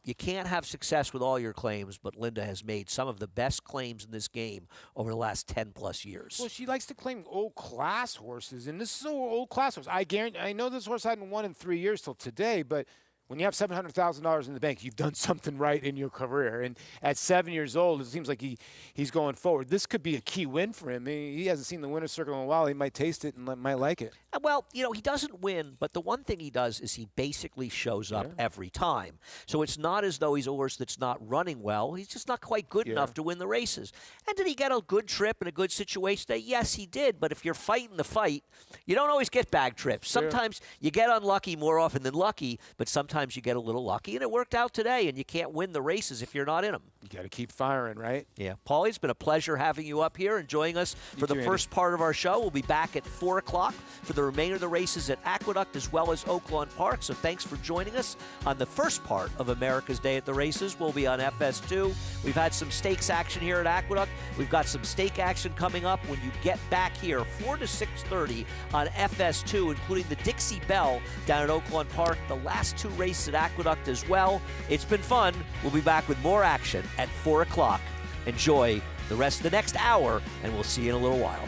You can't have success with all your claims, but Linda has made some of the best claims in this game over the last 10-plus years. Well, she likes to claim old-class horses, and this is an old-class horse. I know this horse hadn't won in 3 years till today, but when you have $700,000 in the bank, you've done something right in your career. And at 7 years old, it seems like he's going forward. This could be a key win for him. He hasn't seen the winner's circle in a while. He might taste it and might like it. Well, you know, he doesn't win, but the one thing he does is he basically shows up every time. So it's not as though he's a horse that's not running well. He's just not quite good enough to win the races. And did he get a good trip and a good situation today? Yes, he did. But if you're fighting the fight, you don't always get bag trips. Sometimes you get unlucky more often than lucky, but sometimes you get a little lucky. And it worked out today, and you can't win the races if you're not in them. You got to keep firing, right? Yeah. Paulie, it's been a pleasure having you up here and joining us for the first part of our show. We'll be back at 4 o'clock for the remainder of the races at Aqueduct as well as Oakland Park. So thanks for joining us on the first part of America's Day at the Races. We'll be on FS2. We've had some stakes action here at Aqueduct. We've got some stake action coming up when you get back here, 4 to 6:30 on FS2, including the Dixie Bell down at Oakland Park, the last 2 races at Aqueduct as well. It's been fun. We'll be back with more action at 4 o'clock. Enjoy the rest of the next hour, and we'll see you in a little while.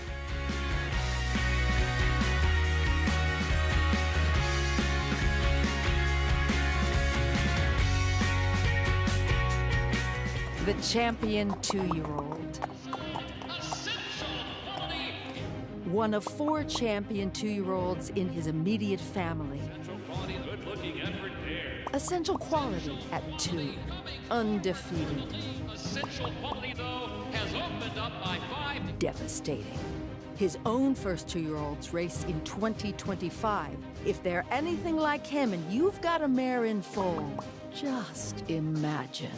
the champion 2-year-old. One of 4 champion 2-year-olds in his immediate family. Essential quality at 2. Undefeated. Essential quality, though, has opened up by 5. Devastating. His own first 2-year-olds race in 2025. If they're anything like him and you've got a mare in foal, just imagine.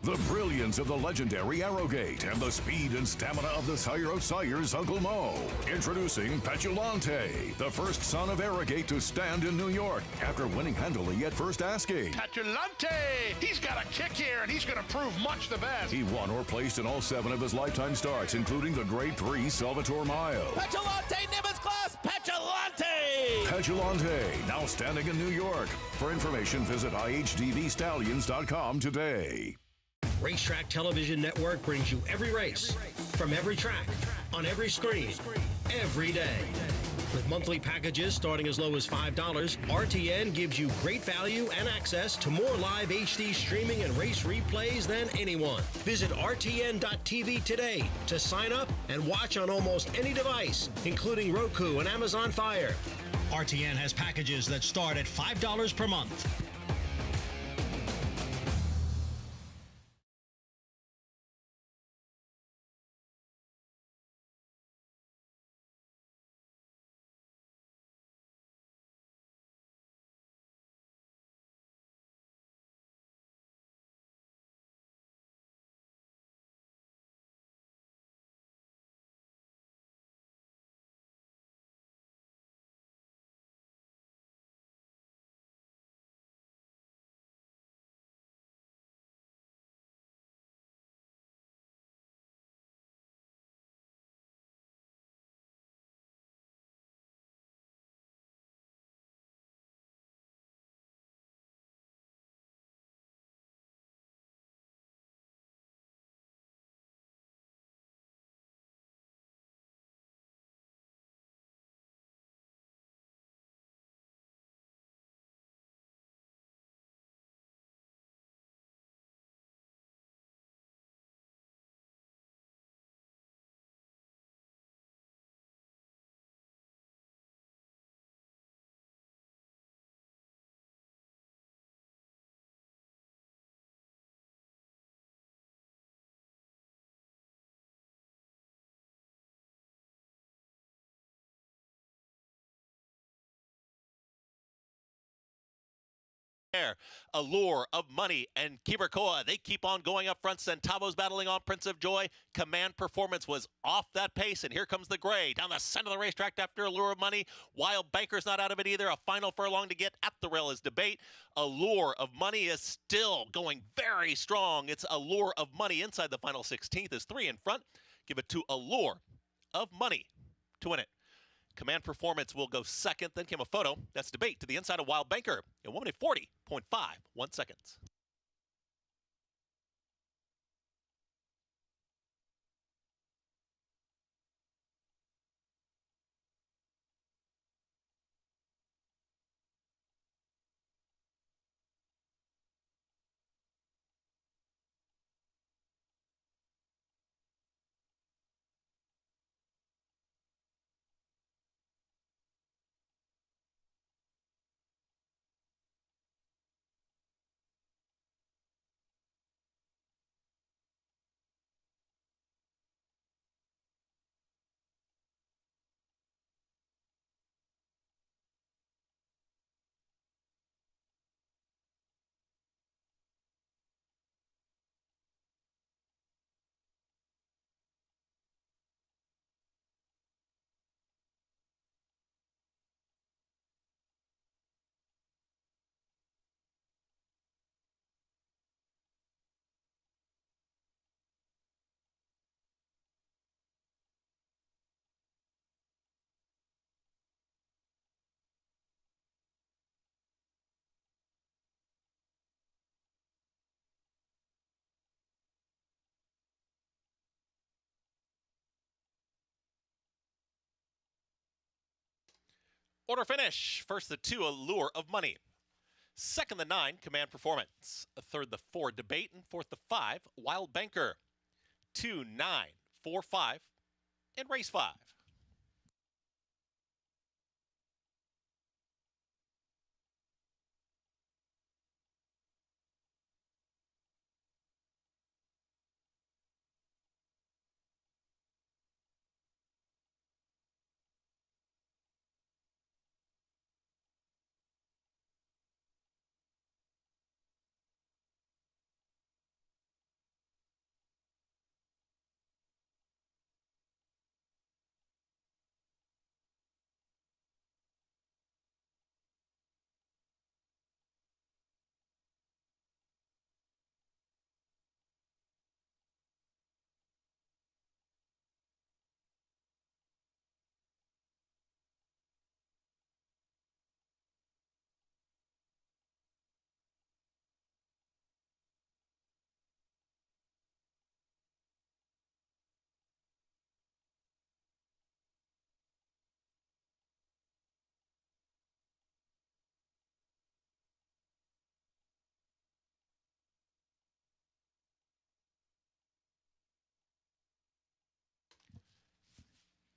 The brilliance of the legendary Arrowgate and the speed and stamina of the sire of sires, Uncle Mo. Introducing Petulante, the first son of Arrowgate to stand in New York after winning handily at first asking. Petulante! He's got a kick here, and he's going to prove much the best. He won or placed in all 7 of his lifetime starts, including the Grade 3 Salvatore Mile. Petulante, Nimbus class, Petulante! Petulante, now standing in New York. For information, visit IHDVStallions.com today. Racetrack Television Network brings you every race, from every track, on every screen, every day. With monthly packages starting as low as $5, RTN gives you great value and access to more live HD streaming and race replays than anyone. Visit RTN.tv today to sign up and watch on almost any device, including Roku and Amazon Fire. RTN has packages that start at $5 per month. Allure of Money and Kiberkoa. They keep on going up front. Centavo's battling on Prince of Joy. Command Performance was off that pace, and here comes the gray down the center of the racetrack after Allure of Money. Wild Banker's not out of it either. A final furlong to get at the rail is Debate. Allure of Money is still going very strong. It's Allure of Money inside the final 16th is 3 in front. Give it to Allure of Money to win it. Command Performance will go second. Then came a photo. That's Debate to the inside of Wild Banker in 1 minute 40.51 seconds. Order finish. First, the 2, Allure of Money. Second, the 9, Command Performance. Third, the 4, Debate. And fourth, the 5, Wild Banker. 2, 9, 4, 5, and race 5.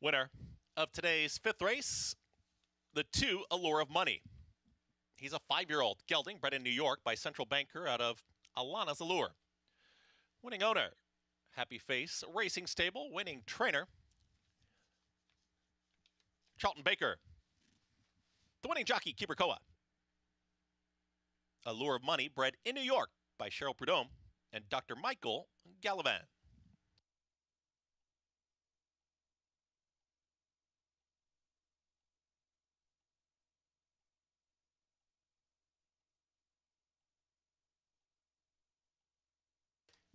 Winner of today's 5th race, the 2, Allure of Money. He's a 5-year-old gelding bred in New York by Central Banker out of Alana's Allure. Winning owner, Happy Face Racing Stable. Winning trainer, Charlton Baker. The winning jockey, Kiberkoa. Allure of Money, bred in New York by Cheryl Prudhomme and Dr. Michael Gallivan.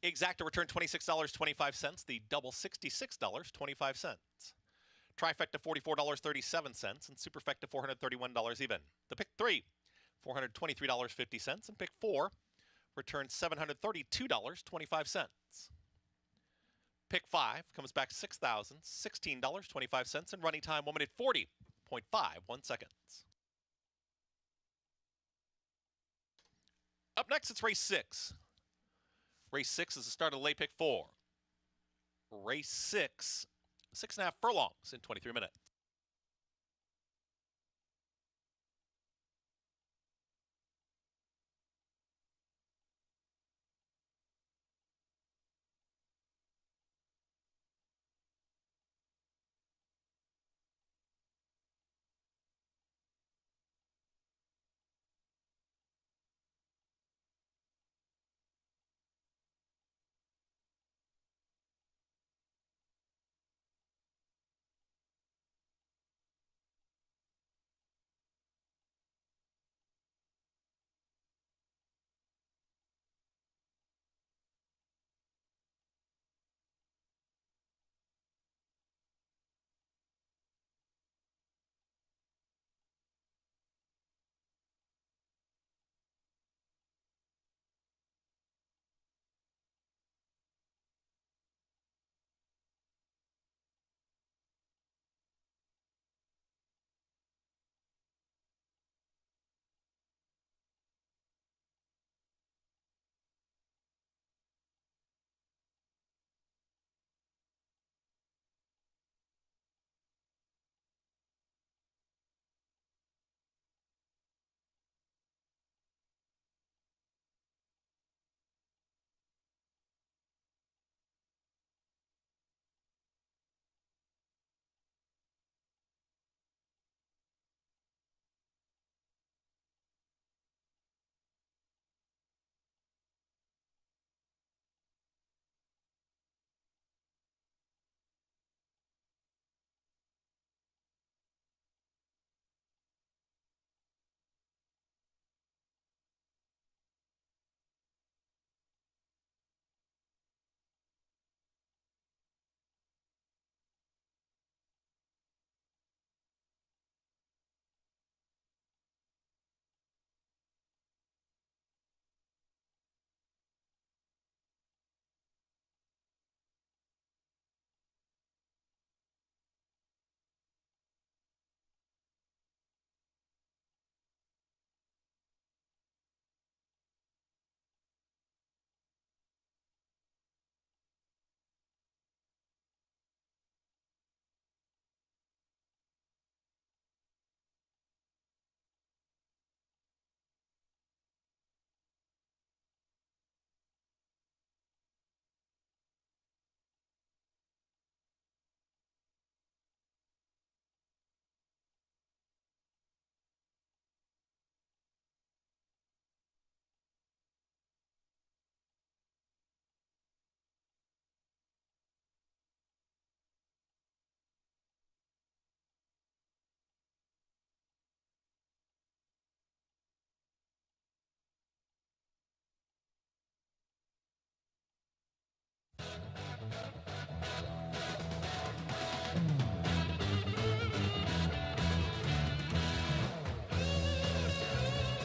Exacta return $26.25, the double $66.25. Trifecta $44.37, and Superfecta $431 even. The pick 3, $423.50, and pick 4 returns $732.25. Pick 5 comes back $6,016.25, and running time 1 minute 40.51 seconds. Up next, it's race 6. Race 6 is the start of late pick 4. Race 6, 6.5 furlongs in 23 minutes.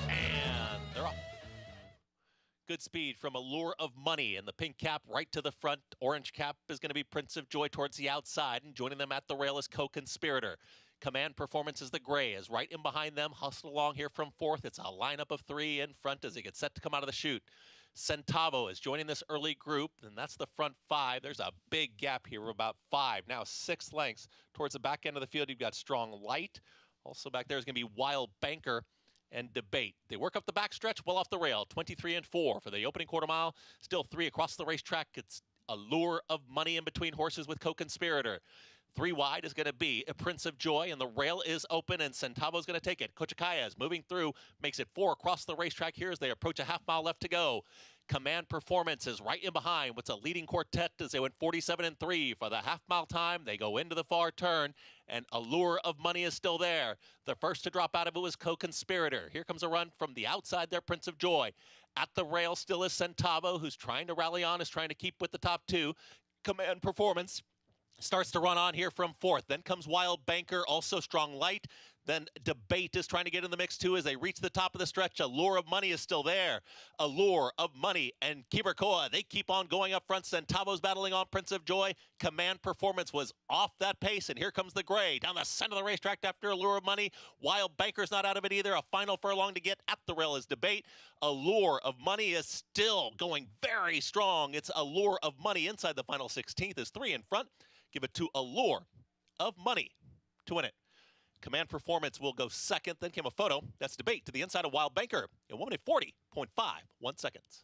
And they're off. Good speed from Allure of Money, and the pink cap right to the front. Orange cap is going to be Prince of Joy towards the outside, and joining them at the rail is Co-Conspirator. Command Performance is the gray, is right in behind them, hustle along here from fourth. It's a lineup of three in front as they get set to come out of the chute. Centavo is joining this early group, and that's the front five. There's a big gap here of about 5, now 6 lengths. Towards the back end of the field, you've got Strong Light. Also back there is going to be Wild Banker and Debate. They work up the backstretch, well off the rail, 23 and 4 for the opening quarter mile. Still 3 across the racetrack. It's Allure of Money in between horses with Co-Conspirator. 3 wide is going to be a Prince of Joy, and the rail is open, and Centavo's going to take it. Cochicaya is moving through, makes it 4 across the racetrack here as they approach a half-mile left to go. Command Performance is right in behind. What's a leading quartet as they went 47 and 3 for the half-mile time. They go into the far turn, and Allure of Money is still there. The first to drop out of it was Co-Conspirator. Here comes a run from the outside there, Prince of Joy. At the rail still is Centavo, who's trying to rally on, is trying to keep with the top 2. Command Performance starts to run on here from fourth. Then comes Wild Banker, also Strong Light. Then Debate is trying to get in the mix too as they reach the top of the stretch. Allure of Money is still there. Allure of Money and Kiberkoa, they keep on going up front. Centavo's battling on Prince of Joy. Command Performance was off that pace, and here comes the gray down the center of the racetrack after Allure of Money. Wild Banker's not out of it either. A final furlong to get. At the rail is Debate. Allure of Money is still going very strong. It's Allure of Money inside the final 16th is 3 in front. Give it to Allure of Money to win it. Command Performance will go second. Then came a photo. That's Debate to the inside of Wild Banker in 1 minute 40.51 seconds.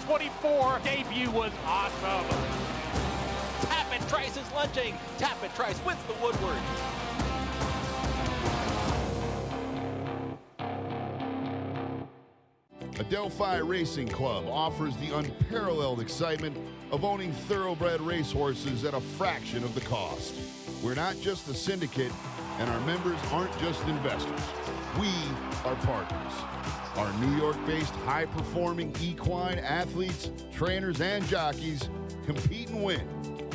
2024 debut was awesome. Tappan Trice is lunging. Tappan Trice wins the Woodward. Adelphi Racing Club offers the unparalleled excitement of owning thoroughbred racehorses at a fraction of the cost. We're not just a syndicate, and our members aren't just investors. We are partners. Our New York-based high-performing equine athletes, trainers, and jockeys compete and win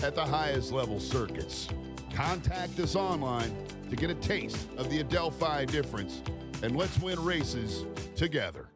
at the highest level circuits. Contact us online to get a taste of the Adelphi difference, and let's win races together.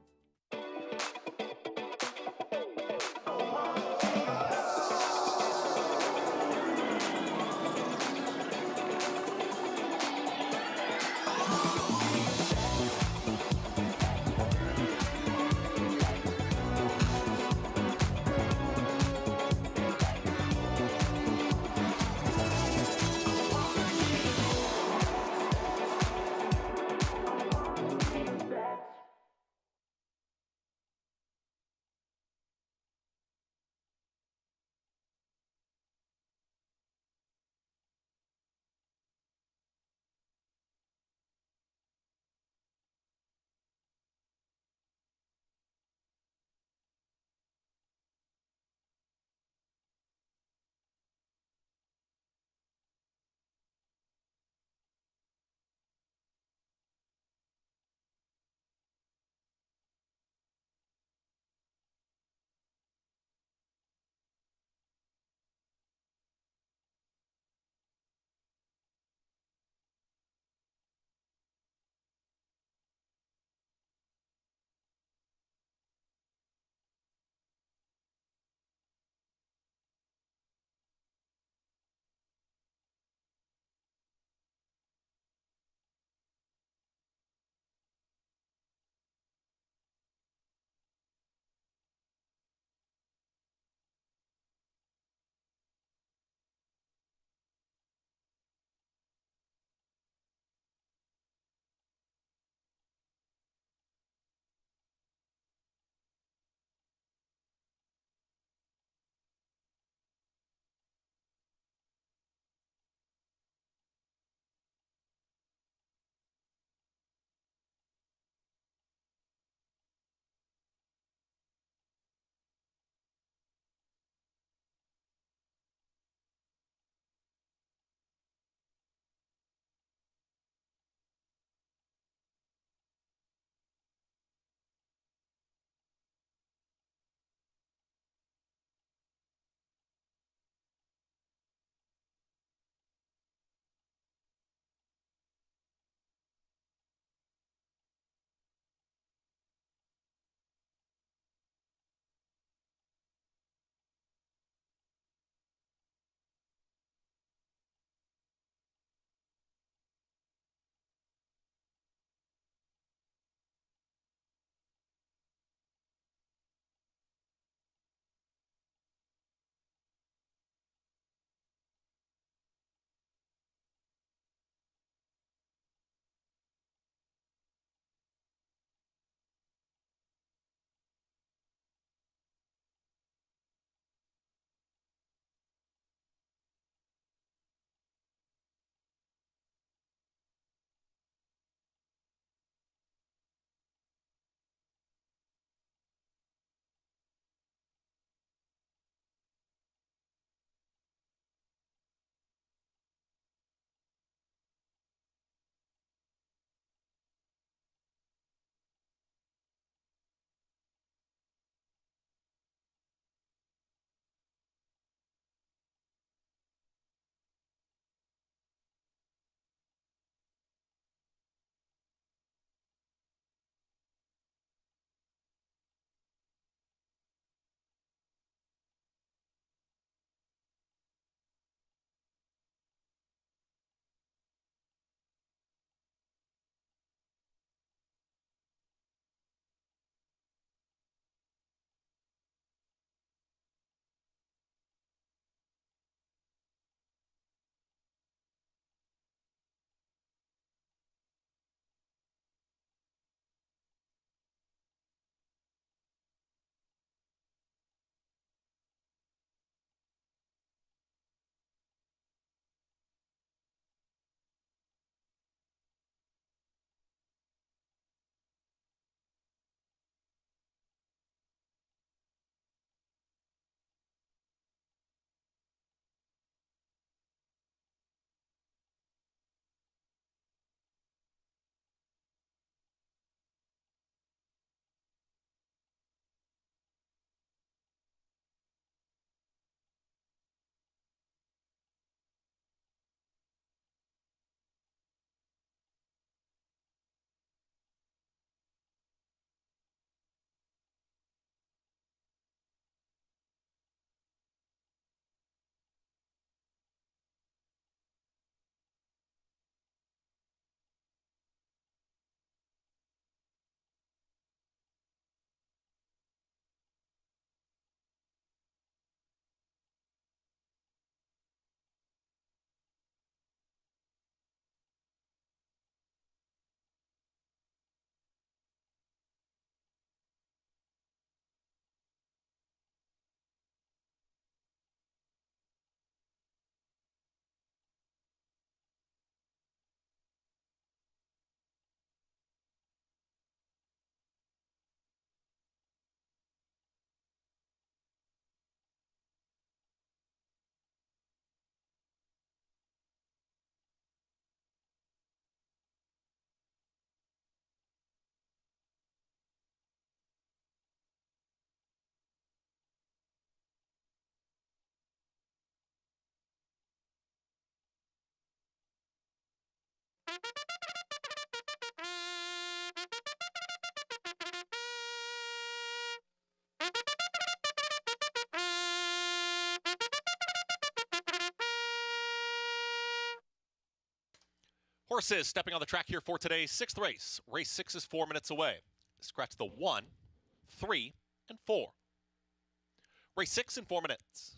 Horses stepping on the track here for today's 6th race. Race 6 is 4 minutes away. Scratch the 1, 3, and 4. Race 6 in 4 minutes.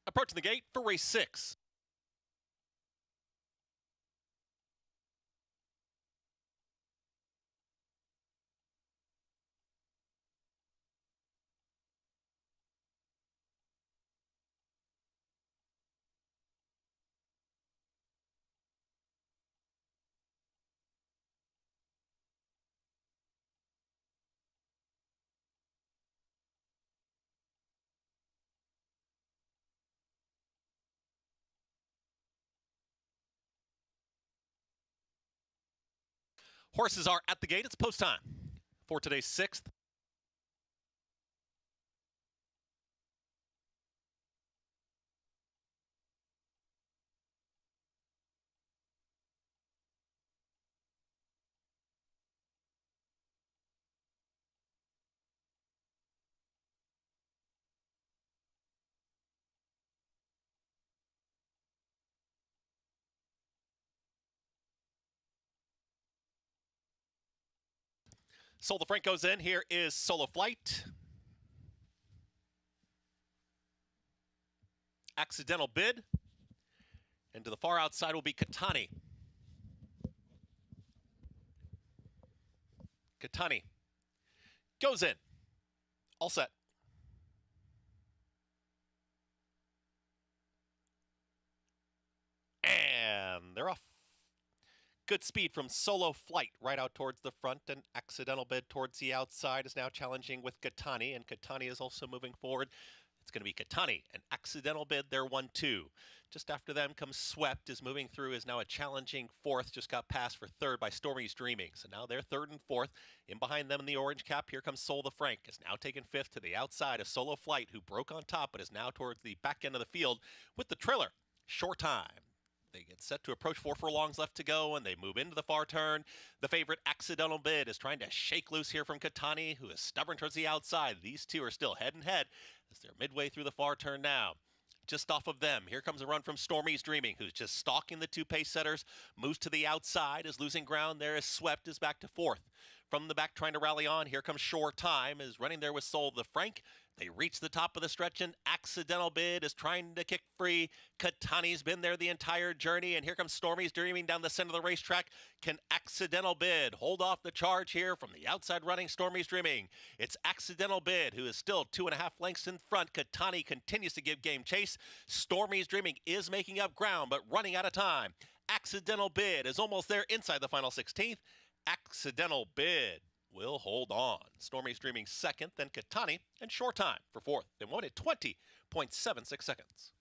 Approaching the gate for race 6. Horses are at the gate. It's post time for today's 6th. Soul the Frank goes in. Here is Solo Flight. Accidental Bid. And to the far outside will be Katani. Katani goes in. All set. And they're off. Good speed from Solo Flight right out towards the front, and Accidental Bid towards the outside is now challenging with Katani, and Katani is also moving forward. It's going to be Katani and Accidental Bid. They're 1-2. Just after them comes Swept, is moving through, is now a challenging fourth. Just got passed for third by Stormy's Dreaming. So now they're third and fourth. In behind them in the orange cap, here comes Soul the Frank. Is now taken fifth to the outside of Solo Flight, who broke on top, but is now towards the back end of the field with the trailer. Short time. They get set to approach 4 furlongs left to go, and they move into the far turn. The favorite Accidental Bid is trying to shake loose here from Katani, who is stubborn towards the outside. These two are still head and head as they're midway through the far turn now. Just off of them, here comes a run from Stormy's Dreaming, who's just stalking the two pace setters, moves to the outside, is losing ground there, is Swept, is back to fourth. From the back trying to rally on, here comes Short Time, is running there with Soul the Frank. They reach the top of the stretch, and Accidental Bid is trying to kick free. Katani's been there the entire journey, and here comes Stormy's Dreaming down the center of the racetrack. Can Accidental Bid hold off the charge here from the outside running Stormy's Dreaming? It's Accidental Bid, who is still 2.5 lengths in front. Katani continues to give game chase. Stormy's Dreaming is making up ground, but running out of time. Accidental Bid is almost there inside the final 16th. Accidental Bid will hold on. Stormy's Dreaming second, then Katani, and Short Time for fourth. They won at 20.76 seconds.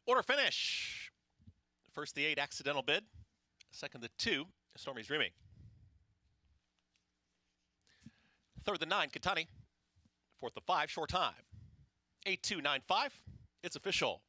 Order finish. First the 8, Accidental Bid. Second the 2, Stormy's Dreaming. Third the 9, Katani. Fourth the 5, Short Time. 8-2-9-5. It's official.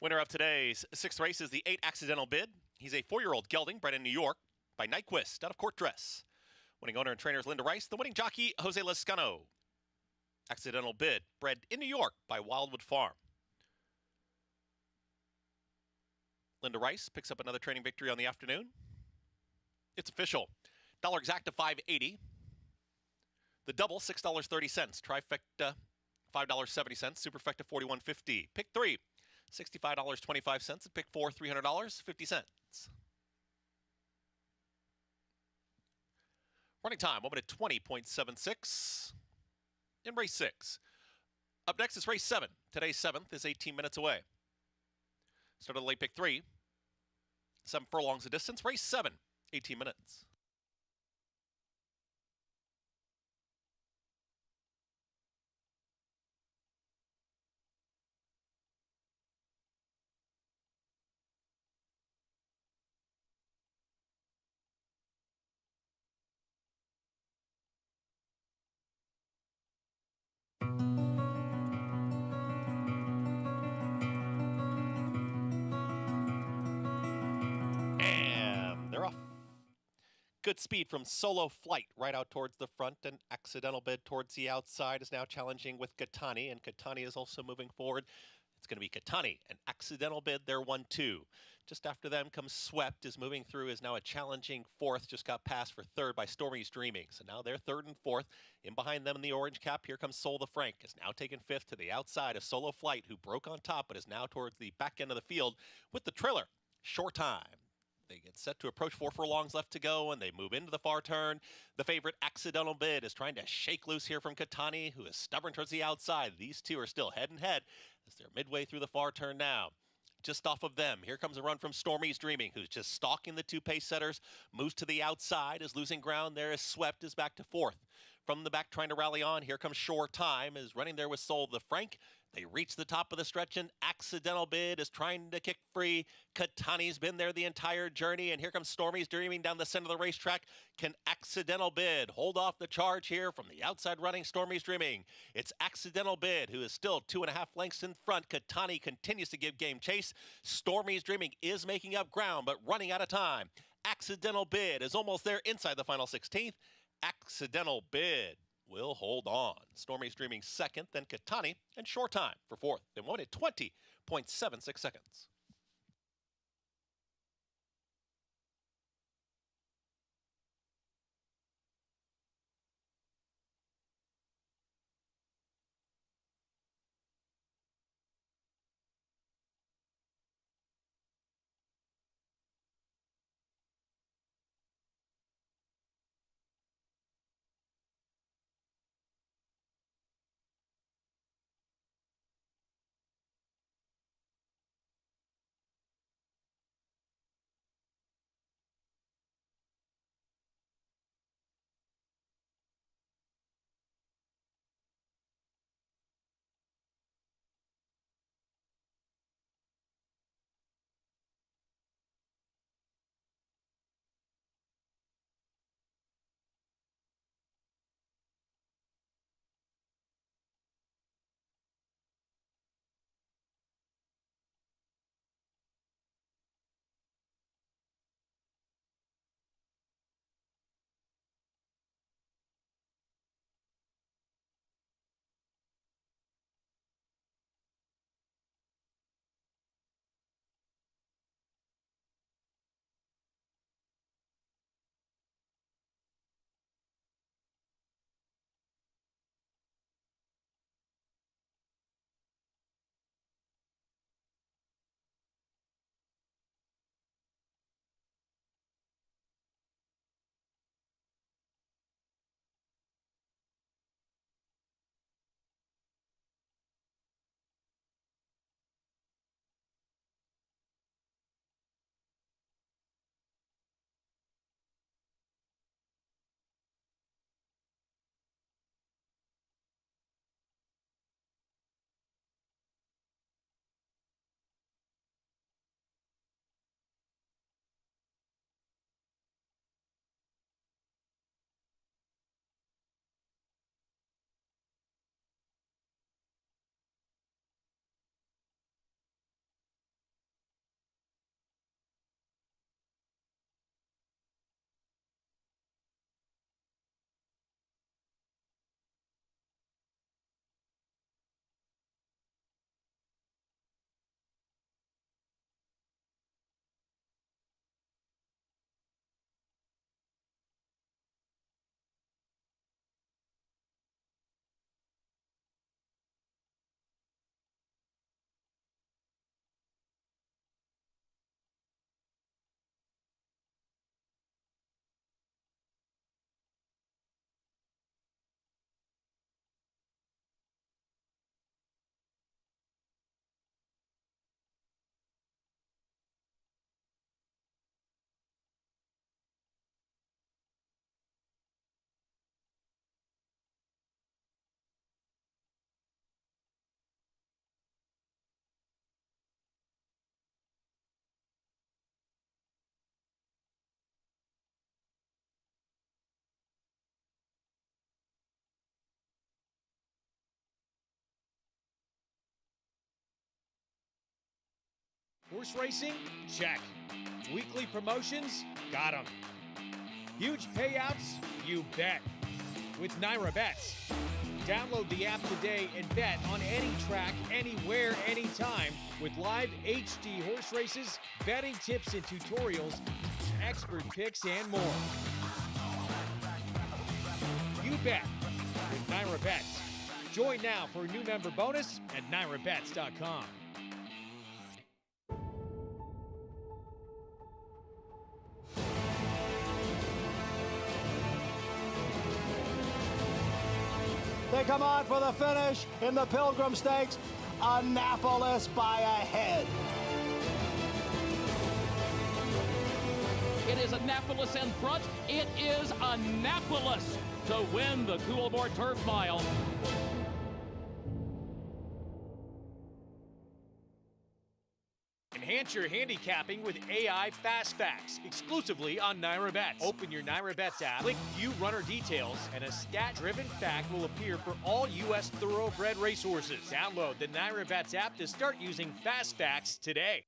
Winner of today's sixth race is the 8 Accidental Bid. He's a 4-year-old gelding bred in New York by Nyquist out of Court Dress. Winning owner and trainer is Linda Rice. The winning jockey, Jose Lescano. Accidental Bid, bred in New York by Wildwood Farm. Linda Rice picks up another training victory on the afternoon. It's official. Dollar exacta $5.80. The double $6.30. Trifecta $5.70. Superfecta $41.50. Pick 3 $65.25. And pick 4 $300.50. Running time 1 minute 20.76 in race 6. Up next is race 7. Today's 7th is 18 minutes away. Start of the late pick 3. 7 furlongs of distance. Race 7, 18 minutes. Good speed from Solo Flight right out towards the front, and Accidental Bid towards the outside is now challenging with Katani, and Katani is also moving forward. It's going to be Katani and Accidental Bid. They're 1-2. Just after them comes Swept, is moving through, is now a challenging 4th, just got passed for 3rd by Stormy's Dreaming. So now they're 3rd and 4th. In behind them in the orange cap, here comes Sol the Frank, is now taken 5th to the outside of Solo Flight, who broke on top, but is now towards the back end of the field with the trailer. Short time. They get set to approach 4 furlongs left to go, and they move into the far turn. The favorite Accidental Bid is trying to shake loose here from Katani, who is stubborn towards the outside. These two are still head and head as they're midway through the far turn now. Just off of them, here comes a run from Stormy's Dreaming, who's just stalking the 2 pace setters, moves to the outside, is losing ground there, is Swept, is back to 4th. From the back trying to rally on, here comes Short Time, is running there with Sol the Frank. They reach the top of the stretch, and Accidental Bid is trying to kick free. Katani's been there the entire journey, and here comes Stormy's Dreaming down the center of the racetrack. Can Accidental Bid hold off the charge here from the outside running Stormy's Dreaming? It's Accidental Bid, who is still 2.5 lengths in front. Katani continues to give game chase. Stormy's Dreaming is making up ground, but running out of time. Accidental Bid is almost there inside the final 16th. Accidental Bid will hold on. Stormy's Dreaming 2nd, then Katani, and Short Time for 4th. They won at 20.76 seconds. Horse racing? Check. Weekly promotions? Got 'em. Huge payouts? You bet. With Naira Bets. Download the app today and bet on any track, anywhere, anytime with live HD horse races, betting tips and tutorials, expert picks, and more. You bet with Naira Bets. Join now for a new member bonus at NairaBets.com. They come on for the finish in the Pilgrim Stakes. Annapolis by a head. It is Annapolis in front. It is Annapolis to win the Coolmore Turf Mile. Enhance your handicapping with AI Fastbacks, exclusively on Naira Bets. Open your Naira Bets app, click View Runner Details, and a stat-driven fact will appear for all U.S. thoroughbred racehorses. Download the Naira Bets app to start using Fastbacks today.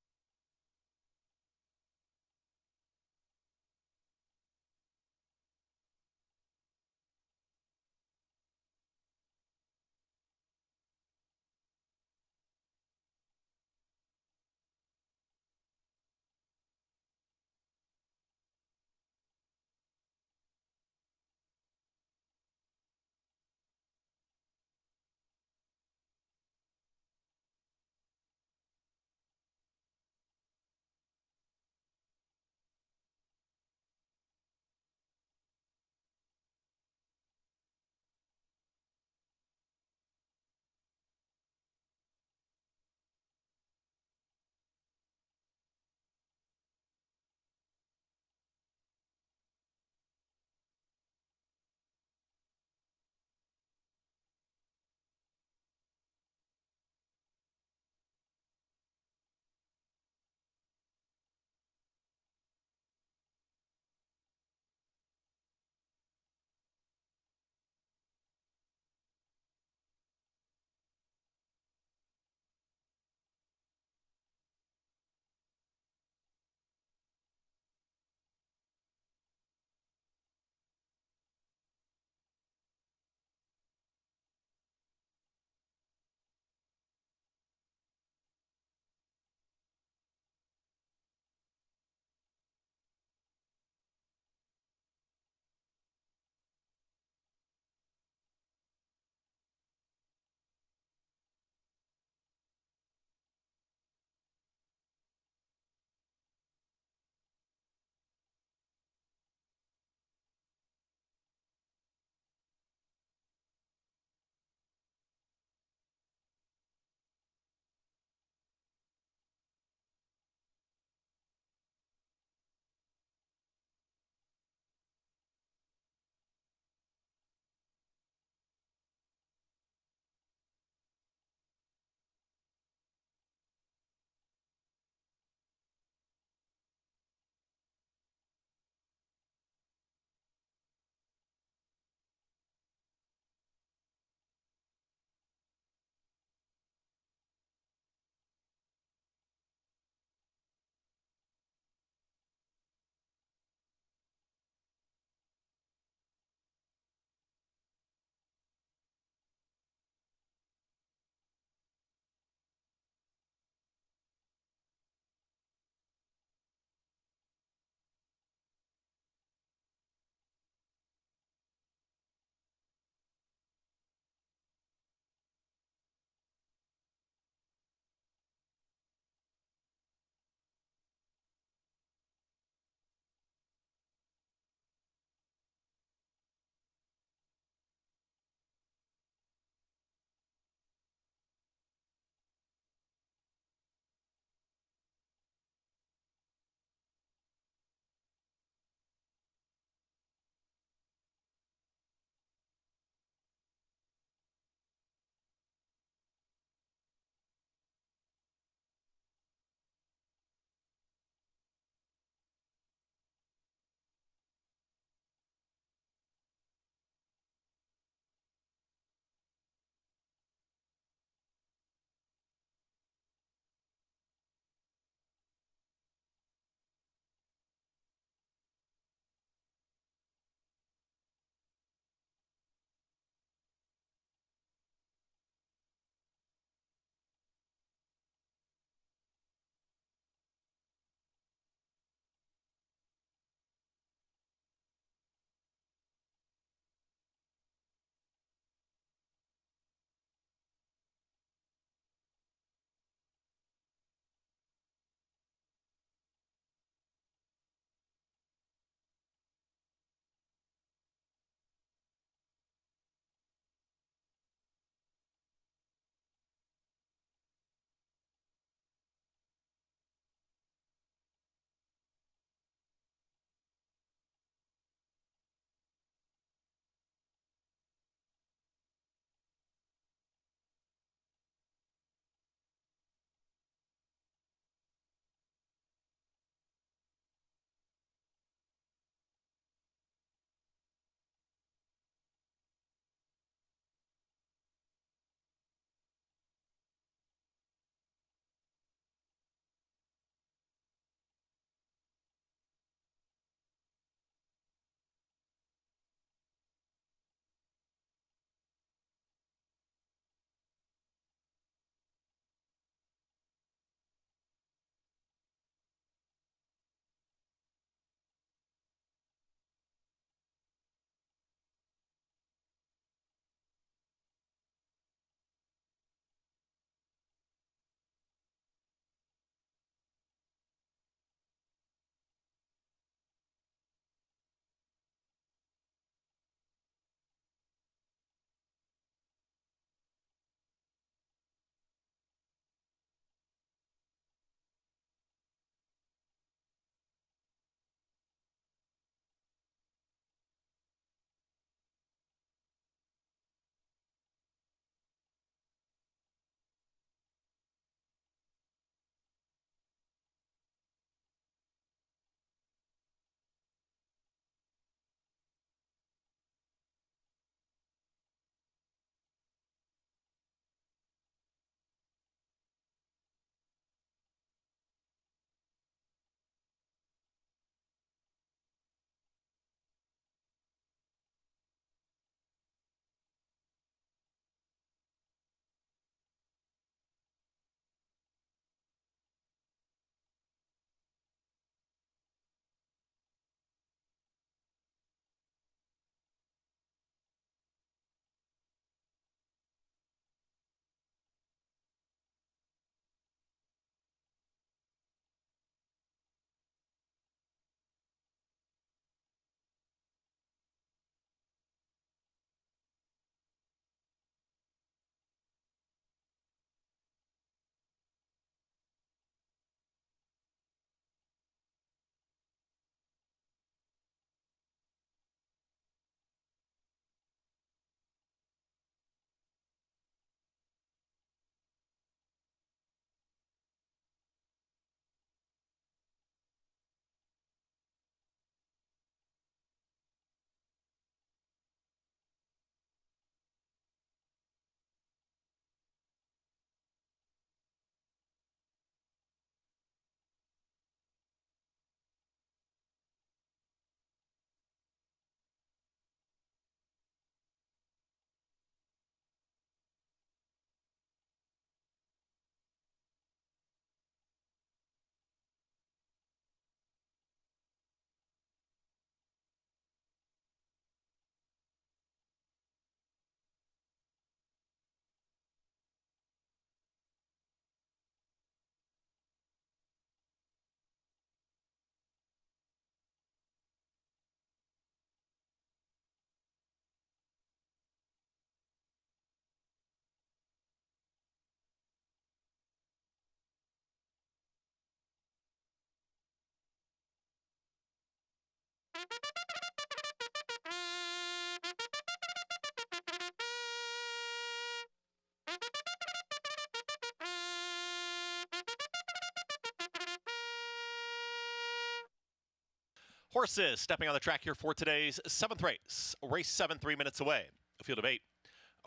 Horses stepping on the track here for today's 7th race. Race 7, 3 minutes away. A field of 8.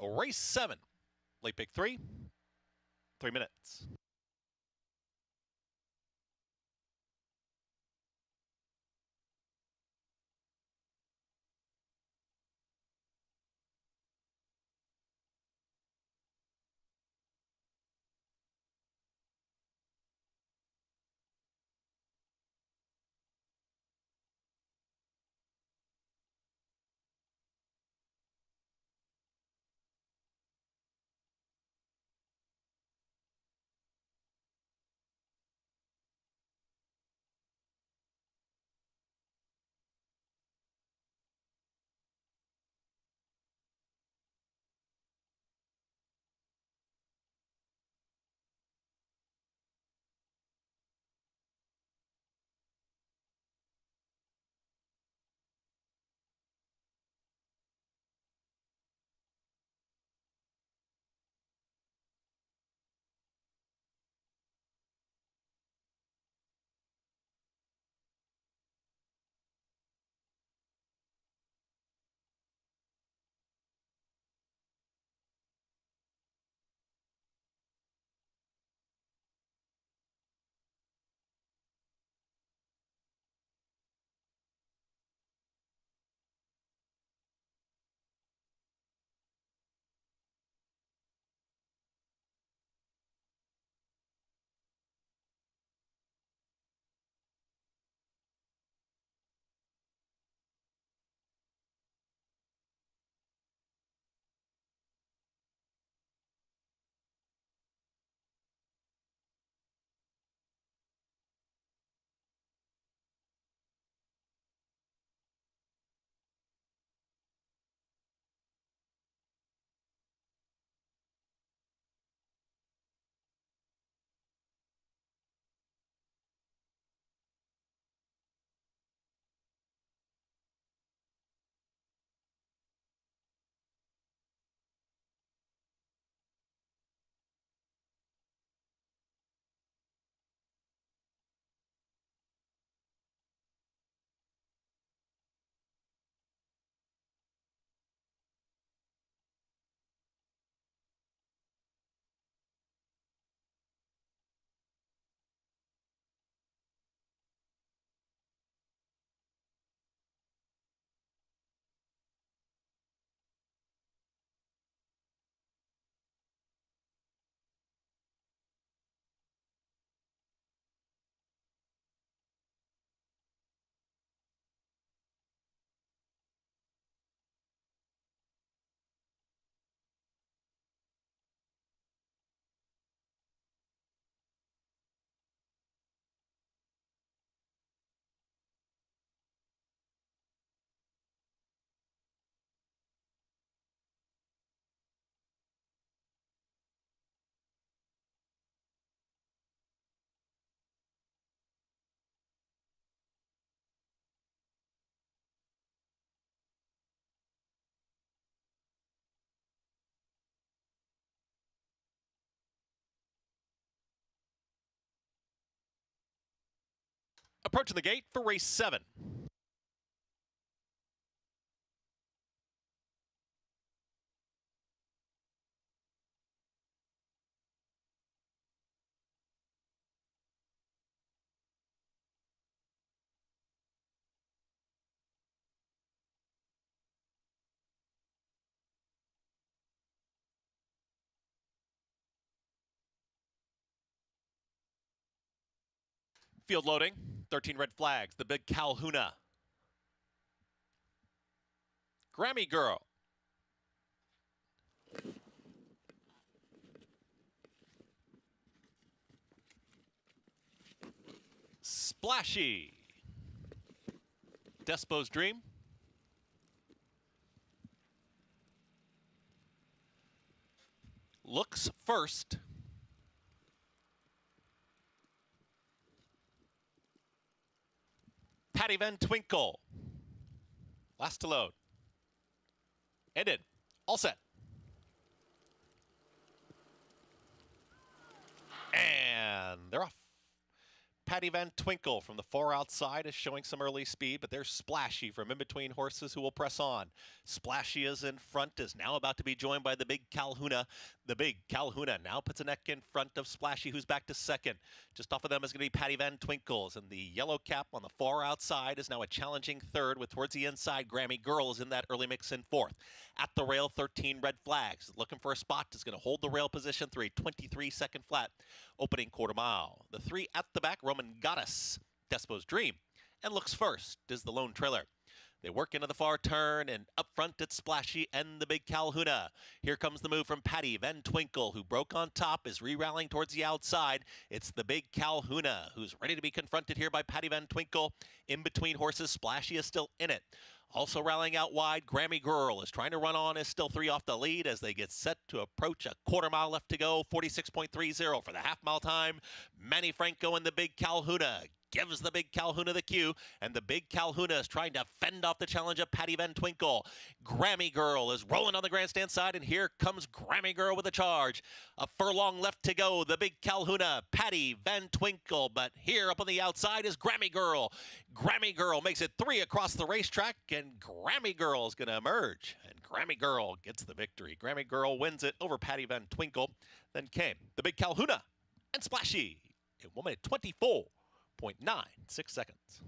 Race 7, late pick 3, 3 minutes. Approaching the gate for race 7. Field loading, 13 red flags, the big Calhouna. Grammy Girl. Splashy. Despo's Dream. Looks First. Patty Van Twinkle. Last to load. Ended. All set. And they're off. Patty Van Twinkle from the far outside is showing some early speed, but there's Splashy from in between horses who will press on. Splashy is in front, is now about to be joined by the big Calhouna. The big Calhouna now puts a neck in front of Splashy, who's back to second. Just off of them is going to be Patty Van Twinkles, and the yellow cap on the far outside is now a challenging third, with towards the inside, Grammy Girl is in that early mix in fourth. At the rail, 13 red flags. Looking for a spot, is going to hold the rail position through a 23-second flat. Opening quarter mile. The three at the back, Roman Goddess, Despo's Dream, and Looks First is the lone trailer. They work into the far turn, and up front it's Splashy and the big Calhouna. Here comes the move from Patty Van Twinkle, who broke on top, is re-rallying towards the outside. It's the big Calhouna, who's ready to be confronted here by Patty Van Twinkle. In between horses, Splashy is still in it. Also rallying out wide, Grammy Girl is trying to run on, is still 3 off the lead as they get set to approach a quarter mile left to go. 46.30 for the half mile time. Manny Franco and the big Calhouna gives the big Calhouna the cue, and the big Calhouna is trying to fend off the challenge of Patty Van Twinkle. Grammy Girl is rolling on the grandstand side, and here comes Grammy Girl with a charge. A furlong left to go. The big Calhouna, Patty Van Twinkle, but here up on the outside is Grammy Girl. Grammy Girl makes it 3 across the racetrack, and Grammy Girl is going to emerge, and Grammy Girl gets the victory. Grammy Girl wins it over Patty Van Twinkle. Then came the big Calhouna and Splashy in 1 minute 24.96 seconds.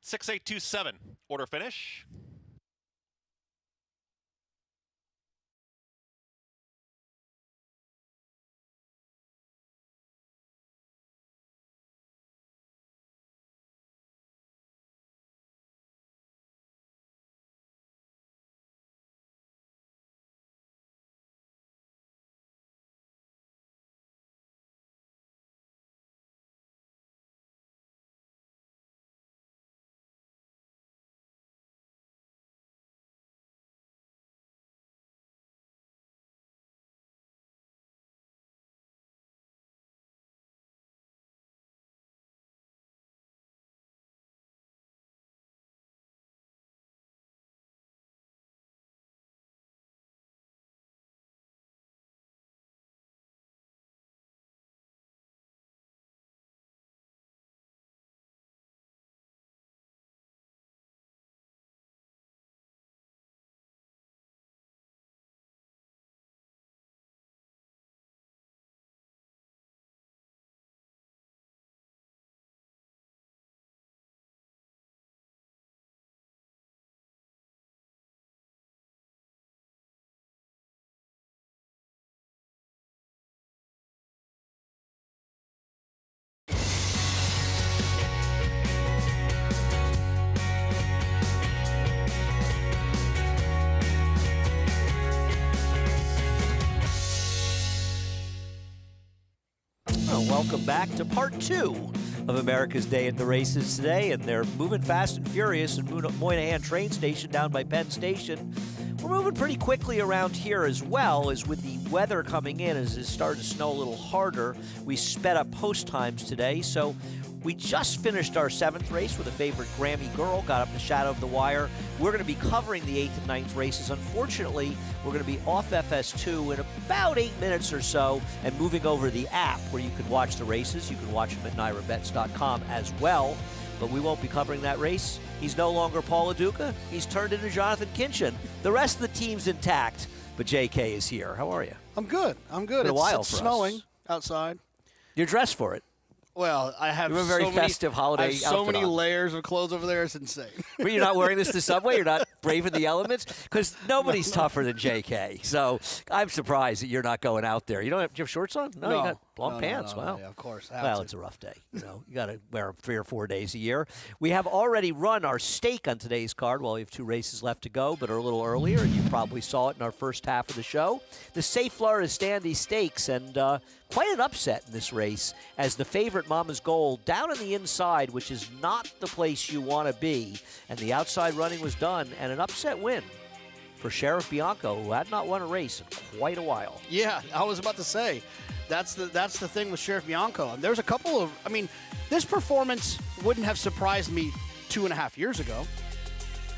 Six, 8, 2, 7. Order finish. And welcome back to part 2 of America's Day at the Races today. And they're moving fast and furious in Moynihan train station down by Penn Station. We're moving pretty quickly around here as well, as with the weather coming in, as it started to snow a little harder. We sped up post times today, so we just finished our 7th race with a favorite Grammy girl, got up the shadow of the wire. We're going to be covering the 8th and 9th races. Unfortunately, we're going to be off FS2 in about 8 minutes or so and moving over to the app where you can watch the races. You can watch them at NyraBets.com as well, but we won't be covering that race. He's no longer Paul LaDuca. He's turned into Jonathan Kinchin. The rest of the team's intact, but JK is here. How are you? I'm good. I'm good. It's been a while it's for snowing us. outside. You're dressed for it. Well, I have you have a very festive holiday I have so outfit many on. layers of clothes over there. It's insane. But you're not wearing this to Subway? You're not braving the elements? Because nobody's tougher than JK. So I'm surprised that you're not going out there. You don't have, do you have shorts on? No, you got long pants. Wow. Yeah, of course. Well, it's a rough day. You got to wear them 3 or 4 days a year. We have already run our stake on today's card. Well, we have 2 races left to go, but are a little earlier, and you probably saw it in our first half of the show. The Safe Florida Standy Stakes, and quite an upset in this race, as the favorite Mama's Gold down on the inside, which is not the place you want to be, and the outside running was done, and an upset win for Sheriff Bianco, who had not won a race in quite a while. Yeah, I was about to say, that's the thing with Sheriff Bianco. And there's a couple of, this performance wouldn't have surprised me 2.5 years ago.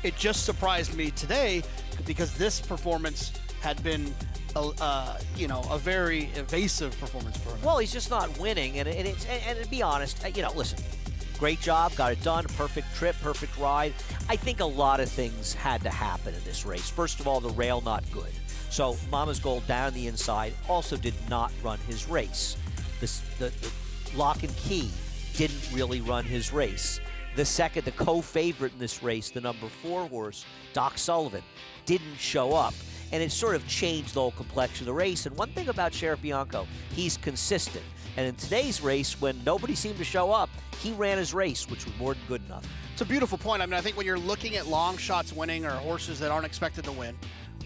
It just surprised me today because this performance had been a very evasive performance for him. Well, he's just not winning, and to be honest, listen, great job, got it done, perfect trip, perfect ride. I think a lot of things had to happen in this race. First of all, the rail not good. So Mama's Gold down the inside also did not run his race. The Lock and Key didn't really run his race. The co-favorite in this race, the number 4 horse, Doc Sullivan, didn't show up. And it sort of changed the whole complexion of the race. And one thing about Sheriff Bianco, he's consistent. And in today's race, when nobody seemed to show up, he ran his race, which was more than good enough. It's a beautiful point. I think when you're looking at long shots winning or horses that aren't expected to win,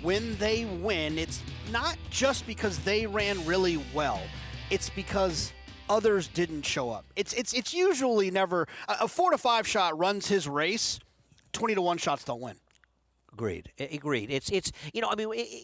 when they win, it's not just because they ran really well. It's because others didn't show up. It's usually never a 4 to 5 shot runs his race. 20 to 1 shots don't win. Agreed.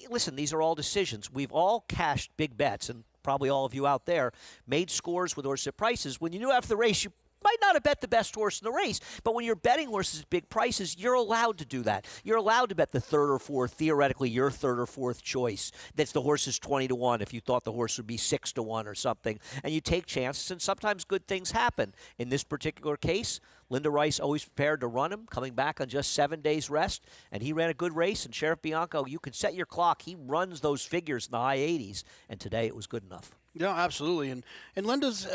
Listen, these are all decisions. We've all cashed big bets, and probably all of you out there made scores with horse at prices. When you knew after the race, you might not have bet the best horse in the race, but when you're betting horses at big prices, you're allowed to do that. You're allowed to bet the 3rd or 4th, theoretically your 3rd or 4th choice. That's the horse's 20 to 1 if you thought the horse would be 6 to 1 or something. And you take chances, and sometimes good things happen. In this particular case, Linda Rice always prepared to run him, coming back on just 7 days rest, and he ran a good race. And Sheriff Bianco, you can set your clock. He runs those figures in the high 80s, and today it was good enough. Yeah, absolutely. And Linda's,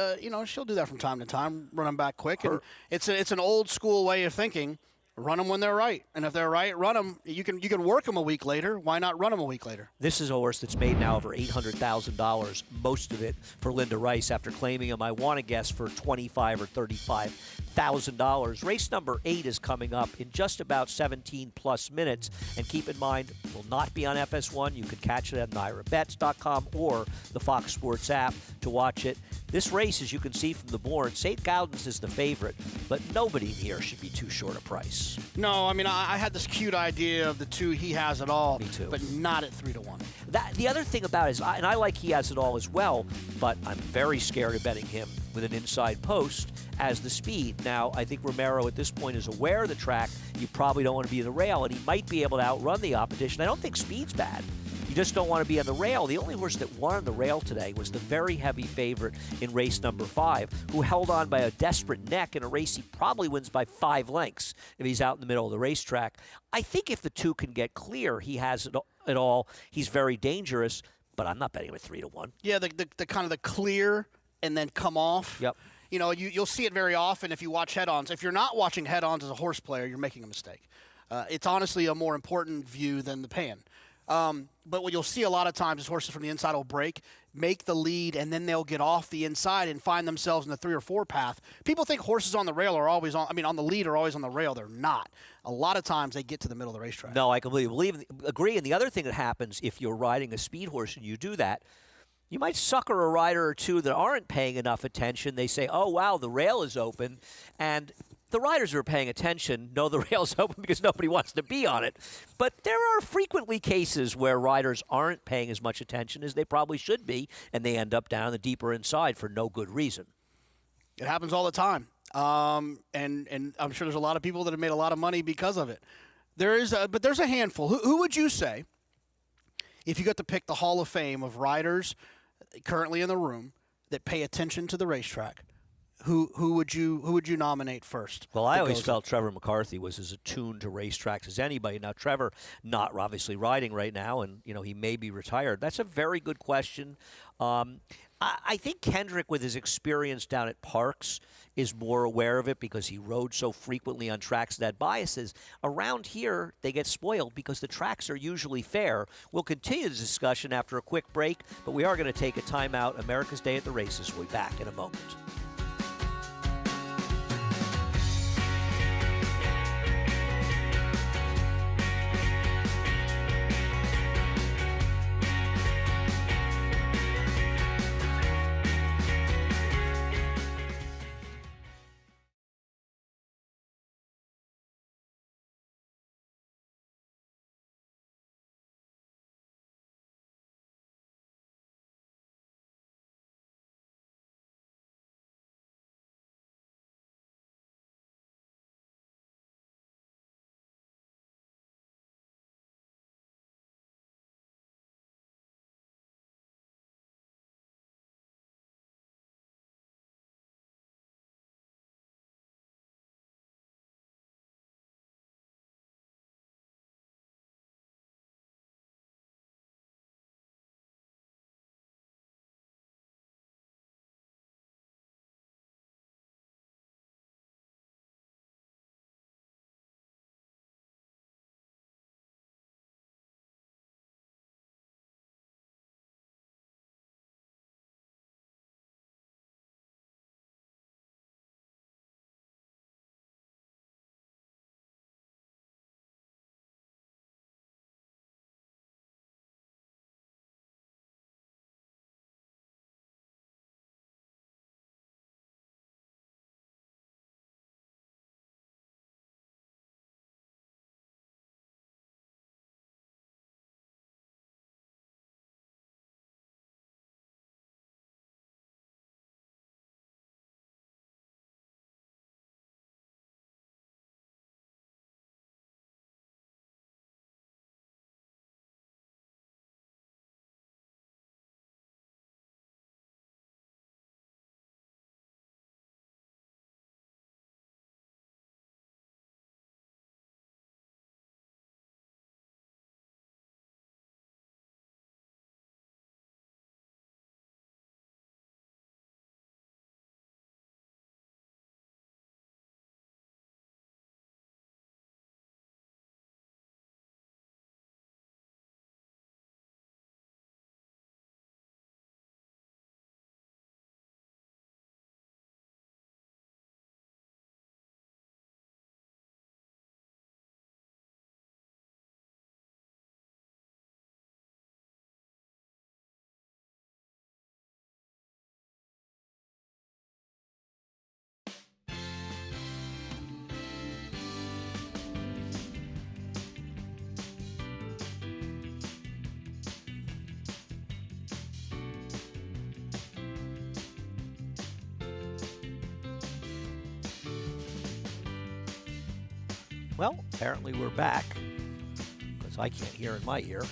she'll do that from time to time, run them back quick. And it's an old school way of thinking. Run them when they're right. And if they're right, run them. You can work them a week later. Why not run them a week later? This is a horse that's made now over $800,000, most of it for Linda Rice, after claiming him, I want to guess, for $25,000 or $35,000. Race number 8 is coming up in just about 17-plus minutes. And keep in mind, it will not be on FS1. You can catch it at NyraBets.com or the Fox Sports app to watch it. This race, as you can see from the board, St. Gaudens is the favorite, but nobody here should be too short a price. No, I had this cute idea of the 2 He Has It All. Me too. But not at 3 to 1. The other thing about it is, and I like He Has It All as well, but I'm very scared of betting him with an inside post as the speed. Now, I think Romero at this point is aware of the track. You probably don't want to be in the rail, and he might be able to outrun the opposition. I don't think speed's bad. You just don't want to be on the rail. The only horse that won on the rail today was the very heavy favorite in race number 5, who held on by a desperate neck in a race he probably wins by 5 lengths if he's out in the middle of the racetrack. I think if the 2 can get clear, He Has It All, he's very dangerous, but I'm not betting him at 3 to 1. Yeah, the kind of the clear and then come off. Yep. You'll see it very often if you watch head-ons. If you're not watching head-ons as a horse player, you're making a mistake. It's honestly a more important view than the pan. But what you'll see a lot of times is horses from the inside will break, make the lead, and then they'll get off the inside and find themselves in the 3 or 4 path. People think horses on the rail are always on the lead are always on the rail. They're not. A lot of times they get to the middle of the racetrack. No, I completely agree. And the other thing that happens if you're riding a speed horse and you do that, You might sucker a rider or two that aren't paying enough attention. They say, oh, wow, the rail is open. And the riders who are paying attention know the rail's open because nobody wants to be on it. But there are frequently cases where riders aren't paying as much attention as they probably should be, and they end up down the deeper inside for no good reason. It happens all the time. And I'm sure there's a lot of people that have made a lot of money because of it. But there's a handful. Who would you say, if you got to pick the Hall of Fame of riders currently in the room that pay attention to the racetrack, who would you nominate first? Well, I always felt Trevor McCarthy was as attuned to racetracks as anybody. Now, Trevor not obviously riding right now, and he may be retired. That's a very good question. I think Kendrick, with his experience down at Parks, is more aware of it because he rode so frequently on tracks that biases. Around here, they get spoiled because the tracks are usually fair. We'll continue the discussion after a quick break, but we are going to take a timeout. America's Day at the Races. We'll be back in a moment. Well, apparently we're back, because I can't hear in my ear.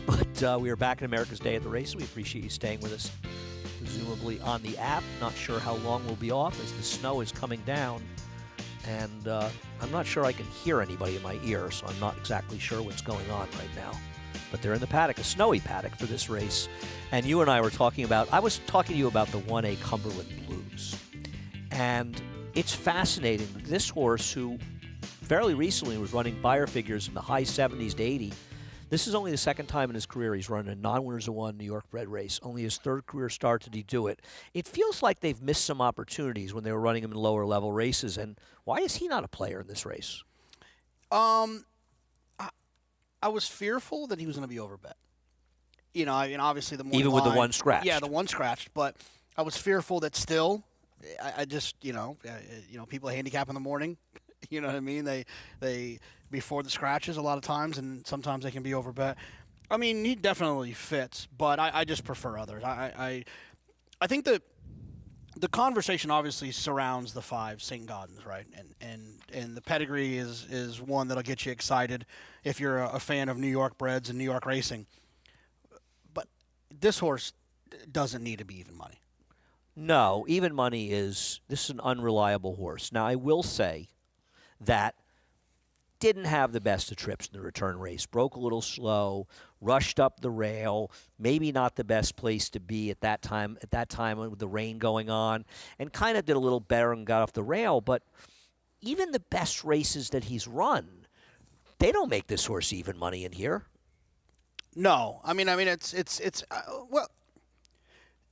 But we are back in America's Day at the Race. We appreciate you staying with us, presumably on the app. Not sure how long we'll be off as the snow is coming down. And I'm not sure I can hear anybody in my ear, so I'm not exactly sure what's going on right now. But they're in the paddock, a snowy paddock for this race. And you and I were talking about, I was talking to you about the 1A Cumberland Blues. And it's fascinating. This horse, who fairly recently was running buyer figures in the high 70s to 80, this is only the second time in his career he's run a non-winners of one New York bred race. Only his third career start did he do it. It feels like they've missed some opportunities when they were running him in lower level races. And why is he not a player in this race? I was fearful that he was going to be overbet. you know, I mean, obviously the morning even with line, the one scratch. Yeah, the one scratched. But I was fearful that still, I just, people handicap in the morning. You know what I mean? They before the scratches a lot of times, and sometimes they can be overbet. I mean, he definitely fits, but I just prefer others. I think that the conversation obviously surrounds the 5 St. Gaudens, right? And the pedigree is one that'll get you excited if you're a fan of New York breds and New York racing. But this horse doesn't need to be even money. No, even money this is an unreliable horse. Now, I will say that didn't have the best of trips in the return race. Broke a little slow, rushed up the rail, maybe not the best place to be at that time with the rain going on, and kind of did a little better and got off the rail. But even the best races that he's run, they don't make this horse even money in here. No. I mean it's well,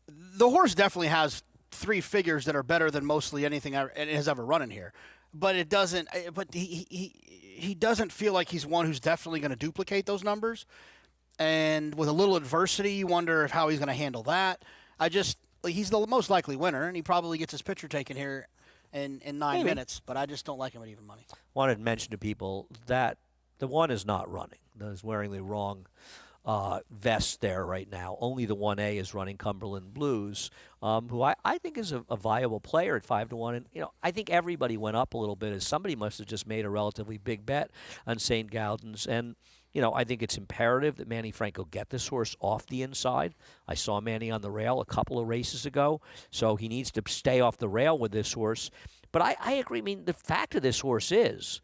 the horse definitely has 3 figures that are better than mostly anything it has ever run in here. But it doesn't. But he doesn't feel like he's one who's definitely going to duplicate those numbers. And with a little adversity, you wonder how he's going to handle that. He's the most likely winner, and he probably gets his picture taken here in 9 minutes. But I just don't like him at even money. Wanted to mention to people that the one is not running. He's wearing the wrong vest there right now. Only the 1A is running Cumberland Blues, who I think is a viable player at 5-1. And, I think everybody went up a little bit as somebody must have just made a relatively big bet on St. Gaudens. And, I think it's imperative that Manny Franco get this horse off the inside. I saw Manny on the rail a couple of races ago, so he needs to stay off the rail with this horse. But I agree. I mean, the fact of this horse is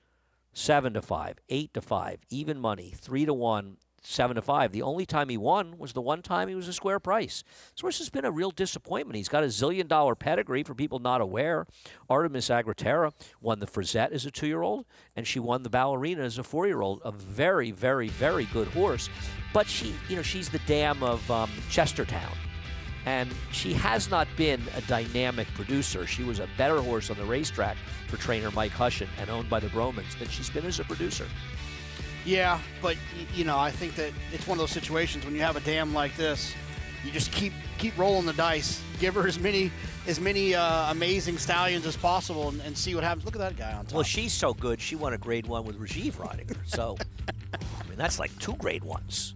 7-5, 8-5, even money, 3-1, 7-5. The only time he won was the one time he was a square price. This horse has been a real disappointment. He's got a $1 zillion pedigree for people not aware. Artemis Agriterra won the Frisette as a 2-year-old, and she won the Ballerina as a 4-year-old. A very, very, very good horse. But she's the dam of Chestertown. And she has not been a dynamic producer. She was a better horse on the racetrack for trainer Mike Hushin and owned by the Bromans than she's been as a producer. Yeah, but I think that it's one of those situations when you have a dam like this, you just keep rolling the dice. Give her as many amazing stallions as possible and see what happens. Look at that guy on top. Well, she's so good. She won a Grade 1 with Rajiv riding her. So, that's like 2 Grade 1s.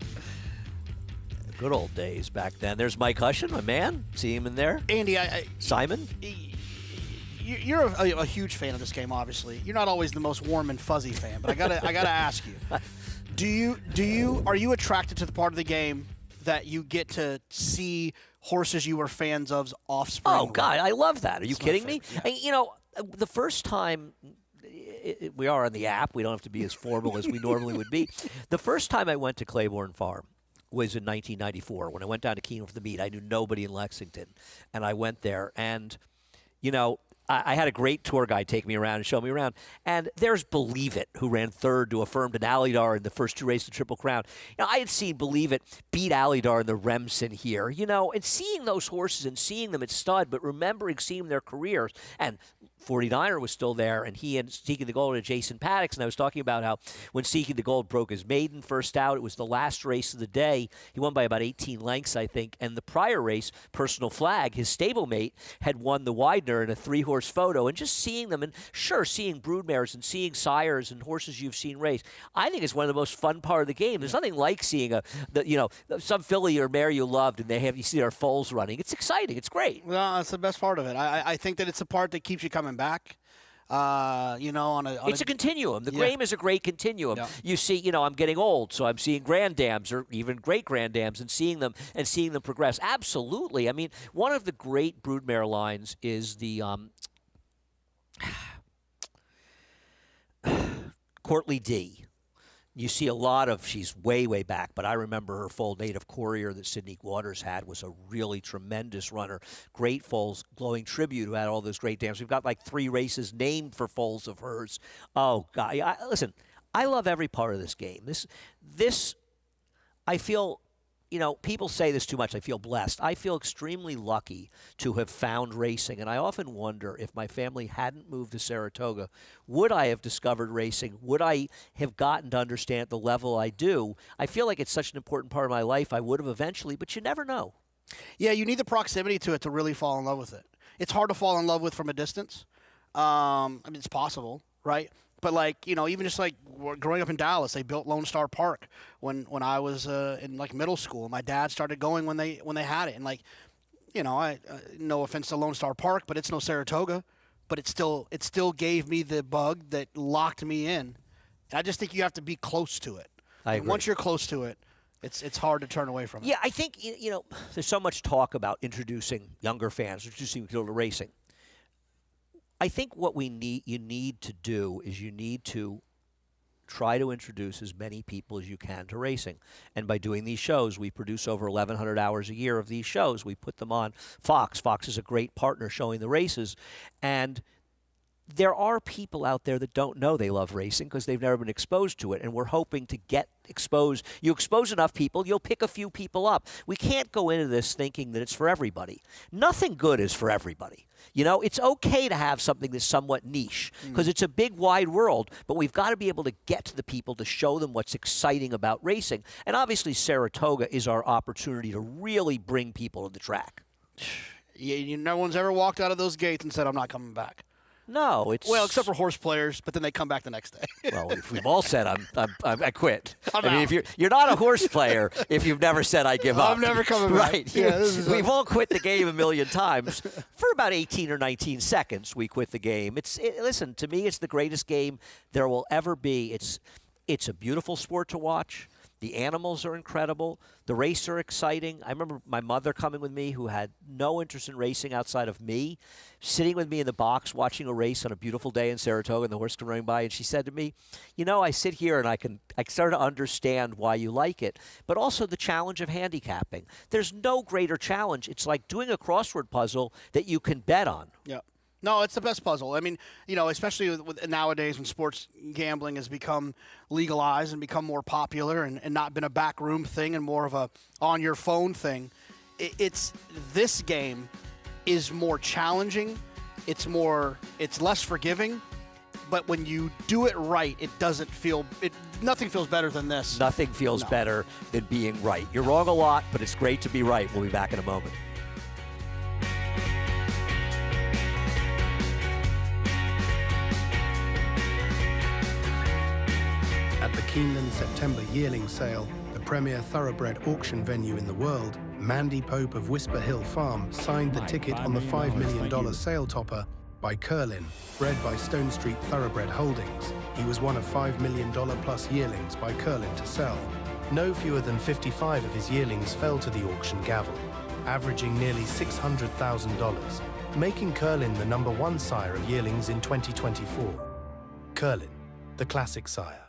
Good old days back then. There's Mike Hushin, my man. See him in there. Andy, Simon. You're a huge fan of this game, obviously. You're not always the most warm and fuzzy fan, but I gotta ask you: are you attracted to the part of the game that you get to see horses you were fans of's offspring? Oh God, I love that. Are you kidding me? Yeah. The first time we are on the app, we don't have to be as formal as we normally would be. The first time I went to Claiborne Farm was in 1994 when I went down to Keeneland for the meet. I knew nobody in Lexington, and I went there, and I had a great tour guide take me around and show me around. And there's Believe It, who ran 3rd to Affirmed and Alydar in the first 2 races of Triple Crown. I had seen Believe It beat Alydar in the Remsen here, and seeing those horses and seeing them at stud, but remembering seeing their careers. And 49er was still there, and he and Seeking the Gold and Jason Paddocks. And I was talking about how when Seeking the Gold broke his maiden first out, it was the last race of the day. He won by about 18 lengths, I think. And the prior race, Personal Flag, his stablemate, had won the Widener in a 3-horse photo. And just seeing them, and sure, seeing broodmares and seeing sires and horses you've seen race, I think it's one of the most fun part of the game. There's nothing like seeing some filly or mare you loved, and you see their foals running. It's exciting. It's great. Well, that's the best part of it. I think that it's the part that keeps you coming back. It's a continuum. The game is a great continuum. Yeah. You see, I'm getting old, so I'm seeing granddams or even great granddams and seeing them progress. Absolutely. I mean, one of the great broodmare lines is the Courtly D. You see a lot of, she's way, way back, but I remember her foal Native Courier that Sidney Waters had was a really tremendous runner. Great foals, Glowing Tribute, who had all those great dams. We've got like 3 races named for foals of hers. Oh, God. Listen, I love every part of this game. This, I feel you know, people say this too much. I feel blessed. I feel extremely lucky to have found racing, and I often wonder if my family hadn't moved to Saratoga, would I have discovered racing? Would I have gotten to understand at the level I do? I feel like it's such an important part of my life. I would have eventually, but you never know. Yeah, you need the proximity to it to really fall in love with it. It's hard to fall in love with from a distance. I mean, it's possible, right? But, like, you know, even just like growing up in Dallas, they built Lone Star Park when I was in like middle school. My dad started going when they had it, and, like, you know, I no offense to Lone Star Park, but it's no Saratoga, but it still gave me the bug that locked me in. And I just think you have to be close to it. I agree. Once you're close to it, it's hard to turn away from it. Yeah, I think, you know, there's so much talk about introducing younger fans, introducing people to racing. I think what you need to do is you need to try to introduce as many people as you can to racing. And by doing these shows, we produce over 1,100 hours a year of these shows. We put them on Fox. Fox is a great partner showing the races. And there are people out there that don't know they love racing because they've never been exposed to it, and we're hoping to get exposed. You expose enough people, you'll pick a few people up. We can't go into this thinking that it's for everybody. Nothing good is for everybody. You know, it's okay to have something that's somewhat niche because it's a big, wide world, but we've got to be able to get to the people to show them what's exciting about racing. And obviously Saratoga is our opportunity to really bring people to the track. Yeah, no one's ever walked out of those gates and said, I'm not coming back. No, it's... Well, except for horse players, but then they come back the next day. Well, if we've all said I quit. I'm I mean, out. if you're not a horse player if you've never said I give up. I'm never coming back. Right. Yeah, We've all quit the game a million times. For about 18 or 19 seconds, we quit the game. Listen, to me, it's the greatest game there will ever be. It's a beautiful sport to watch. The animals are incredible. The races are exciting. I remember my mother coming with me who had no interest in racing outside of me, sitting with me in the box watching a race on a beautiful day in Saratoga and the horse came running by, and she said to me, you know, I sit here and I start to understand why you like it, but also the challenge of handicapping. There's no greater challenge. It's like doing a crossword puzzle that you can bet on. Yeah. No, it's the best puzzle. I mean, you know, especially with nowadays when sports gambling has become legalized and become more popular and not been a backroom thing and more of a on-your-phone thing, this game is more challenging. It's less forgiving. But when you do it right, nothing feels better than this. Nothing feels better than being right. You're wrong a lot, but it's great to be right. We'll be back in a moment. At the Keeneland September yearling sale, the premier thoroughbred auction venue in the world, Mandy Pope of Whisper Hill Farm signed the ticket on the $5 million sale topper by Curlin, bred by Stone Street Thoroughbred Holdings. He was one of $5 million plus yearlings by Curlin to sell. No fewer than 55 of his yearlings fell to the auction gavel, averaging nearly $600,000, making Curlin the #1 sire of yearlings in 2024. Curlin, the classic sire.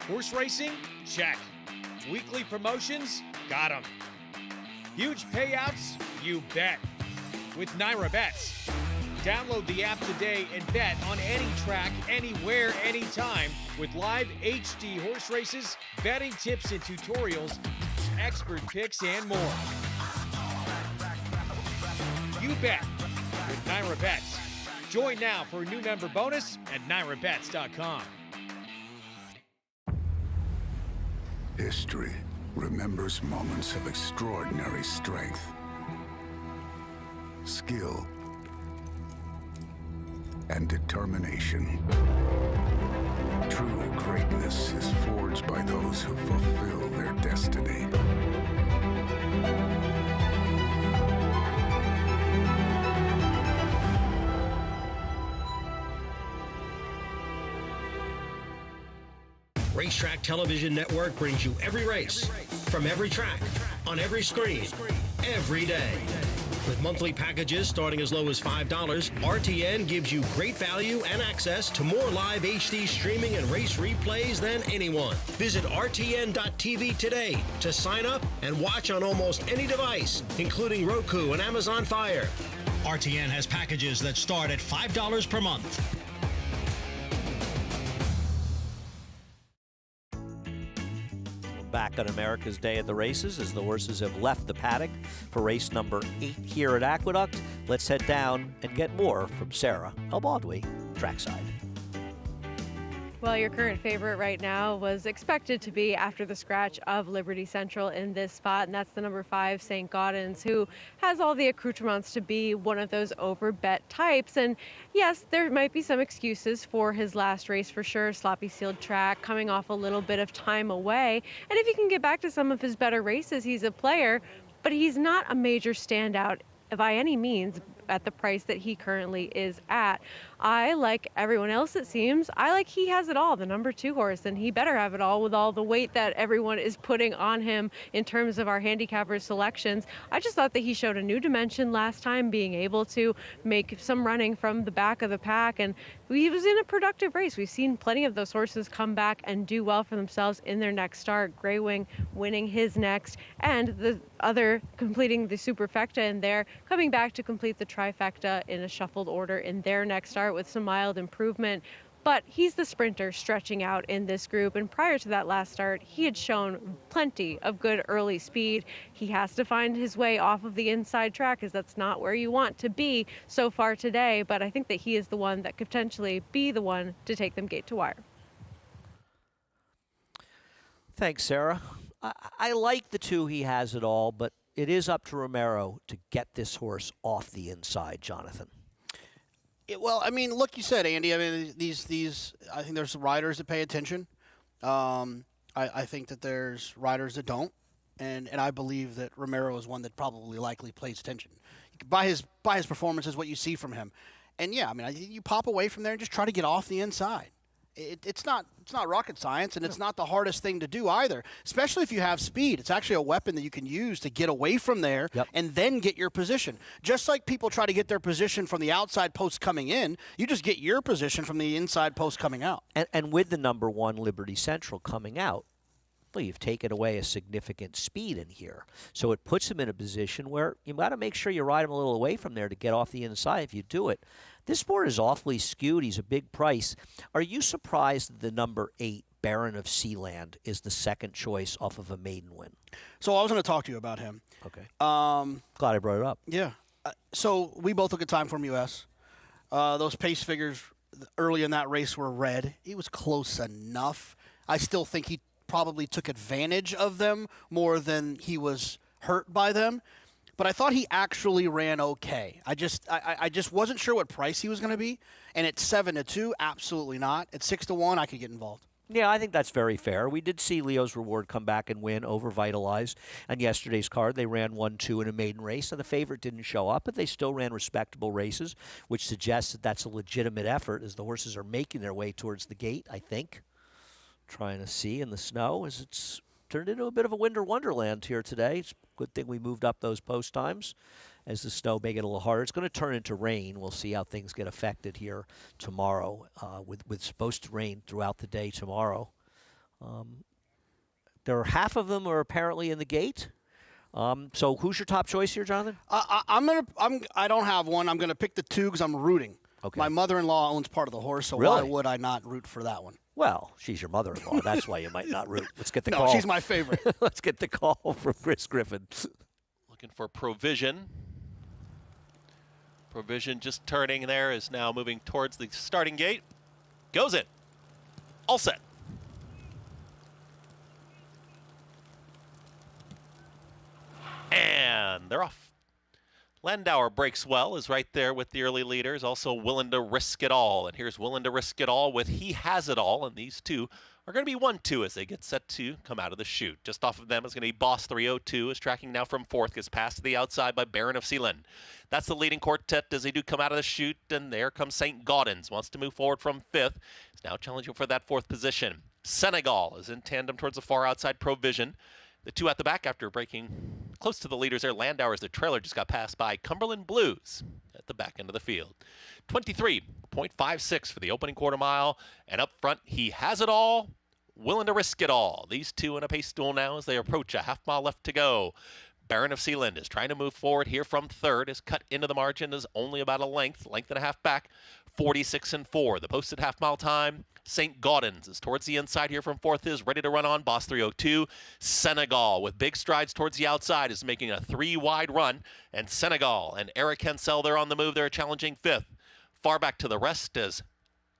Horse racing? Check. Weekly promotions? Got 'em. Huge payouts? You bet. With Naira Bets. Download the app today and bet on any track, anywhere, anytime with live HD horse races, betting tips and tutorials, expert picks, and more. You bet with Naira Bets. Join now for a new member bonus at NairaBets.com. History remembers moments of extraordinary strength, skill, and determination. True greatness is forged by those who fulfill their destiny. Racetrack Television Network brings you every race, from every track, on every screen, every day. With monthly packages starting as low as $5, RTN gives you great value and access to more live HD streaming and race replays than anyone. Visit RTN.tv today to sign up and watch on almost any device, including Roku and Amazon Fire. RTN has packages that start at $5 per month. back on America's Day at the Races as the horses have left the paddock for race number 8 here at Aqueduct. Let's head down and get more from Sarah Elbaldwi, trackside. Well, your current favorite right now was expected to be after the scratch of Liberty Central in this spot, and that's the number 5, St. Gaudens, who has all the accoutrements to be one of those overbet types. And yes, there might be some excuses for his last race for sure, sloppy sealed track, coming off a little bit of time away. And if he can get back to some of his better races, he's a player, but he's not a major standout by any means at the price that he currently is at. I, like everyone else it seems, I like he has it all, the number 2 horse, and he better have it all with all the weight that everyone is putting on him in terms of our handicappers selections. I just thought that he showed a new dimension last time, being able to make some running from the back of the pack, and he was in a productive race. We've seen plenty of those horses come back and do well for themselves in their next start. Grey Wing winning his next, and the other completing the superfecta in there, coming back to complete the trifecta in a shuffled order in their next start with some mild improvement. But he's the sprinter stretching out in this group, and prior to that last start, he had shown plenty of good early speed. He has to find his way off of the inside track, because that's not where you want to be so far today, but I think that he is the one that could potentially be the one to take them gate to wire. Thanks, Sarah. I like the 2 he has it all, but it is up to Romero to get this horse off the inside, Jonathan. Well, I mean, look, you said, Andy. I mean, these. I think there's riders that pay attention. I think that there's riders that don't, and I believe that Romero is one that probably likely pays attention. By his performances, what you see from him, and yeah, I mean, you pop away from there and just try to get off the inside. It's not rocket science, and it's not the hardest thing to do either, especially if you have speed. It's actually a weapon that you can use to get away from there and then get your position. Just like people try to get their position from the outside post coming in, you just get your position from the inside post coming out. And with the number 1 Liberty Central coming out, well, you've taken away a significant speed in here. So it puts him in a position where you got to make sure you ride him a little away from there to get off the inside if you do it. This sport is awfully skewed. He's a big price. Are you surprised that the number 8, Baron of Sealand, is the second choice off of a maiden win? So I was going to talk to you about him. Okay. Glad I brought it up. Yeah. So we both look at Timeform US. Those pace figures early in that race were red. He was close enough. I still think he probably took advantage of them more than he was hurt by them. But I thought he actually ran okay. I just wasn't sure what price he was going to be. And at 7-2, absolutely not. At 6-1, I could get involved. Yeah, I think that's very fair. We did see Leo's Reward come back and win over Vitalize. On yesterday's card, they ran 1-2 in a maiden race, and the favorite didn't show up, but they still ran respectable races, which suggests that that's a legitimate effort as the horses are making their way towards the gate, I think. Trying to see in the snow as it's turned into a bit of a winter wonderland here today. It's a good thing we moved up those post times as the snow may get a little harder. It's going to turn into rain. We'll see how things get affected here tomorrow with supposed to rain throughout the day tomorrow. There are half of them are apparently in the gate. So who's your top choice here, Jonathan? I don't have one. I'm gonna pick the 2 because I'm rooting. Okay. My mother-in-law owns part of the horse, so Really? why would I not root for that one? Well, she's your mother-in-law. That's why you might not root. Let's get the No, call. she's my favorite. Let's get the call from Chris Griffin. Looking for Provision. Provision just turning there, is now moving towards the starting gate. Goes in. All set. And they're off. Landauer breaks well, is right there with the early leaders, also willing to risk it all. And here's willing to risk it all with He Has It All, and these two are going to be 1-2 as they get set to come out of the chute. Just off of them is going to be Boss 302, is tracking now from 4th, gets passed to the outside by Baron of Sealand. That's the leading quartet as they do come out of the chute, and there comes St. Gaudens, wants to move forward from 5th. He's now challenging for that 4th position. Senegal is in tandem towards the far outside Provision. The 2 at the back after breaking close to the leaders there. Landauer, as the trailer just got passed by Cumberland Blues at the back end of the field. 23.56 for the opening quarter mile. And up front, He Has It All, willing to risk it all. These two in a pace duel now as they approach a half mile left to go. Baron of Sealand is trying to move forward here from third. Is cut into the margin, is only about a length and a half back. 46-4. The posted half-mile time, St. Gaudens is towards the inside here from fourth, is ready to run on. Boss 302. Senegal with big strides towards the outside is making a 3-wide run. And Senegal and Eric Hensel, they're on the move. They're challenging fifth. Far back to the rest is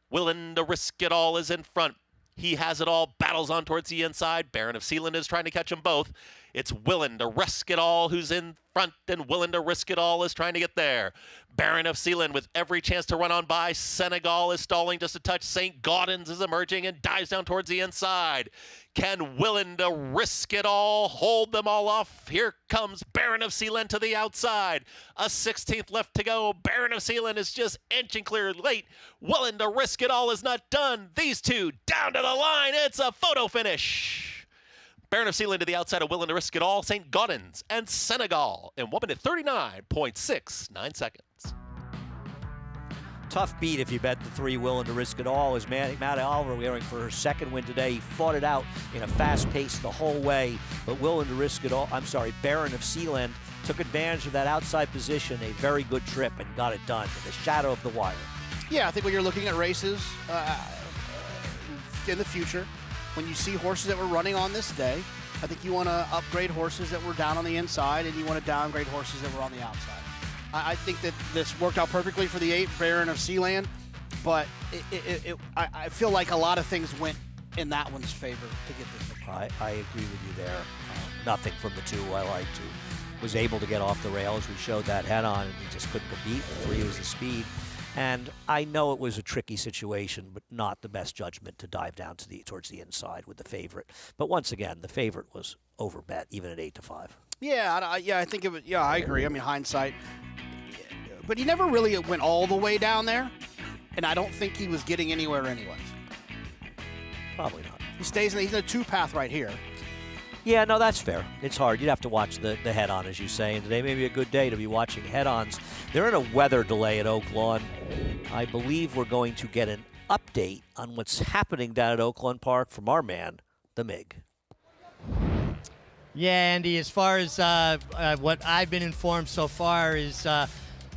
Willing to Risk It All is in front. He has it all, battles on towards the inside. Baron of Sealand is trying to catch them both. It's Willing to Risk It All who's in front, and Willing to Risk It All is trying to get there. Baron of Sealand with every chance to run on by. Senegal is stalling just a touch. St. Gaudens is emerging and dives down towards the inside. Can Willing to Risk It All hold them all off? Here comes Baron of Sealand to the outside. A 16th left to go. Baron of Sealand is just inching clear late. Willing to Risk It All is not done. These two down to the line. It's a photo finish. Baron of Sealand to the outside of Willing to Risk It All, St. Gaudens and Senegal in 1 minute 39.69 seconds. Tough beat if you bet the 3 Willing to Risk It All. As Matt Oliver wearing for her second win today. He fought it out in a fast pace the whole way, but Willing to Risk It All, Baron of Sealand took advantage of that outside position, a very good trip, and got it done in the shadow of the wire. Yeah, I think when you're looking at races in the future, when you see horses that were running on this day, I think you want to upgrade horses that were down on the inside, and you want to downgrade horses that were on the outside. I think that this worked out perfectly for the 8 Baron of Sealand, but I feel like a lot of things went in that one's favor to get this. I agree with you there. Nothing from the 2 I liked. Was able to get off the rails. We showed that head on, and he just couldn't compete. The 3 was the speed. And I know it was a tricky situation, but not the best judgment to dive down to towards the inside with the favorite. But once again, the favorite was overbet, even at 8-5. Yeah, I think it was. Yeah, I agree. I mean, hindsight, but he never really went all the way down there, and I don't think he was getting anywhere anyways. Probably not. He stays he's in a 2-path right here. Yeah, no, that's fair. It's hard. You'd have to watch the head-on, as you say, and today may be a good day to be watching head-ons. They're in a weather delay at Oakland. I believe we're going to get an update on what's happening down at Oakland Park from our man, the MIG. Yeah, Andy, as far as what I've been informed so far is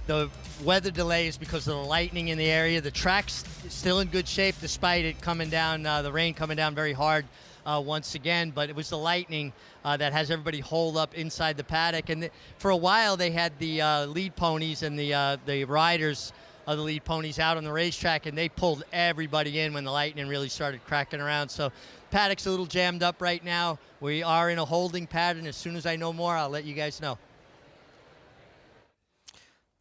the weather delay is because of the lightning in the area. The track's still in good shape despite it coming down, the rain coming down very hard once again, but it was the lightning that has everybody holed up inside the paddock. And for a while, they had the lead ponies and the riders of the lead ponies out on the racetrack, and they pulled everybody in when the lightning really started cracking around. So paddock's a little jammed up right now. We are in a holding pattern. As soon as I know more, I'll let you guys know.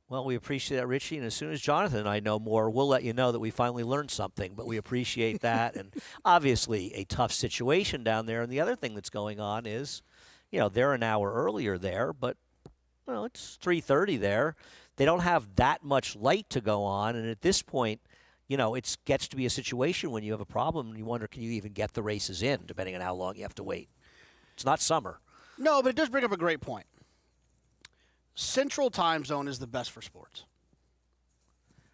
Well, we appreciate that, Richie, and as soon as Jonathan and I know more, we'll let you know that we finally learned something, but we appreciate that. And obviously a tough situation down there, and the other thing that's going on is, they're an hour earlier there, but, it's 3:30 there. They don't have that much light to go on, and at this point, it gets to be a situation when you have a problem and you wonder, can you even get the races in, depending on how long you have to wait. It's not summer. No, but it does bring up a great point. Central time zone is the best for sports.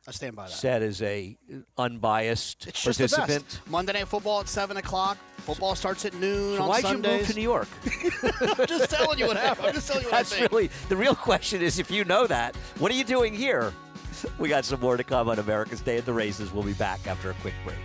I stand by that. Said as a unbiased it's just participant. The best. Monday Night Football at 7 o'clock. Football starts at noon so on why'd Sundays. you move to New York? I'm just telling you what happened. I'm just telling you what I think. Really, the real question is, if you know that, what are you doing here? We got some more to come on America's Day at the Races. We'll be back after a quick break.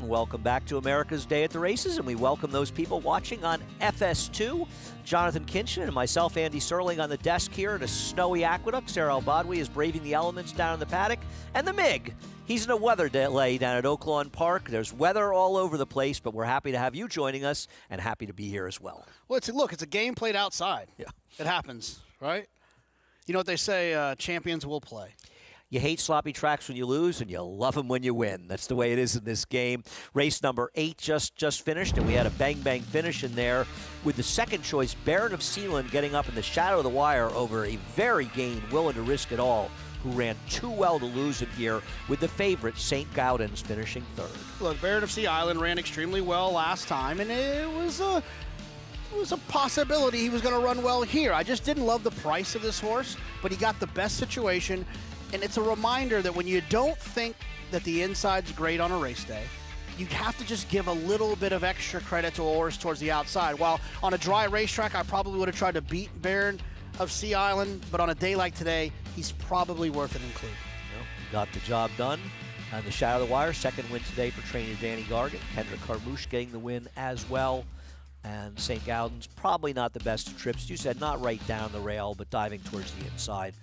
and welcome back to America's Day at the Races, and we welcome those people watching on FS2. Jonathan Kinchin and myself, Andy Serling, on the desk here at a snowy aqueduct. Sarah Al-Badwi is braving the elements down in the paddock. And the MiG, he's in a weather delay down at Oakland Park. There's weather all over the place, but we're happy to have you joining us and happy to be here as well. Well, it's a game played outside. Yeah. It happens, right? You know what they say, champions will play. You hate sloppy tracks when you lose, and you love them when you win. That's the way it is in this game. Race number 8 just finished, and we had a bang-bang finish in there with the second choice, Baron of Sealand, getting up in the shadow of the wire over a very game, willing to risk it all, who ran too well to lose it here, with the favorite, St. Gaudens, finishing third. Look, Baron of Sea Island ran extremely well last time, and it was a possibility he was going to run well here. I just didn't love the price of this horse, but he got the best situation. And it's a reminder that when you don't think that the inside's great on a race day, you have to just give a little bit of extra credit to a horse towards the outside. While on a dry racetrack, I probably would have tried to beat Baron of Sea Island, but on a day like today, he's probably worth an include. Got the job done on the shadow of the wire. Second win today for trainer Danny Gargan. Kendrick Carmouche getting the win as well. And St. Gaudens, probably not the best of trips. You said not right down the rail, but diving towards the inside.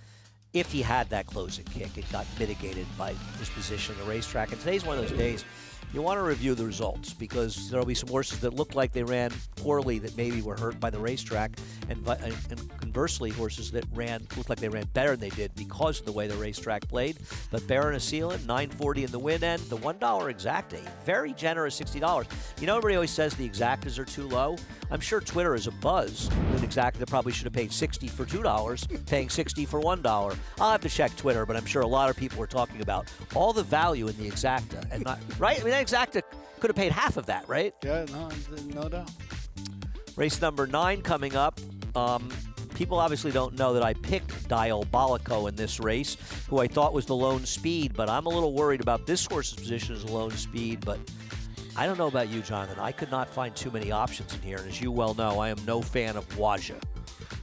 If he had that closing kick, it got mitigated by his position on the racetrack. And today's one of those days you want to review the results, because there will be some horses that look like they ran poorly that maybe were hurt by the racetrack, and conversely, horses that looked like they ran better than they did because of the way the racetrack played. But Baron of Sealand, $9.40 in the win end. The $1 exacta, very generous $60. You know, everybody always says the exactas are too low. I'm sure Twitter is a buzz. An exacta probably should have paid $60 for $2, paying $60 for $1. I'll have to check Twitter, but I'm sure a lot of people were talking about all the value in the exacta, and not right. I mean, that exacta could have paid half of that, right? Yeah, no doubt. Race number 9 coming up. People obviously don't know that I picked Diabolico in this race, who I thought was the lone speed, but I'm a little worried about this horse's position as a lone speed. But I don't know about you, Jonathan. I could not find too many options in here, and as you well know, I am no fan of Waja.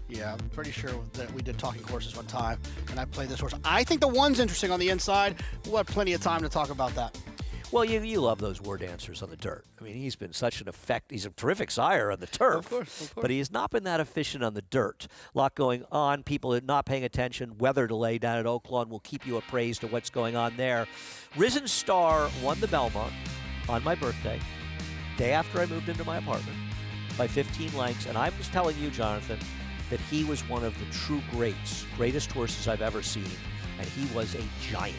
Yeah, I'm pretty sure that we did Talking Horses one time, and I played this horse. I think the one's interesting on the inside. We'll have plenty of time to talk about that. Well, you love those war dancers on the dirt. I mean, he's been such an effect. He's a terrific sire on the turf, of course. But he has not been that efficient on the dirt. A lot going on. People are not paying attention. Weather delay down at Oakland will keep you appraised of what's going on there. Risen Star won the Belmont on my birthday, day after I moved into my apartment, by 15 lengths. And I was telling you, Jonathan, that he was one of the true greatest horses I've ever seen, and he was a giant.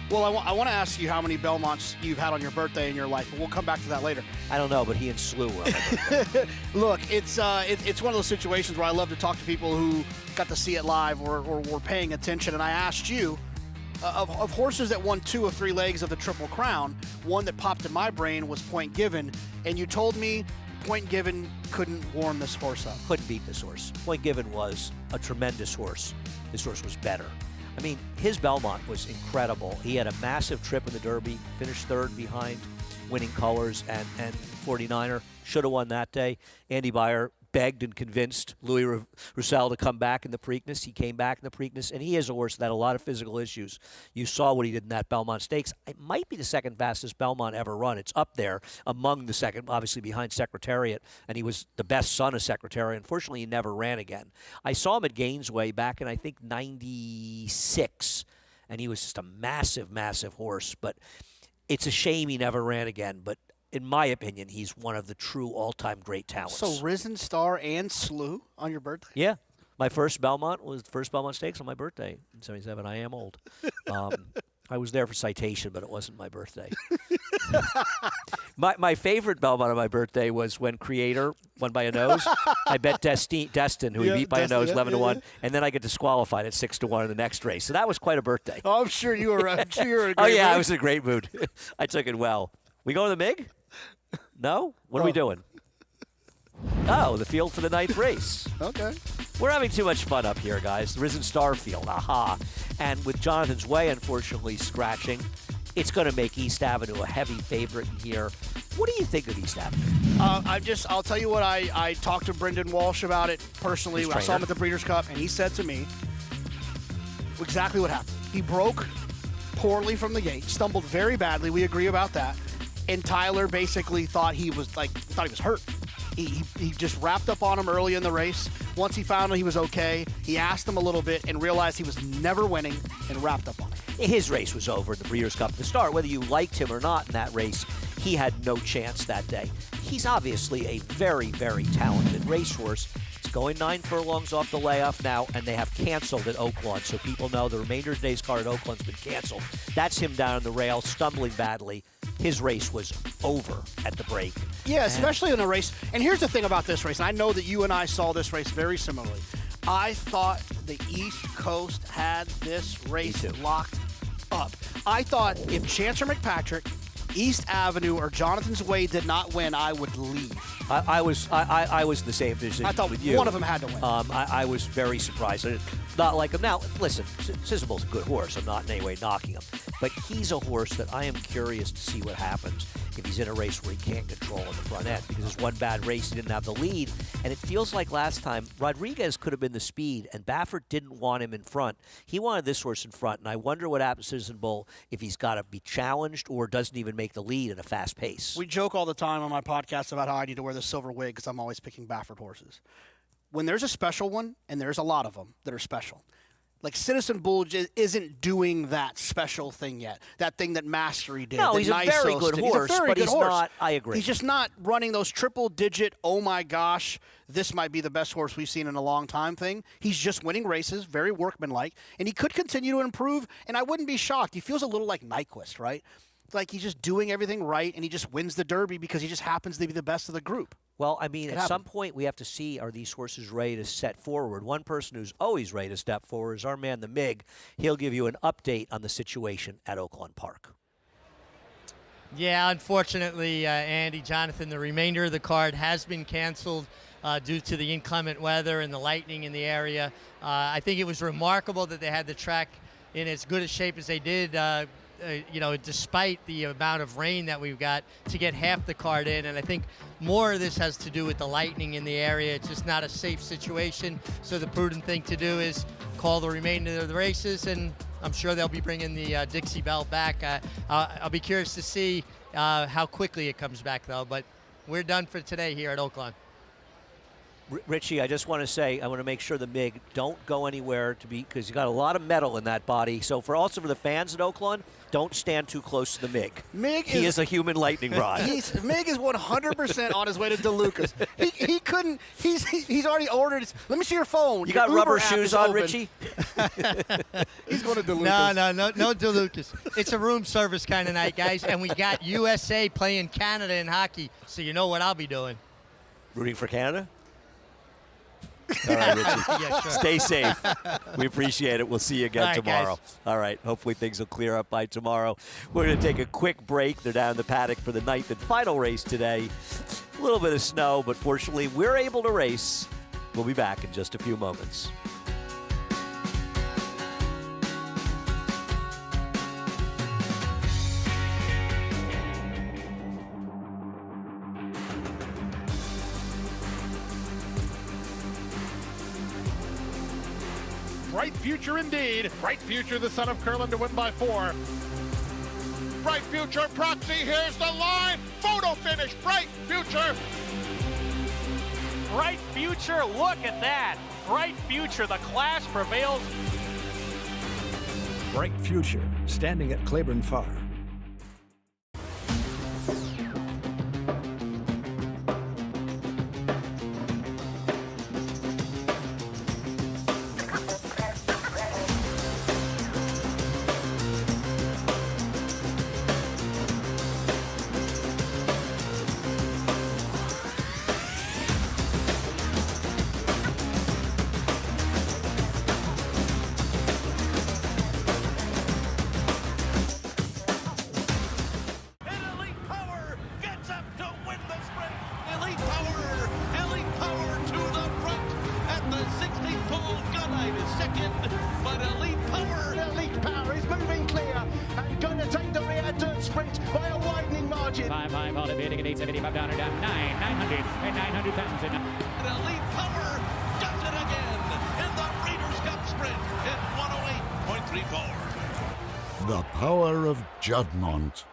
Well, I want to ask you how many Belmonts you've had on your birthday in your life, but we'll come back to that later. I don't know, but he and Slew were on my birthday. Look, it's one of those situations where I love to talk to people who got to see it live or were paying attention, and I asked you, of horses that won 2 of 3 legs of the Triple Crown, one that popped in my brain was Point Given, and you told me Point Given couldn't warm this horse up. Couldn't beat this horse. Point Given was a tremendous horse. This horse was better. I mean, his Belmont was incredible. He had a massive trip in the Derby, finished third behind Winning Colors and 49er. Should have won that day. Andy Beyer begged and convinced Louis Roussel to come back in the Preakness. He came back in the Preakness, and he is a horse that had a lot of physical issues. You saw what he did in that Belmont Stakes. It might be the second fastest Belmont ever run. It's up there among the second, obviously behind Secretariat, and he was the best son of Secretariat. Unfortunately, he never ran again. I saw him at Gainesway back in, I think, 96, and he was just a massive, massive horse. But it's a shame he never ran again, but in my opinion, he's one of the true all-time great talents. So Risen Star and Slew on your birthday? Yeah. My first Belmont was the first Belmont Stakes on my birthday in 77. I am old. I was there for citation, but it wasn't my birthday. My favorite Belmont on my birthday was when Creator won by a nose. I bet Destin, who he beat by a nose, 11-1, and then I get disqualified at 6-1 in the next race. So that was quite a birthday. Oh, I'm sure you were in a great mood. Oh, yeah, I was in a great mood. I took it well. We going to the MiG? No? What are we doing? Oh, the field for the 9th race. Okay. We're having too much fun up here, guys. The Risen Star field, aha. And with Jonathan's Way, unfortunately, scratching, it's going to make East Avenue a heavy favorite in here. What do you think of East Avenue? I'll tell you what, I talked to Brendan Walsh about it personally. I saw him at the Breeders' Cup, and he said to me exactly what happened. He broke poorly from the gate, stumbled very badly. We agree about that. and Tyler basically thought he was hurt. He just wrapped up on him early in the race. Once he found out he was okay, he asked him a little bit and realized he was never winning and wrapped up on him. His race was over in the Breeders' Cup at the start. Whether you liked him or not in that race, he had no chance that day. He's obviously a very, very talented racehorse. He's going 9 furlongs off the layoff now, and they have canceled at Oakland, so people know the remainder of today's card at Oakland's been canceled. That's him down on the rail, stumbling badly. His race was over at the break. Yeah, especially in a race. And here's the thing about this race, and I know that you and I saw this race very similarly. I thought the East Coast had this race locked up. I thought if Chancer McPatrick, East Avenue, or Jonathan's Way did not win, I would leave. I was in the same position I thought with you. one of them had to win. I was very surprised. I did not like him. Now, listen, Sizzable's a good horse. I'm not in any way knocking him. But he's a horse that I am curious to see what happens if he's in a race where he can't control in the front end. Because there's one bad race, he didn't have the lead. And it feels like last time, Rodriguez could have been the speed, and Baffert didn't want him in front. He wanted this horse in front, and I wonder what happens to Citizen Bull if he's got to be challenged or doesn't even make the lead at a fast pace. We joke all the time on my podcast about how I need to wear the silver wig because I'm always picking Baffert horses. When there's a special one, and there's a lot of them that are special, like Citizen Bull isn't doing that special thing yet. That thing that Mastery did. No, he's a very good horse, but he's not, I agree. He's just not running those triple-digit, oh my gosh, this might be the best horse we've seen in a long time thing. He's just winning races, very workmanlike, and he could continue to improve, and I wouldn't be shocked. He feels a little like Nyquist, right? It's like he's just doing everything right, and he just wins the Derby because he just happens to be the best of the group. Well, I mean, at some point we have to see, are these horses ready to set forward? One person who's always ready to step forward is our man, the MIG. He'll give you an update on the situation at Oakland Park. Yeah, unfortunately, Andy, Jonathan, the remainder of the card has been canceled due to the inclement weather and the lightning in the area. I think it was remarkable that they had the track in as good a shape as they did, despite the amount of rain that we've got, to get half the card in. And I think more of this has to do with the lightning in the area. It's just not a safe situation. So the prudent thing to do is call the remainder of the races, and I'm sure they'll be bringing the Dixie Bell back. I'll be curious to see how quickly it comes back, though. But we're done for today here at Oakland. Richie, I just want to say, I want to make sure the MIG don't go anywhere because you got a lot of metal in that body. So for the fans at Oakland, don't stand too close to the MIG. He is a human lightning rod. MIG is 100% on his way to DeLucas. He couldn't. He's already ordered. Let me see your phone. You got rubber shoes on, Richie? He's going to DeLucas. No DeLucas. It's a room service kind of night, guys. And we got USA playing Canada in hockey, so you know what I'll be doing. Rooting for Canada? All right, Richie. Yeah, sure. Stay safe. We appreciate it. We'll see you again tomorrow. Guys. All right. Hopefully things will clear up by tomorrow. We're going to take a quick break. They're down in the paddock for the 9th and final race today. A little bit of snow, but fortunately we're able to race. We'll be back in just a few moments. Bright future indeed. Bright future, the son of Curlin to win by 4. Bright future, Proxy, here's the line. Photo finish, Bright future. Bright future, look at that. Bright future, the class prevails. Bright future, standing at Claiborne Farm. The power of Juddmonte.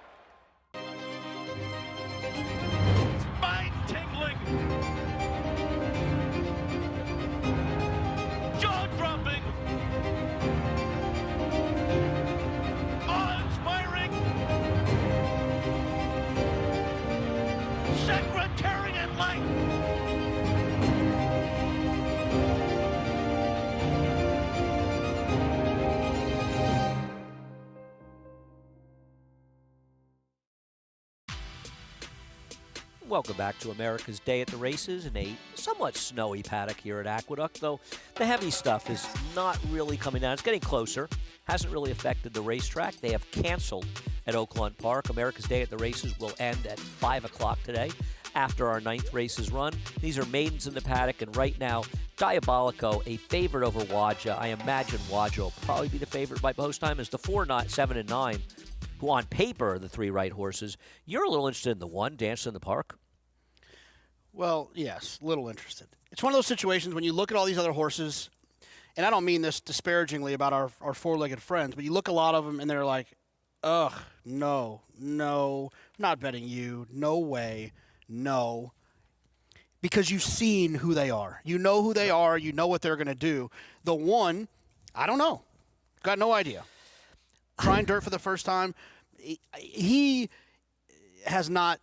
welcome back to America's Day at the Races in a somewhat snowy paddock here at Aqueduct, though the heavy stuff is not really coming down. It's getting closer. Hasn't really affected the racetrack. They have canceled at Oakland Park. America's Day at the Races will end at 5 o'clock today after our 9th races run. These are maidens in the paddock, and right now, Diabolico, a favorite over Waja. I imagine Waja will probably be the favorite by post time as the 4, 7, and 9, who on paper are the 3 right horses. You're a little interested in the 1, Dance in the Park? Well, yes, a little interested. It's one of those situations when you look at all these other horses, and I don't mean this disparagingly about our four-legged friends, but you look at a lot of them and they're like, ugh, no, I'm not betting you, no way, no. Because you've seen who they are. You know who they are. You know what they're going to do. The 1, I don't know. Got no idea. Trying dirt for the first time. He has not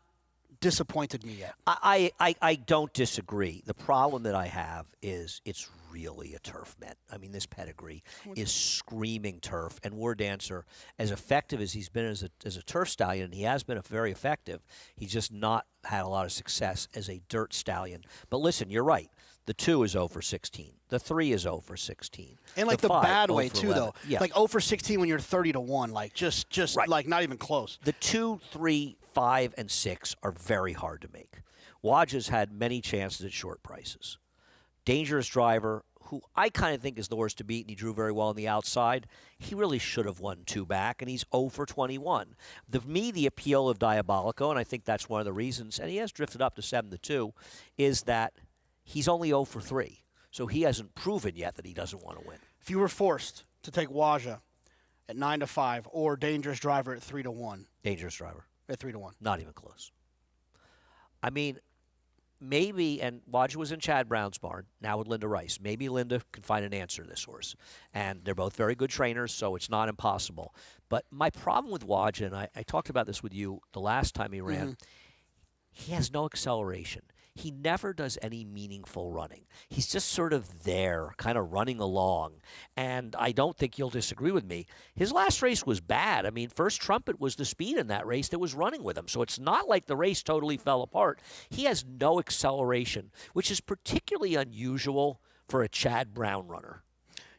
disappointed me yet. I don't disagree. The problem that I have is it's really a turf met. I mean, this pedigree is screaming turf, and War Dancer, as effective as he's been as a turf stallion, and he has been very effective, he's just not had a lot of success as a dirt stallion. But listen, you're right. The 2 is 0 for 16. The 3 is 0 for 16. And like the 5, bad 0 way for too, 11. though. Yeah. Like 0 for 16 when you're 30-1, like just Right. like not even close. The 2, 3, 5, and 6 are very hard to make. Waja's had many chances at short prices. Dangerous Driver, who I kind of think is the horse to beat, and he drew very well on the outside. He really should have won 2 back, and he's 0 for 21. For me, the appeal of Diabolico, and I think that's one of the reasons, and he has drifted up to 7-2, is that he's only 0 for 3. So he hasn't proven yet that he doesn't want to win. If you were forced to take Waja at 9-5 or Dangerous Driver at 3-1. Dangerous Driver. At 3-1. Not even close. I mean, maybe, and Waja was in Chad Brown's barn, now with Linda Rice. Maybe Linda can find an answer to this horse. And they're both very good trainers, so it's not impossible. But my problem with Waja, and I talked about this with you the last time he ran, he has no acceleration. He never does any meaningful running. He's just sort of there, kind of running along. And I don't think you'll disagree with me. His last race was bad. I mean, First Trumpet was the speed in that race that was running with him. So it's not like the race totally fell apart. He has no acceleration, which is particularly unusual for a Chad Brown runner.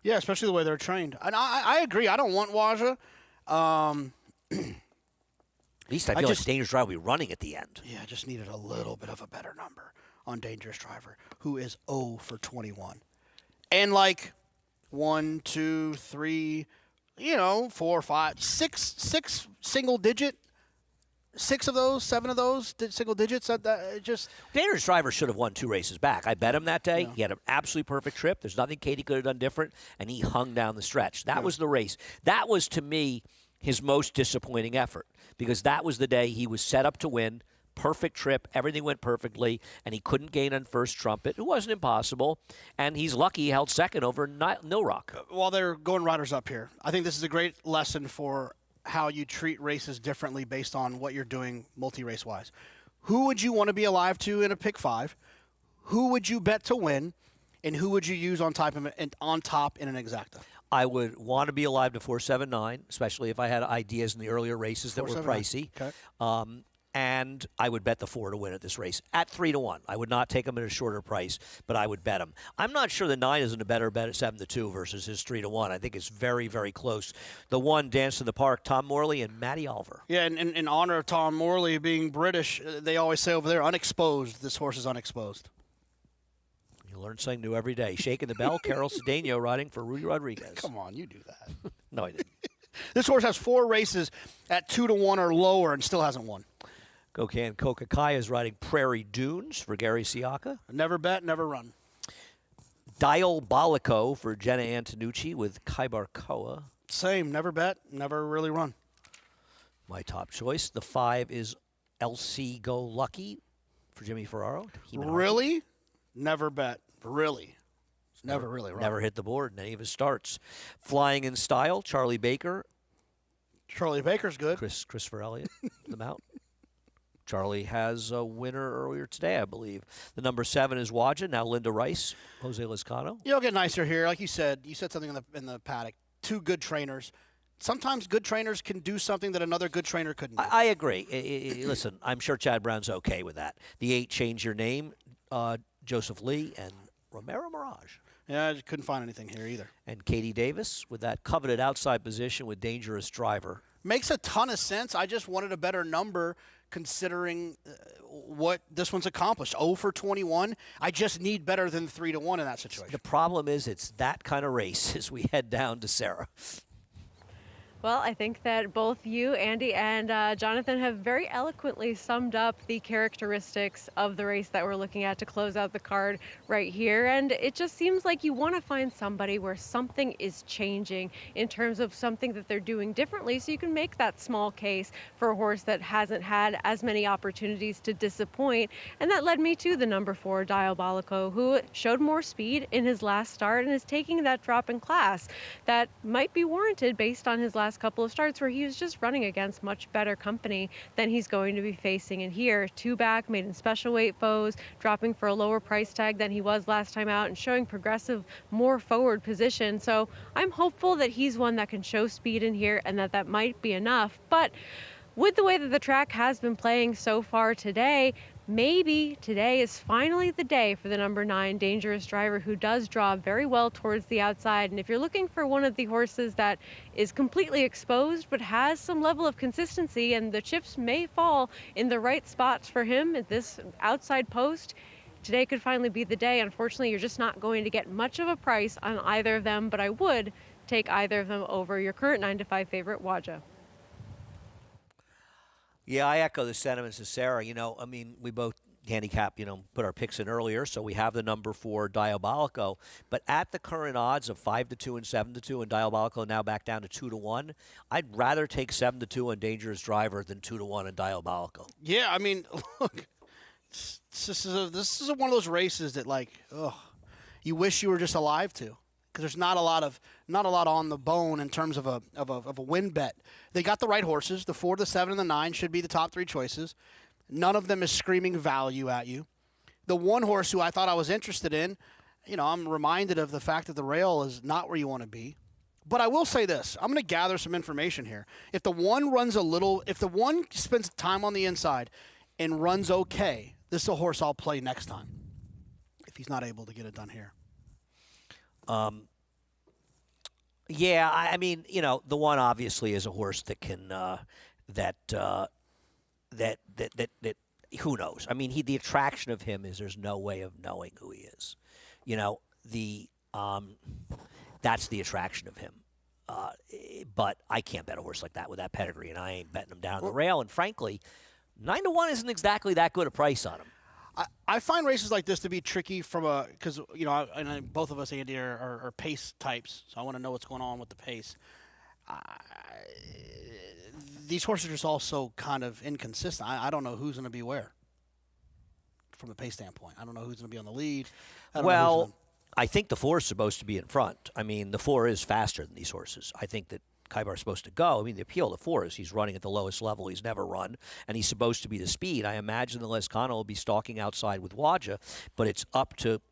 Yeah, especially the way they're trained. And I agree. I don't want Waja. At least I feel like Dangerous Driver will be running at the end. Yeah, I just needed a little bit of a better number on Dangerous Driver, who is 0 for 21. And like 1, 2, 3, 4, 5, 6 single digit. 6 of those, 7 of those, single digits. Dangerous Driver should have won 2 races back. I bet him that day. He had an absolutely perfect trip. There's nothing Katie could have done different, and he hung down the stretch. That was the race. That was, to me, his most disappointing effort, because that was the day he was set up to win. Perfect trip. Everything went perfectly, and he couldn't gain on First Trumpet. It wasn't impossible, and he's lucky he held second over Nil Rock. While they're going riders up here, I think this is a great lesson for how you treat races differently based on what you're doing multi-race wise. Who would you want to be alive to in a pick 5? Who would you bet to win? And who would you use on top in an exacta? I would want to be alive to 479, especially if I had ideas in the earlier races that were pricey. Okay. And I would bet the 4 to win at this race at 3-1. I would not take him at a shorter price, but I would bet him. I'm not sure the 9 isn't a better bet at 7-2 versus his 3-1. I think it's very, very close. The 1, Dance in the Park, Tom Morley and Matty Oliver. Yeah, and in honor of Tom Morley being British, they always say over there, unexposed. This horse is unexposed. You learn something new every day. Shaking the Bell, Carol Cedeno riding for Rudy Rodriguez. Come on, you do that. No, I didn't. This horse has 4 races at 2-1 or lower and still hasn't won. Kokan Kokakai is riding Prairie Dunes for Gary Siaka. Never bet, never run. Diabolico for Jenna Antonucci with Kaibar Koa. Same, never bet, never really run. My top choice. The 5 is LC Go Lucky for Jimmy Ferraro. Really? Never bet. Really? Never really run. Never hit the board in any of his starts. Flying in Style, Charlie Baker. Charlie Baker's good. Christopher Elliott, the mount. Charlie has a winner earlier today, I believe. The number 7 is Waja. Now Linda Rice, Jose Lizcano. You'll get nicer here. Like you said something in the paddock. 2 good trainers. sometimes good trainers can do something that another good trainer couldn't do. I agree. Listen, I'm sure Chad Brown's okay with that. The 8 change your name, Joseph Lee and Romero Mirage. Yeah, I couldn't find anything here either. And Katie Davis with that coveted outside position with dangerous driver. Makes a ton of sense. I just wanted a better number considering what this one's accomplished. 0 for 21. I just need better than 3-1 in that situation. The problem is it's that kind of race as we head down to Sarah. Well, I think that both you, Andy, and Jonathan have very eloquently summed up the characteristics of the race that we're looking at to close out the card right here. And it just seems like you want to find somebody where something is changing in terms of something that they're doing differently, so you can make that small case for a horse that hasn't had as many opportunities to disappoint. And that led me to the number 4, Diabolico, who showed more speed in his last start and is taking that drop in class that might be warranted based on his last couple of starts where he was just running against much better company than he's going to be facing in here. 2 back, made in special weight foes, dropping for a lower price tag than he was last time out and showing progressive, more forward position. So I'm hopeful that he's one that can show speed in here and that might be enough. But with the way that the track has been playing so far today, maybe today is finally the day for the number 9 dangerous driver, who does draw very well towards the outside. And if you're looking for one of the horses that is completely exposed but has some level of consistency and the chips may fall in the right spots for him at this outside post, today could finally be the day. Unfortunately, you're just not going to get much of a price on either of them, but I would take either of them over your current 9-5 favorite, Waja. Yeah, I echo the sentiments of Sarah. I mean, we both handicap, put our picks in earlier, so we have the number 4, Diabolico. But at the current odds of 5-2 and 7-2, and Diabolico now back down to 2-1, I'd rather take 7-2 on Dangerous Driver than 2-1 on Diabolico. Yeah, I mean, look, this is one of those races that, you wish you were just alive to. Because there's not a lot on the bone in terms of a win bet. They got the right horses. The 4, the 7, and the 9 should be the top 3 choices. None of them is screaming value at you. The one horse who I thought I was interested in, I'm reminded of the fact that the rail is not where you want to be. But I will say this: I'm going to gather some information here. If the one spends time on the inside and runs okay, this is a horse I'll play next time. If he's not able to get it done here. Yeah, I mean, the one obviously is a horse that can, that who knows? I mean, the attraction of him is there's no way of knowing who he is. That's the attraction of him. But I can't bet a horse like that with that pedigree, and I ain't betting him down the rail. And frankly, 9-1 isn't exactly that good a price on him. I find races like this to be tricky because both of us, Andy, are pace types, so I want to know what's going on with the pace. These horses are just all so kind of inconsistent. I don't know who's going to be where from the pace standpoint. I don't know who's going to be on the lead. I think the 4 is supposed to be in front. I mean, the 4 is faster than these horses. I think that Kaibar's supposed to go. I mean, the appeal of the 4 is he's running at the lowest level he's never run, and he's supposed to be the speed. I imagine the Lescano will be stalking outside with Waja, but it's up to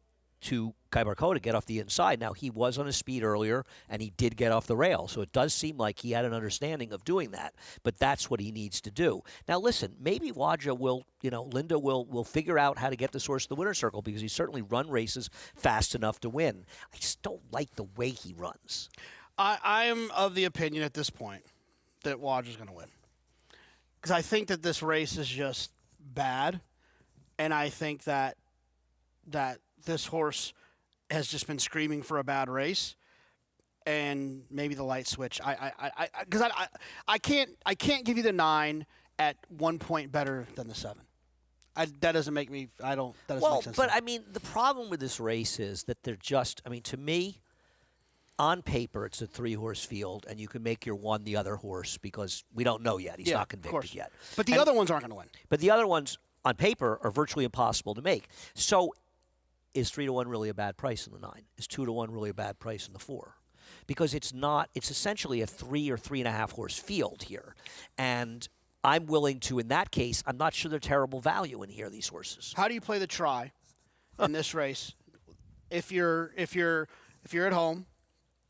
Kaibar Ko to get off the inside. Now, he was on his speed earlier, and he did get off the rail, so it does seem like he had an understanding of doing that, but that's what he needs to do. Now, listen, maybe Waja will, Linda will figure out how to get this horse to the winner's circle, because he's certainly run races fast enough to win. I just don't like the way he runs. I am of the opinion at this point that Waja's going to win. Because I think that this race is just bad, and I think that this horse has just been screaming for a bad race, and maybe the light switch. Because I can't give you the 9 at 1 point better than the 7. That doesn't make me. That doesn't make sense. But I mean, the problem with this race is that they're just. I mean, to me, on paper, it's a 3-horse field, and you can make your 1 the other horse because we don't know yet. He's not convicted yet. But the other ones aren't going to win. But the other ones, on paper, are virtually impossible to make. So is 3-1 really a bad price in the 9? Is 2-1 really a bad price in the 4? Because it's not. It's essentially a 3 or 3.5 horse field here. And I'm willing to, in that case, I'm not sure they're terrible value in here, these horses. How do you play the try in this race? If you're at home,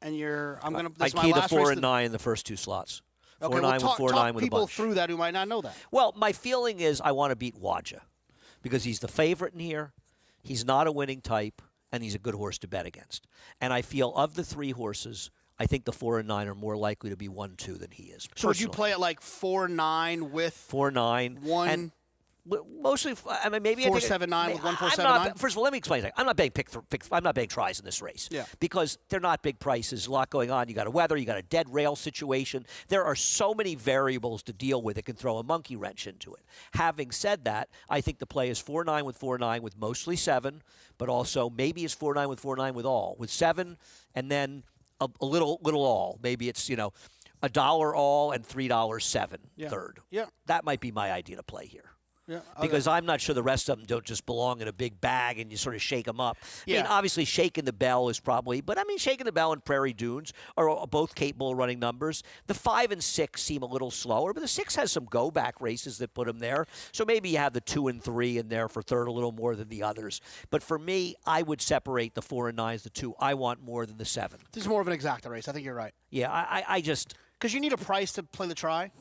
And I'm going to. I key the 4 and 9 in the first 2 slots. Okay, 4 9 with 4 9 with a people bunch. through that who might not know that. Well, my feeling is I want to beat Waja because he's the favorite in here. He's not a winning type, and he's a good horse to bet against. And I feel of the 3 horses, I think the 4 and 9 are more likely to be 1-2 than he is. So would you play it like 4-9 with 4-9 1? And mostly, I mean, maybe 4-7-9 with 1-4-7-9. First of all, let me explain something. I'm not betting I'm not betting tries in this race. Yeah. Because they're not big prices. A lot going on. You got a weather. You got a dead rail situation. There are so many variables to deal with. It can throw a monkey wrench into it. Having said that, I think the play is 4-9 with 4-9 with mostly 7, but also maybe it's 4-9 with 4-9 with all with 7, and then a little all. Maybe it's $1 all and $3 7 third. Yeah. That might be my idea to play here. Yeah, because I'm not sure the rest of them don't just belong in a big bag and you sort of shake them up. I mean, obviously, Shaking the Bell is probably, but I mean, Shaking the Bell and Prairie Dunes are both capable of running numbers. The 5 and 6 seem a little slower, but the 6 has some go-back races that put them there. So maybe you have the 2 and 3 in there for third a little more than the others. But for me, I would separate the 4 and 9 as the 2. I want more than the 7. This is more of an exacta race. I think you're right. Yeah, I just... Because you need a price to play the try,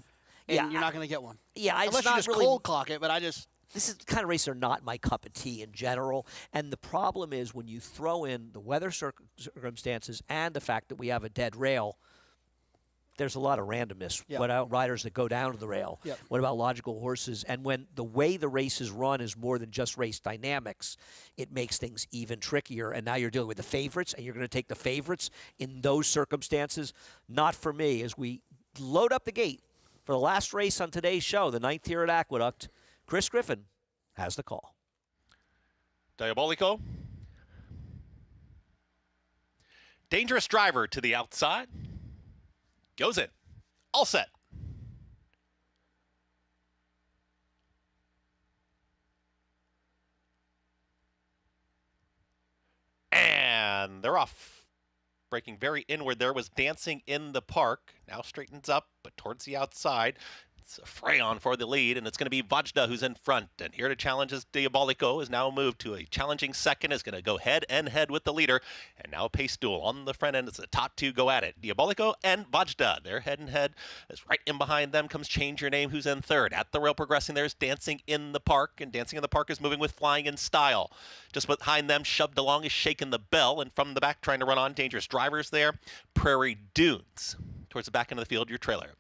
and you're not going to get one. Yeah, Unless you just really, cold clock it, but I just... This is the kind of race are not my cup of tea in general. And the problem is when you throw in the weather circumstances and the fact that we have a dead rail, there's a lot of randomness. Yep. What about riders that go down to the rail? Yep. What about logical horses? And when the way the race is run is more than just race dynamics, it makes things even trickier. And now you're dealing with the favorites, and you're going to take the favorites in those circumstances. Not for me. As we load up the gate for the last race on today's show, the 9th here at Aqueduct, Chris Griffin has the call. Diabolico. Dangerous driver to the outside. Goes in. All set. And they're off. Breaking very inward there, was Dancing in the Park. Now straightens up, but towards the outside. It's a fray on for the lead, and it's going to be Vajda who's in front. And here to challenge is Diabolico, is now moved to a challenging second, is going to go head and head with the leader. And now pace duel on the front end as the top 2 go at it. Diabolico and Vajda, they're head and head. As right in behind them comes Change Your Name, who's in third. At the rail progressing, there's Dancing in the Park, and Dancing in the Park is moving with Flying in Style. Just behind them, shoved along, is Shaking the Bell, and from the back trying to run on. Dangerous drivers there. Prairie Dunes. Towards the back end of the field, your trailer.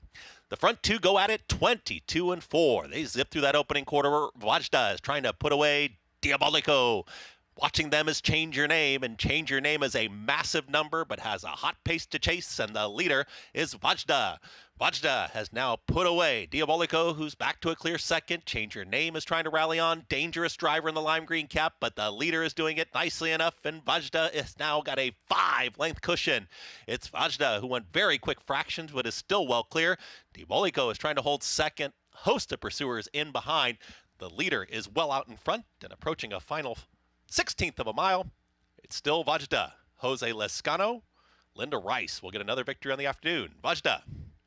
The front 2 go at it 22 and 4. They zip through that opening quarter. Vajda is trying to put away Diabolico. Watching them is Change Your Name, and Change Your Name is a massive number but has a hot pace to chase, and the leader is Vajda. Vajda has now put away Diabolico, who's back to a clear second. Change Your Name is trying to rally on. Dangerous driver in the lime green cap, but the leader is doing it nicely enough, and Vajda has now got a 5-length cushion. It's Vajda who went very quick fractions, but is still well clear. Diabolico is trying to hold second. Host of pursuers in behind. The leader is well out in front and approaching a final 16th of a mile. It's still Vajda. Jose Lescano. Linda Rice will get another victory on the afternoon. Vajda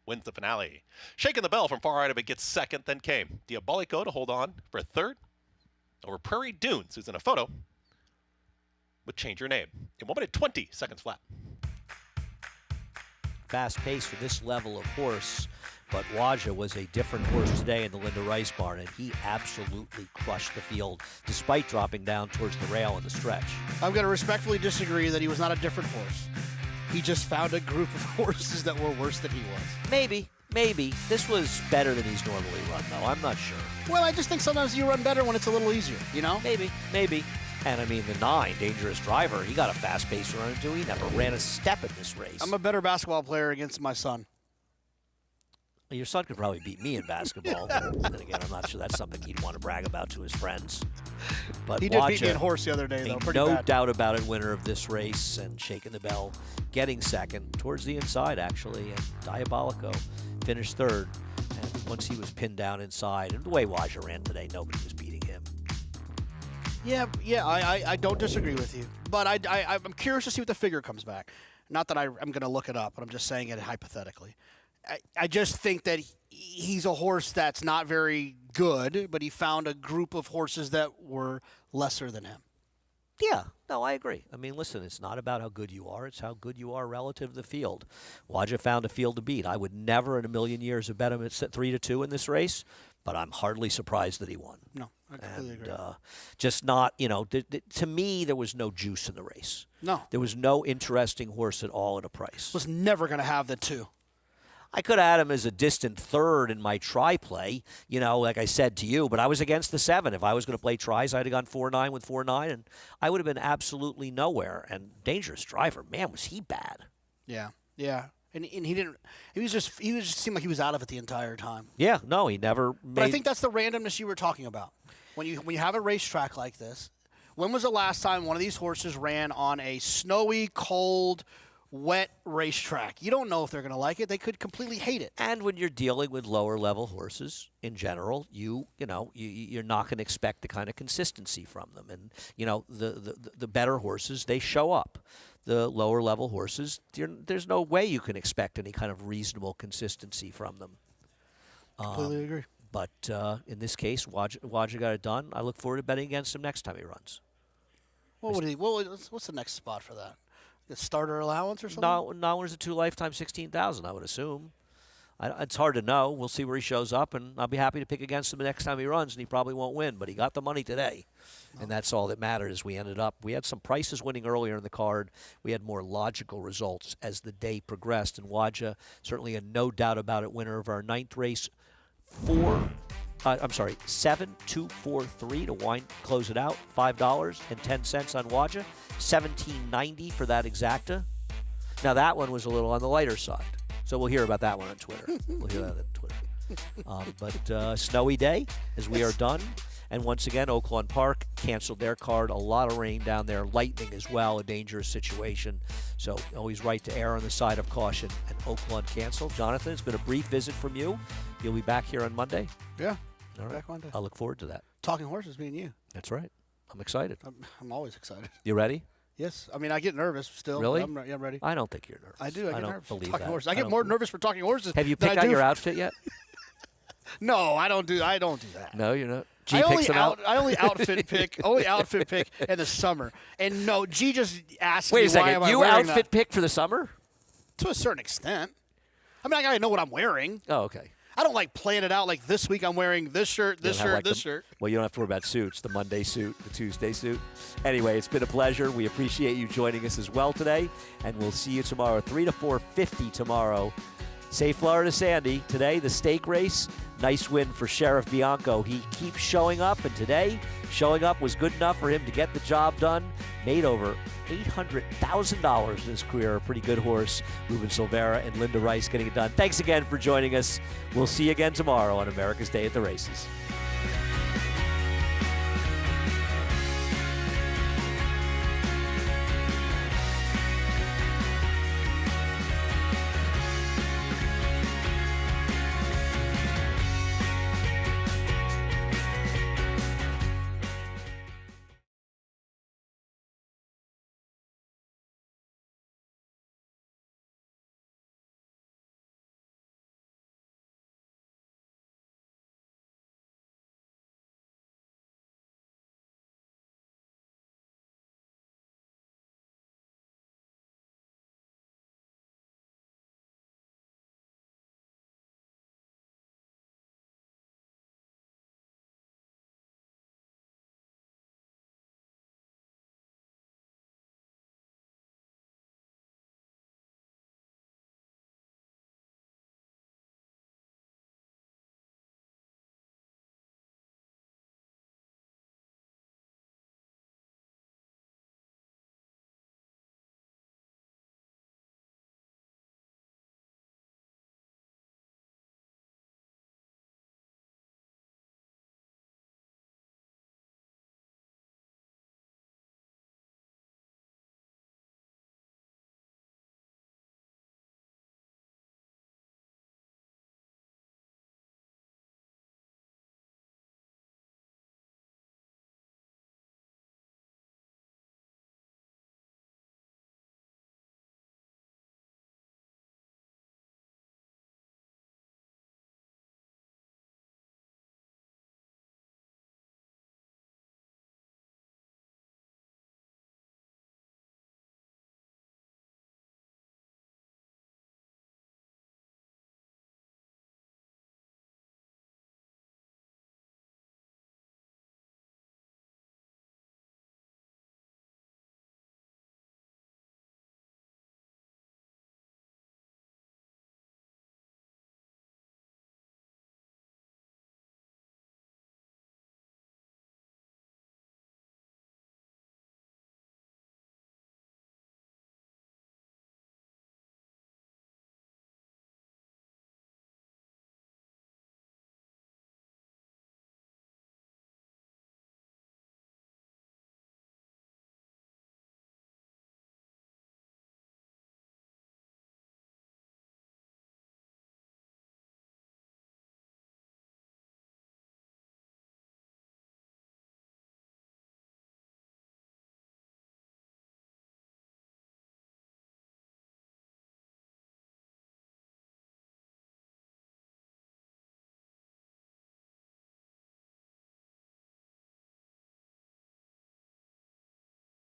wins the finale. Shaking the Bell from far right of it gets second, then came Diabolico to hold on for third over Prairie Dunes, who's in a photo with Change Your Name in 1 minute 20 seconds flat. Fast pace for this level of horse, but Waja was a different horse today in the Linda Rice barn, and he absolutely crushed the field despite dropping down towards the rail in the stretch. I'm going to respectfully disagree that he was not a different horse. He just found a group of horses that were worse than he was. Maybe. This was better than he's normally run, though. I'm not sure. Well, I just think sometimes you run better when it's a little easier, you know? Maybe. And, I mean, the 9, Dangerous Driver, he got a fast pace to run into. He never ran a step in this race. I'm a better basketball player against my son. Well, your son could probably beat me in basketball. But then again, I'm not sure that's something he'd want to brag about to his friends. But he did beat me in horse the other day, though. Pretty no bad. doubt about it, winner of this race, and Shaking the Bell getting second towards the inside, actually. And Diabolico finished third. And once he was pinned down inside, and the way Waja ran today, nobody was beating him. Yeah, I don't disagree with you. But I'm curious to see what the figure comes back. Not that I'm going to look it up, but I'm just saying it hypothetically. I just think that he's a horse that's not very good, but he found a group of horses that were lesser than him. Yeah, no, I agree. I mean, listen, it's not about how good you are. It's how good you are relative to the field. Wodja found a field to beat. I would never in a million years have bet him at 3-2 in this race, but I'm hardly surprised that he won. No, I completely agree. Just not, to me, there was no juice in the race. No. There was no interesting horse at all at a price. Was never going to have the 2. I could have had him as a distant third in my try play, like I said to you, but I was against the 7. If I was going to play tries, I'd have gone 4-9 with 4-9, and I would have been absolutely nowhere. And Dangerous Driver, man, was he bad. Yeah. And he didn't, he just seemed like he was out of it the entire time. Yeah, no, he never made. But I think that's the randomness you were talking about. When you have a racetrack like this, when was the last time one of these horses ran on a snowy, cold, wet racetrack? You don't know if they're going to like it. They could completely hate it. And when you're dealing with lower level horses in general, you're not going to expect the kind of consistency from them. And the better horses, they show up. The lower level horses, there's no way you can expect any kind of reasonable consistency from them. Completely agree. But in this case, Wodja got it done. I look forward to betting against him next time he runs. What's the next spot for that? The starter allowance or something? No, there's a 2 lifetime 16,000, I would assume. It's hard to know. We'll see where he shows up, and I'll be happy to pick against him the next time he runs, and he probably won't win. But he got the money today, and that's all that mattered as we ended up. We had some prices winning earlier in the card. We had more logical results as the day progressed, and Wodja, certainly a no doubt about it winner of our 9th race, 7-2-4-3 to close it out, $5.10 on Wodja, $17.90 for that exacta. Now that one was a little on the lighter side, so we'll hear about that one on Twitter. But snowy day as we are done. And once again, Oakland Park canceled their card. A lot of rain down there. Lightning as well, a dangerous situation. So always right to err on the side of caution. And Oakland canceled. Jonathan, it's been a brief visit from you. You'll be back here on Monday? Yeah, all right. Back Monday. I look forward to that. Talking horses, me and you. That's right. I'm excited. I'm always excited. You ready? Yes. I mean, I get nervous still. Really? I'm ready. I don't think you're nervous. I do. I get don't nervous. believe talking that. horses. I get more nervous for talking horses. Have you than picked I out do your outfit yet? No, I don't do that. No, you're not. I only outfit pick in the summer. And no, G just asked Wait me a second. why am I You wearing outfit that. pick for the summer? To a certain extent. I mean, I gotta know what I'm wearing. Oh, okay. I don't like plan it out like this week I'm wearing this shirt, this shirt, this shirt. Well, you don't have to worry about suits, the Monday suit, the Tuesday suit. Anyway, it's been a pleasure. We appreciate you joining us as well today, and we'll see you tomorrow, 3 to 4:50 tomorrow. Say Florida Sandy. Today, the stake race. Nice win for Sheriff Bianco. He keeps showing up, and today, showing up was good enough for him to get the job done. Made over $800,000 in his career. A pretty good horse. Ruben Silvera and Linda Rice getting it done. Thanks again for joining us. We'll see you again tomorrow on America's Day at the Races.